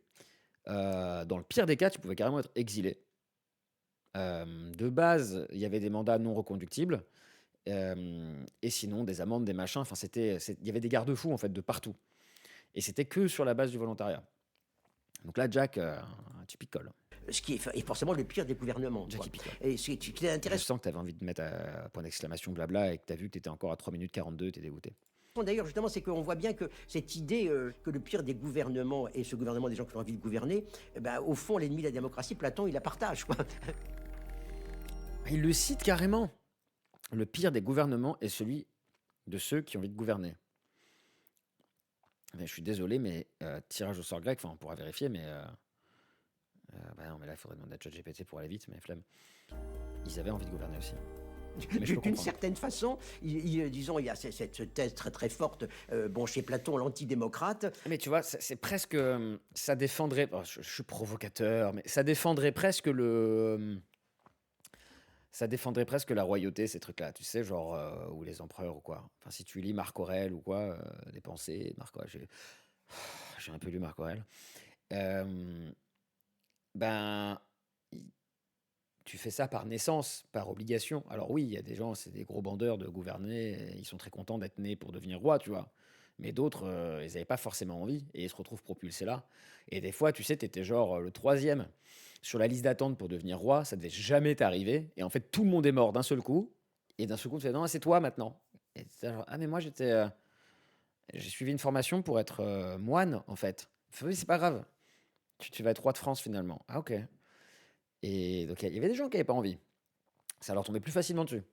Speaker 1: Dans le pire des cas, tu pouvais carrément être exilé. De base, il y avait des mandats non reconductibles. Et sinon, des amendes, des machins. Enfin, il y avait des garde-fous, en fait, de partout. Et c'était que sur la base du volontariat. Donc là, Jack, tu picoles.
Speaker 3: Ce qui est forcément le pire des gouvernements.
Speaker 1: Jack,
Speaker 3: Quoi.
Speaker 1: il picole.
Speaker 3: Et ce qui est
Speaker 1: Je
Speaker 3: intéressant.
Speaker 1: sens que tu avais envie de mettre un point d'exclamation blabla et que tu as vu que tu étais encore à 3 minutes 42, tu es dégoûté.
Speaker 3: D'ailleurs, justement, c'est qu'on voit bien que cette idée que le pire des gouvernements est ce gouvernement des gens qui ont envie de gouverner, eh ben, au fond, l'ennemi de la démocratie, Platon, il la partage. Quoi.
Speaker 1: Il le cite carrément. Le pire des gouvernements est celui de ceux qui ont envie de gouverner. Mais je suis désolé, mais tirage au sort grec, enfin, on pourra vérifier, mais... bah non, mais là, il faudrait demander à ChatGPT pour aller vite, mais flemme. Ils avaient envie de gouverner aussi.
Speaker 3: D'une certaine façon, disons, il y a cette thèse très très forte, chez Platon, l'antidémocrate.
Speaker 1: Mais tu vois, c'est presque... ça défendrait... je suis provocateur, mais ça défendrait presque ça défendrait presque la royauté, ces trucs-là, tu sais, genre, ou les empereurs ou quoi. Enfin, si tu lis Marc Aurèle ou quoi, les pensées de Marc Aurèle, j'ai un peu lu Marc Aurèle. Tu fais ça par naissance, par obligation. Alors oui, il y a des gens, c'est des gros bandeurs de gouverner, ils sont très contents d'être nés pour devenir roi, tu vois. Mais d'autres, ils n'avaient pas forcément envie et ils se retrouvent propulsés là. Et des fois, tu sais, t'étais genre le 3e sur la liste d'attente pour devenir roi, ça devait jamais t'arriver. Et en fait, tout le monde est mort d'un seul coup. Et d'un seul coup, tu fais, non, c'est toi maintenant. Et t'es genre, ah mais moi, j'ai suivi une formation pour être moine, en fait. Oui, c'est pas grave. Tu vas être roi de France finalement. Ah ok. Et donc il y avait des gens qui n'avaient pas envie. Ça leur tombait plus facilement dessus.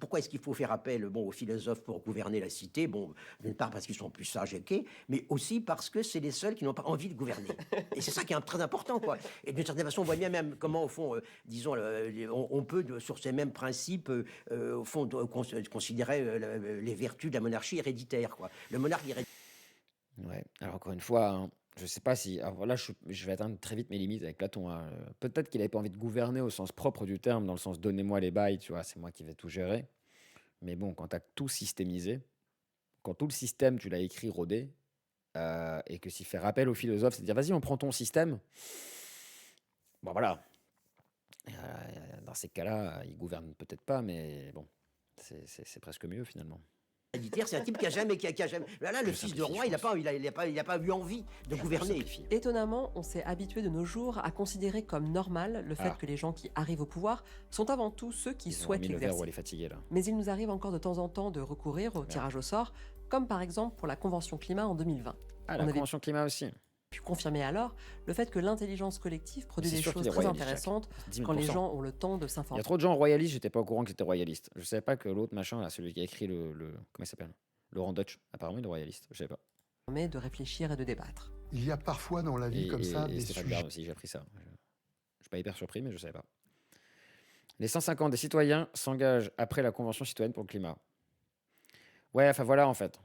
Speaker 3: Pourquoi est-ce qu'il faut faire appel aux philosophes pour gouverner la cité? D'une part parce qu'ils sont plus sages et quais, mais aussi parce que c'est les seuls qui n'ont pas envie de gouverner. Et c'est ça qui est très important, quoi. Et d'une certaine façon, on voit bien même comment, au fond, on peut, sur ces mêmes principes, au fond, considérer les vertus de la monarchie héréditaire, quoi. Le monarque héréditaire.
Speaker 1: Ouais. Alors encore une fois, hein, je sais pas si... Alors là, je vais atteindre très vite mes limites avec Platon. Hein. Peut-être qu'il n'avait pas envie de gouverner au sens propre du terme, dans le sens donnez-moi les bails, tu vois, c'est moi qui vais tout gérer. Mais bon, quand tu as tout systémisé, quand tout le système, tu l'as écrit, rodé, et que s'il fait appel aux philosophes, c'est de dire vas-y, on prend ton système. Bon, voilà. Dans ces cas-là, il gouverne peut-être pas, mais bon, c'est presque mieux finalement.
Speaker 3: C'est un type qui a jamais... Là, le fils de roi, il n'a pas eu envie de gouverner.
Speaker 2: Étonnamment, on s'est habitué de nos jours à considérer comme normal le fait que les gens qui arrivent au pouvoir sont avant tout ceux qui souhaitent l'exercer. Mais il nous arrive encore de temps en temps de recourir au tirage au sort, comme par exemple pour la Convention Climat en 2020.
Speaker 1: Ah, la Convention Climat aussi.
Speaker 2: Pu confirmer alors le fait que l'intelligence collective produit des choses très intéressantes quand les gens ont le temps de s'informer.
Speaker 1: Il y a trop de gens royalistes, j'étais pas au courant que c'était royaliste. Je savais pas que l'autre machin, là, celui qui a écrit le comment il s'appelle, Laurent Deutsch, apparemment il est royaliste, je savais pas.
Speaker 2: Mais de réfléchir et de débattre.
Speaker 15: Il y a parfois dans la vie des
Speaker 1: Stéphane Bern aussi, j'ai appris ça. Je suis pas hyper surpris, mais je savais pas. Les 150 des citoyens s'engagent après la Convention citoyenne pour le climat. Ouais, enfin voilà en fait.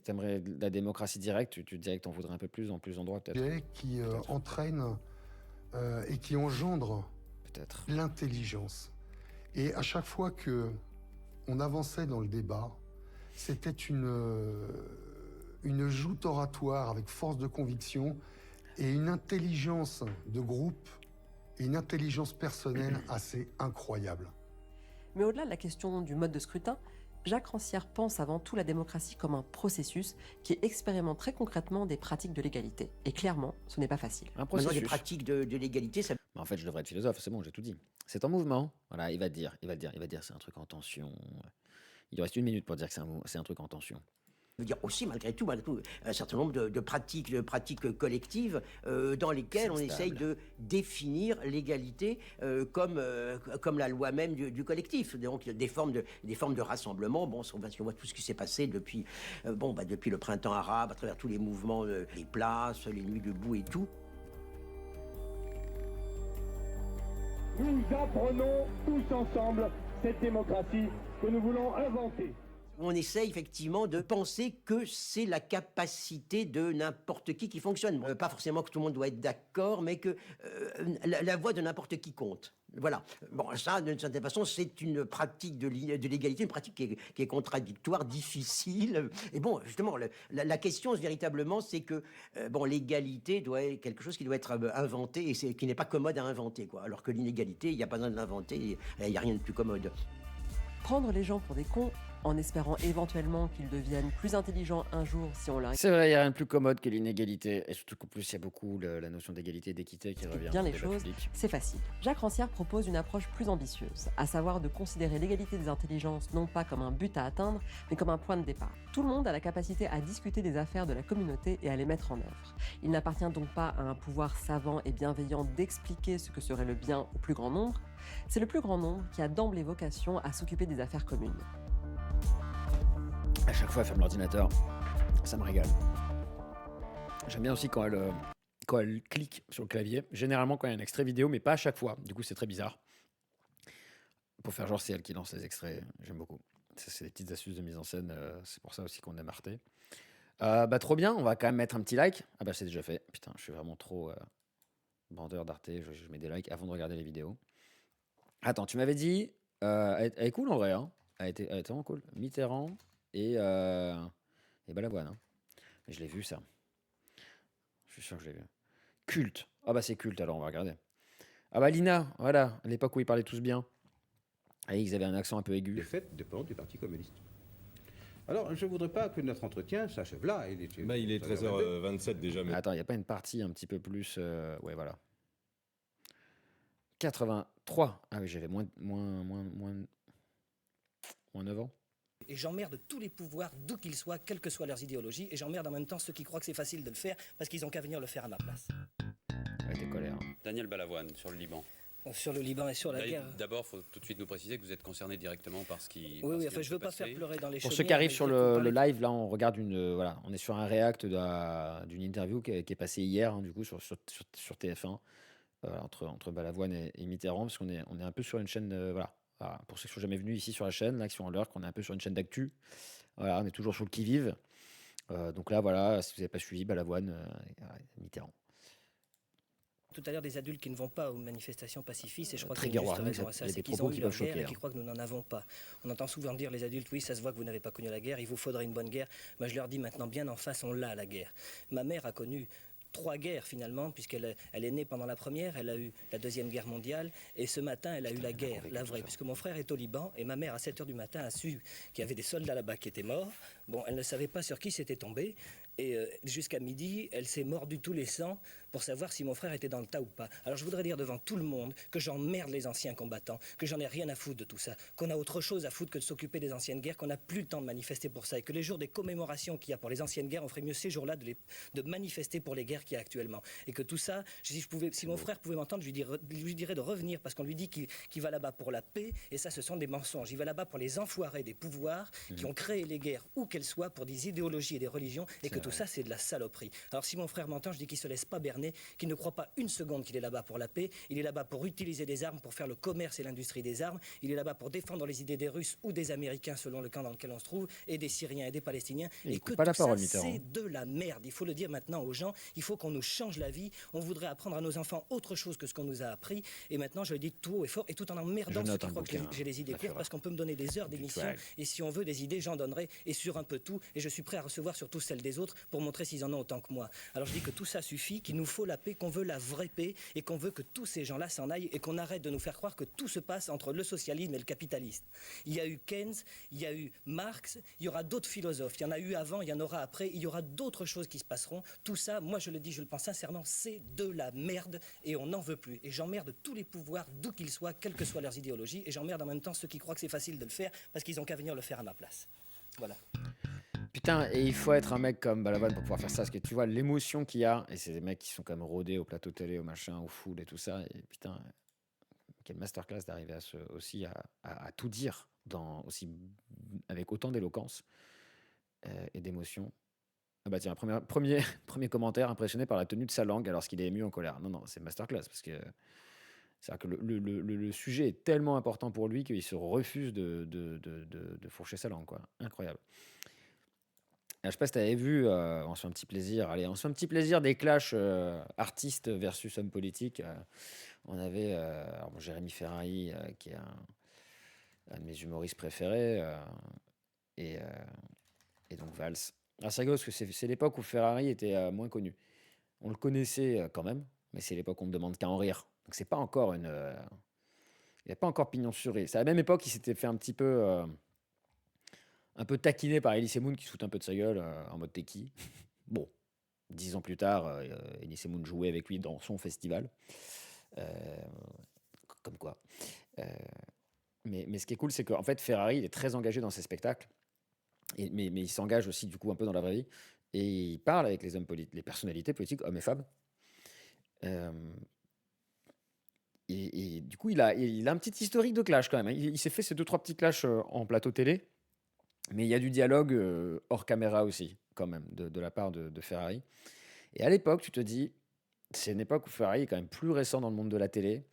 Speaker 1: T'aimerais la démocratie directe, tu dirais que t'en voudrais un peu plus, dans plus d'endroits peut-être.
Speaker 15: Qui entraîne et qui engendre l'intelligence. Et à chaque fois que on avançait dans le débat, c'était une une joute oratoire avec force de conviction et une intelligence de groupe et une intelligence personnelle assez incroyable.
Speaker 2: Mais au-delà de la question du mode de scrutin, Jacques Rancière pense avant tout la démocratie comme un processus qui expérimente très concrètement des pratiques de l'égalité. Et clairement, ce n'est pas facile.
Speaker 1: Un processus.
Speaker 3: Des pratiques de l'égalité, ça...
Speaker 1: Mais en fait, je devrais être philosophe, c'est bon, j'ai tout dit. C'est en mouvement. Voilà, il va dire, c'est un truc en tension. Il lui reste 1 minute pour dire que c'est un truc en tension.
Speaker 3: Je veux dire aussi, malgré tout, un certain nombre de pratiques collectives dans lesquelles on essaye de définir l'égalité comme la loi même du collectif. Donc des formes de rassemblement. Bon, si on voit tout ce qui s'est passé depuis le printemps arabe, à travers tous les mouvements, les places, les nuits debout et tout.
Speaker 16: Nous apprenons tous ensemble cette démocratie que nous voulons inventer.
Speaker 3: On essaie effectivement de penser que c'est la capacité de n'importe qui fonctionne. Pas forcément que tout le monde doit être d'accord, mais que la voix de n'importe qui compte. Voilà. Bon, ça, d'une certaine façon, c'est une pratique de l'égalité, une pratique qui est contradictoire, difficile. Et bon, justement, la question, véritablement, c'est que l'égalité doit être quelque chose qui doit être inventé et qui n'est pas commode à inventer, quoi. Alors que l'inégalité, il n'y a pas besoin de l'inventer, il n'y a rien de plus commode.
Speaker 2: Prendre les gens pour des cons en espérant éventuellement qu'ils deviennent plus intelligents un jour si on leur...
Speaker 1: C'est vrai, il n'y a rien de plus commode que l'inégalité. Et surtout qu'en plus, il y a beaucoup la notion d'égalité et d'équité qui revient.
Speaker 2: Bien les choses, c'est facile. Jacques Rancière propose une approche plus ambitieuse, à savoir de considérer l'égalité des intelligences non pas comme un but à atteindre, mais comme un point de départ. Tout le monde a la capacité à discuter des affaires de la communauté et à les mettre en œuvre. Il n'appartient donc pas à un pouvoir savant et bienveillant d'expliquer ce que serait le bien au plus grand nombre. C'est le plus grand nombre qui a d'emblée vocation à s'occuper des affaires communes.
Speaker 1: À chaque fois, elle ferme l'ordinateur. Ça me régale. J'aime bien aussi quand elle clique sur le clavier. Généralement, quand il y a un extrait vidéo, mais pas à chaque fois. Du coup, c'est très bizarre. Pour faire genre, c'est elle qui lance les extraits. J'aime beaucoup. C'est des petites astuces de mise en scène. C'est pour ça aussi qu'on aime Arte. Trop bien. On va quand même mettre un petit like. Ah bah, c'est déjà fait. Putain, je suis vraiment trop bandeur d'Arte. Je mets des likes avant de regarder les vidéos. Attends, tu m'avais dit... elle est cool en vrai. Hein. Elle était vraiment cool. Mitterrand... Et Balavoine. Hein. Je l'ai vu, ça. Je suis sûr que je l'ai vu. Culte. Ah bah c'est culte, alors on va regarder. Ah bah Lina, voilà, à l'époque où ils parlaient tous bien. Et ils avaient un accent un peu aigu.
Speaker 17: Les faits dépendent du Parti communiste. Alors, je ne voudrais pas que notre entretien s'achève là. Il est
Speaker 18: 13h27 déjà. Mais...
Speaker 1: Attends, il n'y a pas une partie un petit peu plus... Ouais, voilà. 83. Ah oui, j'avais moins 9 ans.
Speaker 19: Et j'emmerde tous les pouvoirs, d'où qu'ils soient, quelles que soient leurs idéologies, et j'emmerde en même temps ceux qui croient que c'est facile de le faire, parce qu'ils ont qu'à venir le faire à ma place.
Speaker 1: Ouais, t'es colère.
Speaker 20: Daniel Balavoine, sur le Liban.
Speaker 19: Sur le Liban et sur la guerre.
Speaker 20: D'abord, il faut tout de suite nous préciser que vous êtes concerné directement par ce qui...
Speaker 19: Oui, enfin, je ne veux pas faire pleurer dans les chaumières.
Speaker 1: Pour ceux qui arrivent sur le live, là, on regarde on est sur un react d'une interview qui est passée hier, hein, du coup, sur TF1, entre Balavoine et Mitterrand, parce qu'on est un peu sur une chaîne, voilà. Voilà, pour ceux qui sont jamais venus ici sur la chaîne, là, qui sont en l'heure, qu'on est un peu sur une chaîne d'actu. Voilà, on est toujours sur le qui-vive. Donc là, voilà, si vous n'avez pas suivi, Balavoine, Mitterrand.
Speaker 19: Tout à l'heure, des adultes qui ne vont pas aux manifestations pacifistes, et je crois
Speaker 1: Très
Speaker 19: qu'il y a une juste
Speaker 1: warning,
Speaker 19: raison à ça,
Speaker 1: il y a
Speaker 19: c'est
Speaker 1: des
Speaker 19: qu'ils
Speaker 1: propos
Speaker 19: ont eu
Speaker 1: qui
Speaker 19: la
Speaker 1: peuvent
Speaker 19: guerre
Speaker 1: choquer,
Speaker 19: et qu'ils croient que nous n'en avons pas. On entend souvent dire, les adultes, oui, ça se voit que vous n'avez pas connu la guerre, il vous faudrait une bonne guerre. Moi, je leur dis maintenant, bien en face, on l'a, la guerre. Ma mère a connu 3 guerres finalement, puisqu'elle est née pendant la première, elle a eu la deuxième guerre mondiale, et ce matin elle a eu la guerre, la vraie, puisque mon frère est au Liban, et ma mère à 7h du matin a su qu'il y avait des soldats là-bas qui étaient morts. Bon, elle ne savait pas sur qui c'était tombé, et jusqu'à midi, elle s'est mordue tous les sangs pour savoir si mon frère était dans le tas ou pas. Alors je voudrais dire devant tout le monde que j'emmerde les anciens combattants, que j'en ai rien à foutre de tout ça, qu'on a autre chose à foutre que de s'occuper des anciennes guerres, qu'on n'a plus le temps de manifester pour ça, et que les jours des commémorations qu'il y a pour les anciennes guerres, on ferait mieux ces jours-là de manifester pour les guerres qu'il y a actuellement. Et que tout ça, si mon frère pouvait m'entendre, je lui dirais de revenir, parce qu'on lui dit qu'il va là-bas pour la paix, et ça ce sont des mensonges. Il va là-bas pour les enfoirés des pouvoirs qui ont créé les guerres, où qu'elles soient, pour des idéologies et des religions, et que tout ça c'est de la saloperie. Alors si mon frère m'entend, je dis qu'il se laisse pas berner, qu'il ne croit pas une seconde qu'il est là-bas pour la paix, il est là-bas pour utiliser des armes, pour faire le commerce et l'industrie des armes, il est là-bas pour défendre les idées des Russes ou des Américains selon le camp dans lequel on se trouve, et des Syriens et des Palestiniens, et que tout ça c'est de la merde. Il faut le dire maintenant aux gens, il faut qu'on nous change la vie, on voudrait apprendre à nos enfants autre chose que ce qu'on nous a appris, et maintenant je le dis tout haut et fort, et tout en emmerdant ceux qui croient que j'ai les idées claires, parce qu'on peut me donner des heures d'émission, et si on veut des idées, j'en donnerai, et sur un peu tout, et je suis prêt à recevoir surtout celles des autres, autres pour montrer s'ils en ont autant que moi. Alors je dis que tout ça suffit, qu'il nous faut la paix, qu'on veut la vraie paix et qu'on veut que tous ces gens-là s'en aillent et qu'on arrête de nous faire croire que tout se passe entre le socialisme et le capitalisme. Il y a eu Keynes, il y a eu Marx, il y aura d'autres philosophes, il y en a eu avant, il y en aura après, il y aura d'autres choses qui se passeront. Tout ça, moi je le dis, je le pense sincèrement, c'est de la merde et on n'en veut plus. Et j'emmerde tous les pouvoirs, d'où qu'ils soient, quelles que soient leurs idéologies, et j'emmerde en même temps ceux qui croient que c'est facile de le faire parce qu'ils ont qu'à venir le faire à ma place. Voilà.
Speaker 1: Putain, et il faut être un mec comme Balavoine pour pouvoir faire ça, parce que tu vois l'émotion qu'il y a, et c'est des mecs qui sont quand même rodés au plateau télé, au machin, au full et tout ça, et putain, quelle masterclass d'arriver aussi à tout dire, avec autant d'éloquence et d'émotion. Ah bah tiens, premier commentaire, impressionné par la tenue de sa langue alors qu'il est ému en colère. Non, c'est masterclass, parce que c'est-à-dire que le sujet est tellement important pour lui qu'il se refuse de fourcher sa langue, quoi. Incroyable. Je sais pas si tu avais vu, on se fait un petit plaisir. Allez, on se fait un petit plaisir des clashs artistes versus hommes politiques. On avait alors, Jérémy Ferrari, qui est un de mes humoristes préférés, et donc Valls. Alors c'est rigolo parce que c'est l'époque où Ferrari était moins connu. On le connaissait quand même, mais c'est l'époque où on ne demande qu'à en rire. Donc c'est pas encore il n'y a pas encore pignon sur rue. C'est à la même époque qu'il s'était fait un peu taquiné par Elie Moon qui se fout un peu de sa gueule en mode t'es qui. Bon, 10 ans plus tard, Elie Moon jouait avec lui dans son festival. Comme quoi. Mais ce qui est cool, c'est qu'en fait, Ferrari il est très engagé dans ses spectacles. Mais il s'engage aussi du coup un peu dans la vraie vie. Et il parle avec les personnalités politiques, hommes et femmes. Et du coup, il a un petit historique de clash quand même. Il s'est fait ces 2-3 petits clashs en plateau télé. Mais il y a du dialogue hors caméra aussi, quand même, de la part de Ferrari. Et à l'époque, tu te dis, c'est une époque où Ferrari est quand même plus récent dans le monde de la télé.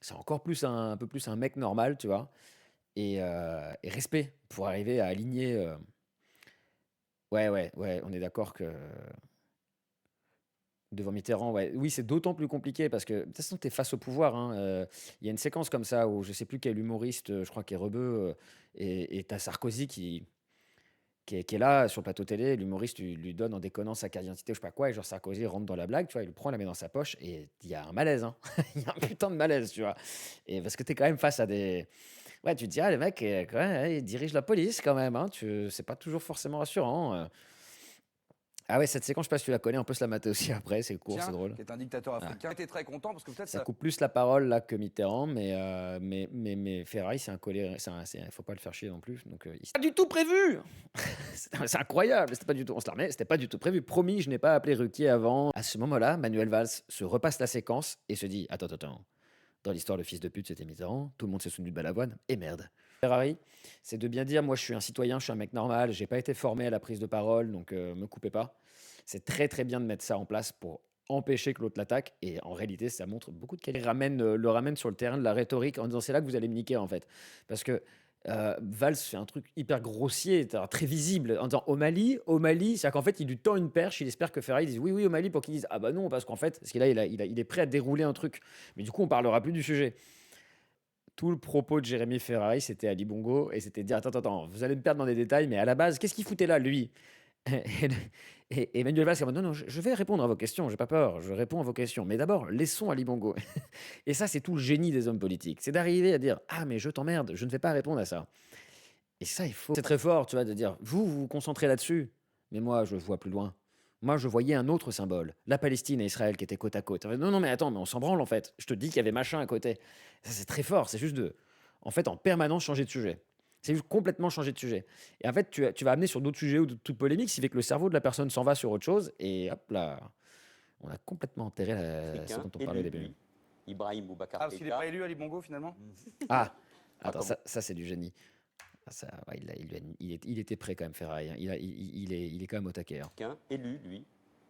Speaker 1: C'est encore plus un peu plus un mec normal, tu vois. Et respect pour arriver à aligner. Ouais, on est d'accord que devant Mitterrand, ouais. Oui, c'est d'autant plus compliqué parce que de toute façon, tu es face au pouvoir, hein. Il y a une séquence comme ça où je sais plus quel humoriste, je crois qu'il est Rebeu, et tu as Sarkozy qui est là sur le plateau télé. L'humoriste lui donne en déconnant sa carte d'identité, je sais pas quoi, et genre Sarkozy rentre dans la blague, tu vois, il le prend, la met dans sa poche, et il y a un malaise, hein. Il y a un putain de malaise, tu vois. Et parce que tu es quand même face à des. Ouais, tu te dis, ah, le mec, quand même, il dirige la police quand même, hein. C'est pas toujours forcément rassurant. Ah ouais, cette séquence, je sais pas si tu la connais, on peut se la mater aussi après, c'est court,
Speaker 21: Tiens,
Speaker 1: c'est drôle.
Speaker 21: qui est un dictateur africain, était très content parce que peut-être
Speaker 1: Ça coupe plus la parole là que Mitterrand, mais Ferrari, c'est un colère, faut pas le faire chier non plus. Donc, pas du tout prévu. C'est incroyable, c'était pas du tout, on se la remet, c'était pas du tout prévu. Promis, je n'ai pas appelé Ruquier avant. À ce moment-là, Manuel Valls se repasse la séquence et se dit, attends. Dans l'histoire, le fils de pute, c'était Mitterrand. Tout le monde s'est souvenu de Balavoine. Et merde. Ferrari, c'est de bien dire, moi, je suis un citoyen, je suis un mec normal, j'ai pas été formé à la prise de parole, donc me coupez pas. C'est très très bien de mettre ça en place pour empêcher que l'autre l'attaque. Et en réalité, ça montre beaucoup de qualité. Le ramène sur le terrain de la rhétorique en disant, c'est là que vous allez me niquer, en fait. Parce que Valls fait un truc hyper grossier, très visible, en disant au Mali, c'est-à-dire qu'en fait, il lui tend une perche, il espère que Ferrari dise oui au Mali pour qu'il dise ah bah non, parce qu'en fait, parce que là, il est prêt à dérouler un truc. Mais du coup, on parlera plus du sujet. Tout le propos de Jérémy Ferrari, c'était Ali Bongo, et c'était de dire attends, vous allez me perdre dans des détails, mais à la base, qu'est-ce qu'il foutait là, lui? Et Emmanuel Valls, non, je vais répondre à vos questions, j'ai pas peur, je réponds à vos questions. Mais d'abord, laissons Ali Bongo. Et ça, c'est tout le génie des hommes politiques. C'est d'arriver à dire ah, mais je t'emmerde, je ne vais pas répondre à ça. Et ça, c'est très fort, tu vois, de dire vous vous concentrez là-dessus, mais moi, je vois plus loin. Moi, je voyais un autre symbole, la Palestine et Israël qui étaient côte à côte. Non, mais attends, mais on s'en branle en fait. Je te dis qu'il y avait machin à côté. Ça, c'est très fort, c'est juste en fait, en permanence changer de sujet. C'est juste complètement changer de sujet. Et en fait, tu vas amener sur d'autres sujets ou toute polémique, ce qui fait que le cerveau de la personne s'en va sur autre chose. Et hop là, on a complètement enterré ce dont on parlait au début.
Speaker 21: Ibrahim Boubacar Keïta. Parce qu'il n'est pas élu, Ali Bongo, finalement.
Speaker 1: Ah, attends, ça c'est du génie. Ça, ouais, il était prêt quand même, Ferrari. Hein. Il est quand même au taquet. Hein.
Speaker 21: Élu, lui.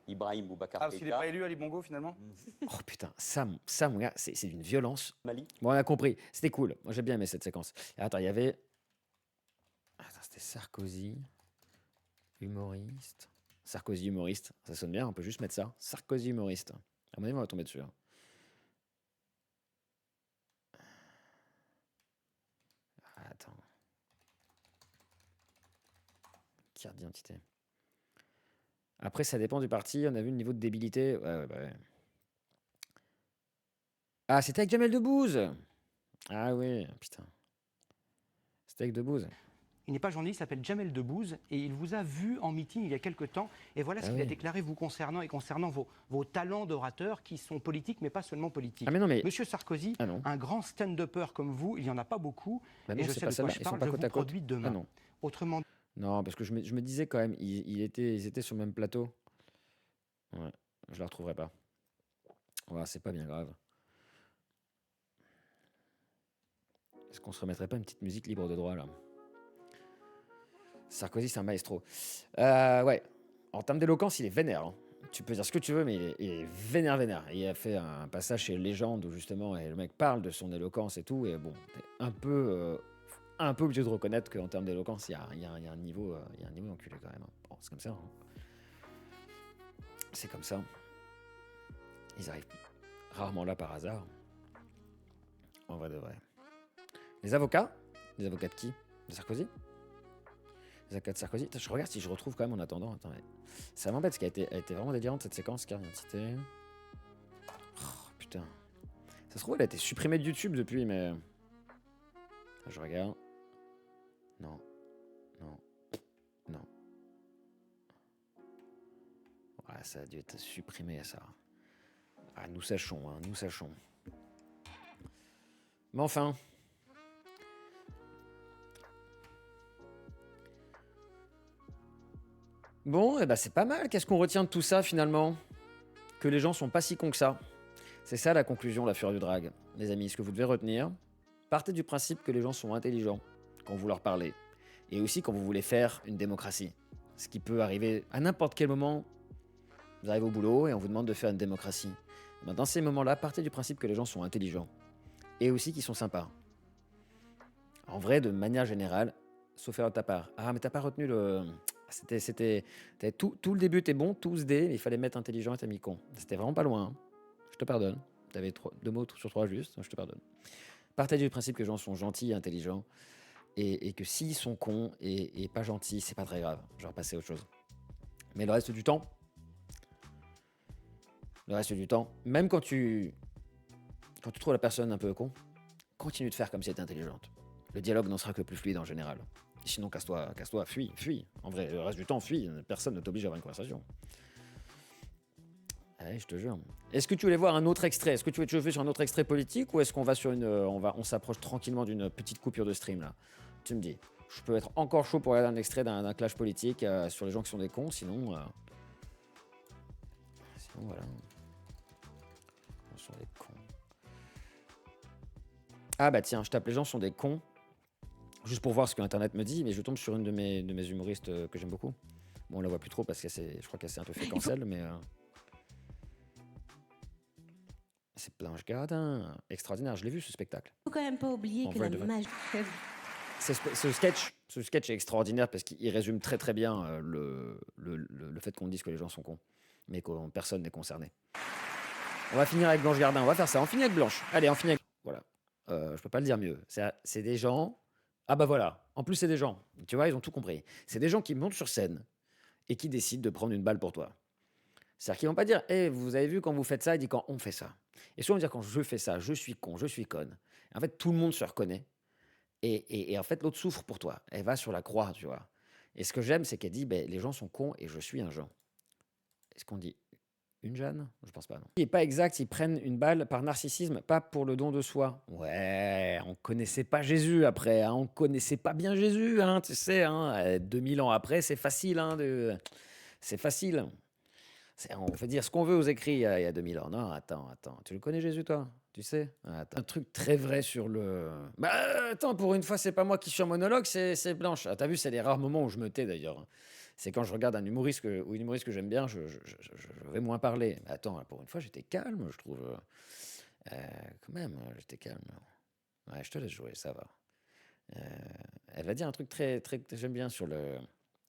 Speaker 21: Ibrahim Boubacar Keïta. Parce qu'il n'est pas élu, Ali Bongo, finalement.
Speaker 1: Oh putain, ça mon gars, c'est d'une violence.
Speaker 21: Mali.
Speaker 1: Bon, on a compris. C'était cool. Moi, j'ai bien aimé cette séquence. Attends, il y avait. C'était Sarkozy, humoriste. Sarkozy, humoriste. Ça sonne bien, on peut juste mettre ça. Sarkozy, humoriste. À mon avis, on va tomber dessus. Hein. Attends. Carte d'identité. Après, ça dépend du parti. On a vu le niveau de débilité. Ouais. Ah, c'était avec Jamel Debbouze. Ah oui, putain. C'était avec Debbouze.
Speaker 4: Il n'est pas journaliste, il s'appelle Jamel Debbouze et il vous a vu en meeting il y a quelque temps. Et voilà ce qu'il a déclaré vous concernant et concernant vos talents d'orateur qui sont politiques mais pas seulement politiques.
Speaker 1: Ah mais non, mais...
Speaker 4: Monsieur Sarkozy, un grand stand-upper comme vous, il n'y en a pas beaucoup.
Speaker 1: Bah non,
Speaker 4: et je sais de quoi je parle, je vous produis demain.
Speaker 1: Ah non.
Speaker 4: Autrement...
Speaker 1: Non, parce que je me disais quand même, ils étaient sur le même plateau. Ouais, je la retrouverai pas. Ouais, c'est pas bien grave. Est-ce qu'on se remettrait pas une petite musique libre de droit là? Sarkozy, c'est un maestro. Ouais, en termes d'éloquence, il est vénère. Hein. Tu peux dire ce que tu veux, mais il est vénère. Il a fait un passage chez Légende où justement le mec parle de son éloquence et tout. Et bon, t'es un peu obligé de reconnaître qu'en termes d'éloquence, il y a un niveau enculé quand même. Bon, c'est comme ça. Hein. C'est comme ça. Ils arrivent rarement là par hasard. En vrai de vrai. Les avocats de qui? De Sarkozy? Les avocats de Sarkozy. Je regarde si je retrouve quand même en attendant. Attends, mais... Ça m'embête parce qu'elle a été vraiment délirante cette séquence. Carte d'identité. Oh, putain. Ça se trouve, elle a été supprimée de YouTube depuis, mais. Je regarde. Non. Ouais, ça a dû être supprimé, ça. Ah, nous sachons. Mais enfin. Bon, eh ben c'est pas mal. Qu'est-ce qu'on retient de tout ça finalement? Que les gens sont pas si cons que ça. C'est ça la conclusion de la Fureur du Drag. Les amis, ce que vous devez retenir, partez du principe que les gens sont intelligents quand vous leur parlez. Et aussi quand vous voulez faire une démocratie. Ce qui peut arriver à n'importe quel moment. Vous arrivez au boulot et on vous demande de faire une démocratie. Ben, dans ces moments-là, partez du principe que les gens sont intelligents. Et aussi qu'ils sont sympas. En vrai, de manière générale, sauf erreur de ta part. Ah, mais t'as pas retenu le... Tout le début était bon, tout se dé, mais il fallait mettre intelligent et t'as mis con. C'était vraiment pas loin. Hein. Je te pardonne. T'avais 2 mots sur 3 juste, je te pardonne. Partez du principe que les gens sont gentils et intelligents, et que s'ils sont cons et pas gentils, c'est pas très grave. Je vais passer à autre chose. Mais le reste du temps, même quand tu trouves la personne un peu con, continue de faire comme si elle était intelligente. Le dialogue n'en sera que plus fluide en général. Sinon, casse-toi, fuis. En vrai, le reste du temps, fuis. Personne ne t'oblige à avoir une conversation. Allez, je te jure. Est-ce que tu voulais voir un autre extrait? Est-ce que tu veux jouer sur un autre extrait politique ou est-ce qu'on va sur on s'approche tranquillement d'une petite coupure de stream là? Tu me dis. Je peux être encore chaud pour regarder un extrait d'un clash politique sur les gens qui sont des cons. Sinon, voilà. Ils sont des cons. Ah bah tiens, je tape les gens sont des cons. Juste pour voir ce que Internet me dit, mais je tombe sur une de mes humoristes que j'aime beaucoup. Bon, on la voit plus trop parce que je crois qu'elle s'est un peu fait cancel, mais... C'est Blanche Gardin. Extraordinaire, je l'ai vu ce spectacle.
Speaker 22: Faut quand même pas oublier que la magie...
Speaker 1: Ce sketch est extraordinaire parce qu'il résume très très bien le fait qu'on dise que les gens sont cons, mais que personne n'est concerné. On va finir avec Blanche Gardin, on va faire ça. On finit avec Blanche. Allez, on finit avec... Voilà. Je peux pas le dire mieux. C'est des gens... Ah bah voilà, en plus c'est des gens, tu vois, ils ont tout compris. C'est des gens qui montent sur scène et qui décident de prendre une balle pour toi. C'est-à-dire qu'ils vont pas dire « Eh, vous avez vu quand vous faites ça ?» Ils disent « Quand on fait ça ». Et souvent, ils vont dire « Quand je fais ça, je suis con, je suis conne ». En fait, tout le monde se reconnaît. Et en fait, l'autre souffre pour toi. Elle va sur la croix, tu vois. Et ce que j'aime, c'est qu'elle dit « Les gens sont cons et je suis un Jean ». Est-ce qu'on dit une Jeanne? Je pense pas, non. Il n'est pas exact, ils prennent une balle par narcissisme, pas pour le don de soi. Ouais, on connaissait pas Jésus après, hein, on connaissait pas bien Jésus, hein, tu sais, hein, 2000 ans après, c'est facile, hein, c'est facile. On fait dire ce qu'on veut aux écrits il y a 2000 ans. Non, attends, tu le connais Jésus, toi? Tu sais? Attends. Un truc très vrai sur le... Bah, attends, pour une fois, c'est pas moi qui suis en monologue, c'est Blanche. Ah, t'as vu, c'est les rares moments où je me tais, d'ailleurs. C'est quand je regarde un humoriste ou une humoriste que j'aime bien, je vais moins parler. Mais attends, pour une fois, j'étais calme, je trouve. Quand même, j'étais calme. Ouais, je te laisse jouer, ça va. Elle va dire un truc très, très que j'aime bien sur le...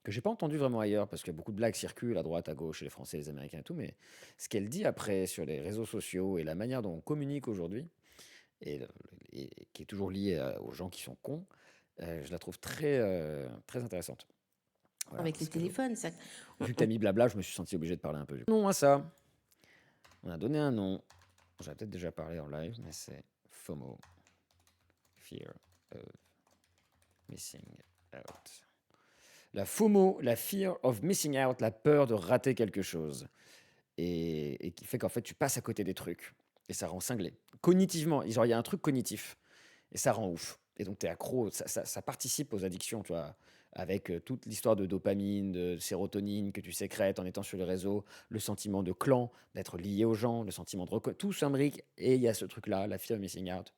Speaker 1: que j'ai pas entendu vraiment ailleurs, parce que beaucoup de blagues circulent à droite, à gauche, chez les Français, les Américains et tout, mais ce qu'elle dit après sur les réseaux sociaux et la manière dont on communique aujourd'hui, et qui est toujours liée aux gens qui sont cons, je la trouve très, très intéressante.
Speaker 22: avec les téléphones. Ça...
Speaker 1: Vu que t'as mis blabla, je me suis senti obligé de parler un peu. Non à ça. On a donné un nom. J'avais peut-être déjà parlé en live, mais c'est FOMO. Fear of Missing Out. La FOMO, la Fear of Missing Out, la peur de rater quelque chose. Et qui fait qu'en fait, tu passes à côté des trucs. Et ça rend cinglé. Cognitivement, genre, il y a un truc cognitif. Et ça rend ouf. Et donc, tu es accro. Ça participe aux addictions, tu vois. Avec toute l'histoire de dopamine, de sérotonine que tu sécrètes en étant sur les réseaux, le sentiment de clan, d'être lié aux gens, le sentiment de tout s'imbrique. Et il y a ce truc-là, la fear of missing out,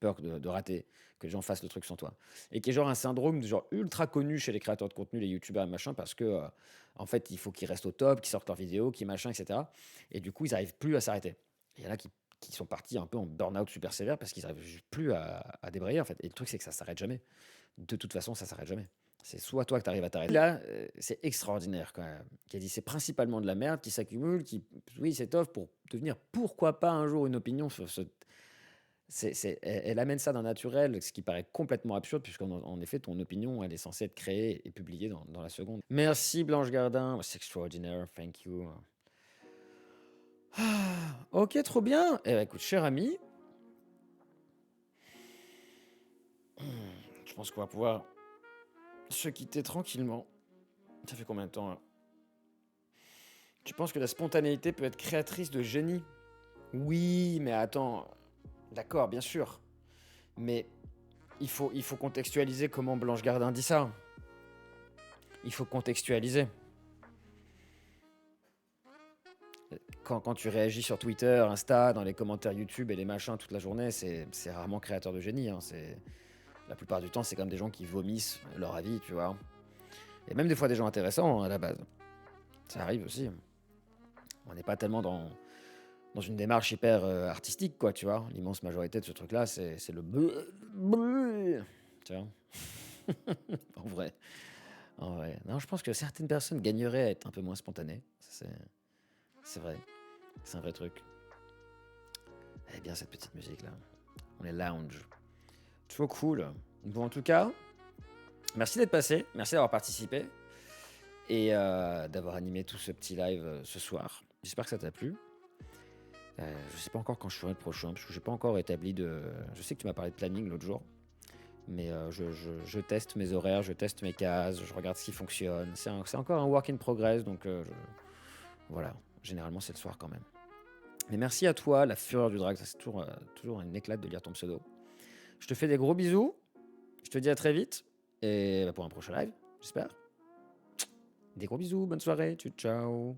Speaker 1: peur de rater, que les gens fassent le truc sans toi. Et qui est genre un syndrome genre ultra connu chez les créateurs de contenu, les youtubeurs et machin, parce que en fait, il faut qu'ils restent au top, qu'ils sortent leurs vidéos, qu'ils machin, etc. Et du coup, ils n'arrivent plus à s'arrêter. Il y en a qui sont partis un peu en burn-out super sévère parce qu'ils n'arrivent plus à débrayer, en fait. Et le truc, c'est que ça s'arrête jamais. De toute façon, ça s'arrête jamais. C'est soit toi que tu arrives à t'arrêter. Là, c'est extraordinaire quand même. Qui a dit c'est principalement de la merde qui s'accumule, qui, oui, s'étoffe pour devenir pourquoi pas un jour une opinion sur ce. Elle amène ça d'un naturel, ce qui paraît complètement absurde, puisqu'en effet, ton opinion, elle est censée être créée et publiée dans la seconde. Merci Blanche Gardin, c'est extraordinaire, thank you. Ah, ok, trop bien. Eh ben, écoute, cher ami, je pense qu'on va pouvoir se quitter tranquillement. Ça fait combien de temps là? Tu penses que la spontanéité peut être créatrice de génie? Oui, mais attends. D'accord, bien sûr. Mais il faut contextualiser comment Blanche Gardin dit ça. Il faut contextualiser. Quand tu réagis sur Twitter, Insta, dans les commentaires YouTube et les machins toute la journée, c'est rarement créateur de génie. Hein. La plupart du temps, c'est comme des gens qui vomissent leur avis, tu vois. Et même des fois des gens intéressants à la base. Ça arrive aussi. On n'est pas tellement dans une démarche hyper artistique, quoi, tu vois. L'immense majorité de ce truc-là, c'est le tu vois. En vrai. Non, je pense que certaines personnes gagneraient à être un peu moins spontanées. C'est vrai. C'est un vrai truc. Eh bien, cette petite musique-là. On est lounge. Trop cool. Bon, en tout cas, merci d'être passé. Merci d'avoir participé. Et d'avoir animé tout ce petit live ce soir. J'espère que ça t'a plu. Je sais pas encore quand je ferai le prochain, parce que j'ai pas encore établi de... Je sais que tu m'as parlé de planning l'autre jour, mais je teste mes horaires, je teste mes cases, je regarde ce qui fonctionne. C'est encore un work in progress, donc voilà. Généralement, c'est le soir quand même. Mais merci à toi, la fureur du drag. Ça, c'est toujours une éclate de lire ton pseudo. Je te fais des gros bisous. Je te dis à très vite. Et pour un prochain live, j'espère. Des gros bisous, bonne soirée. Ciao, ciao.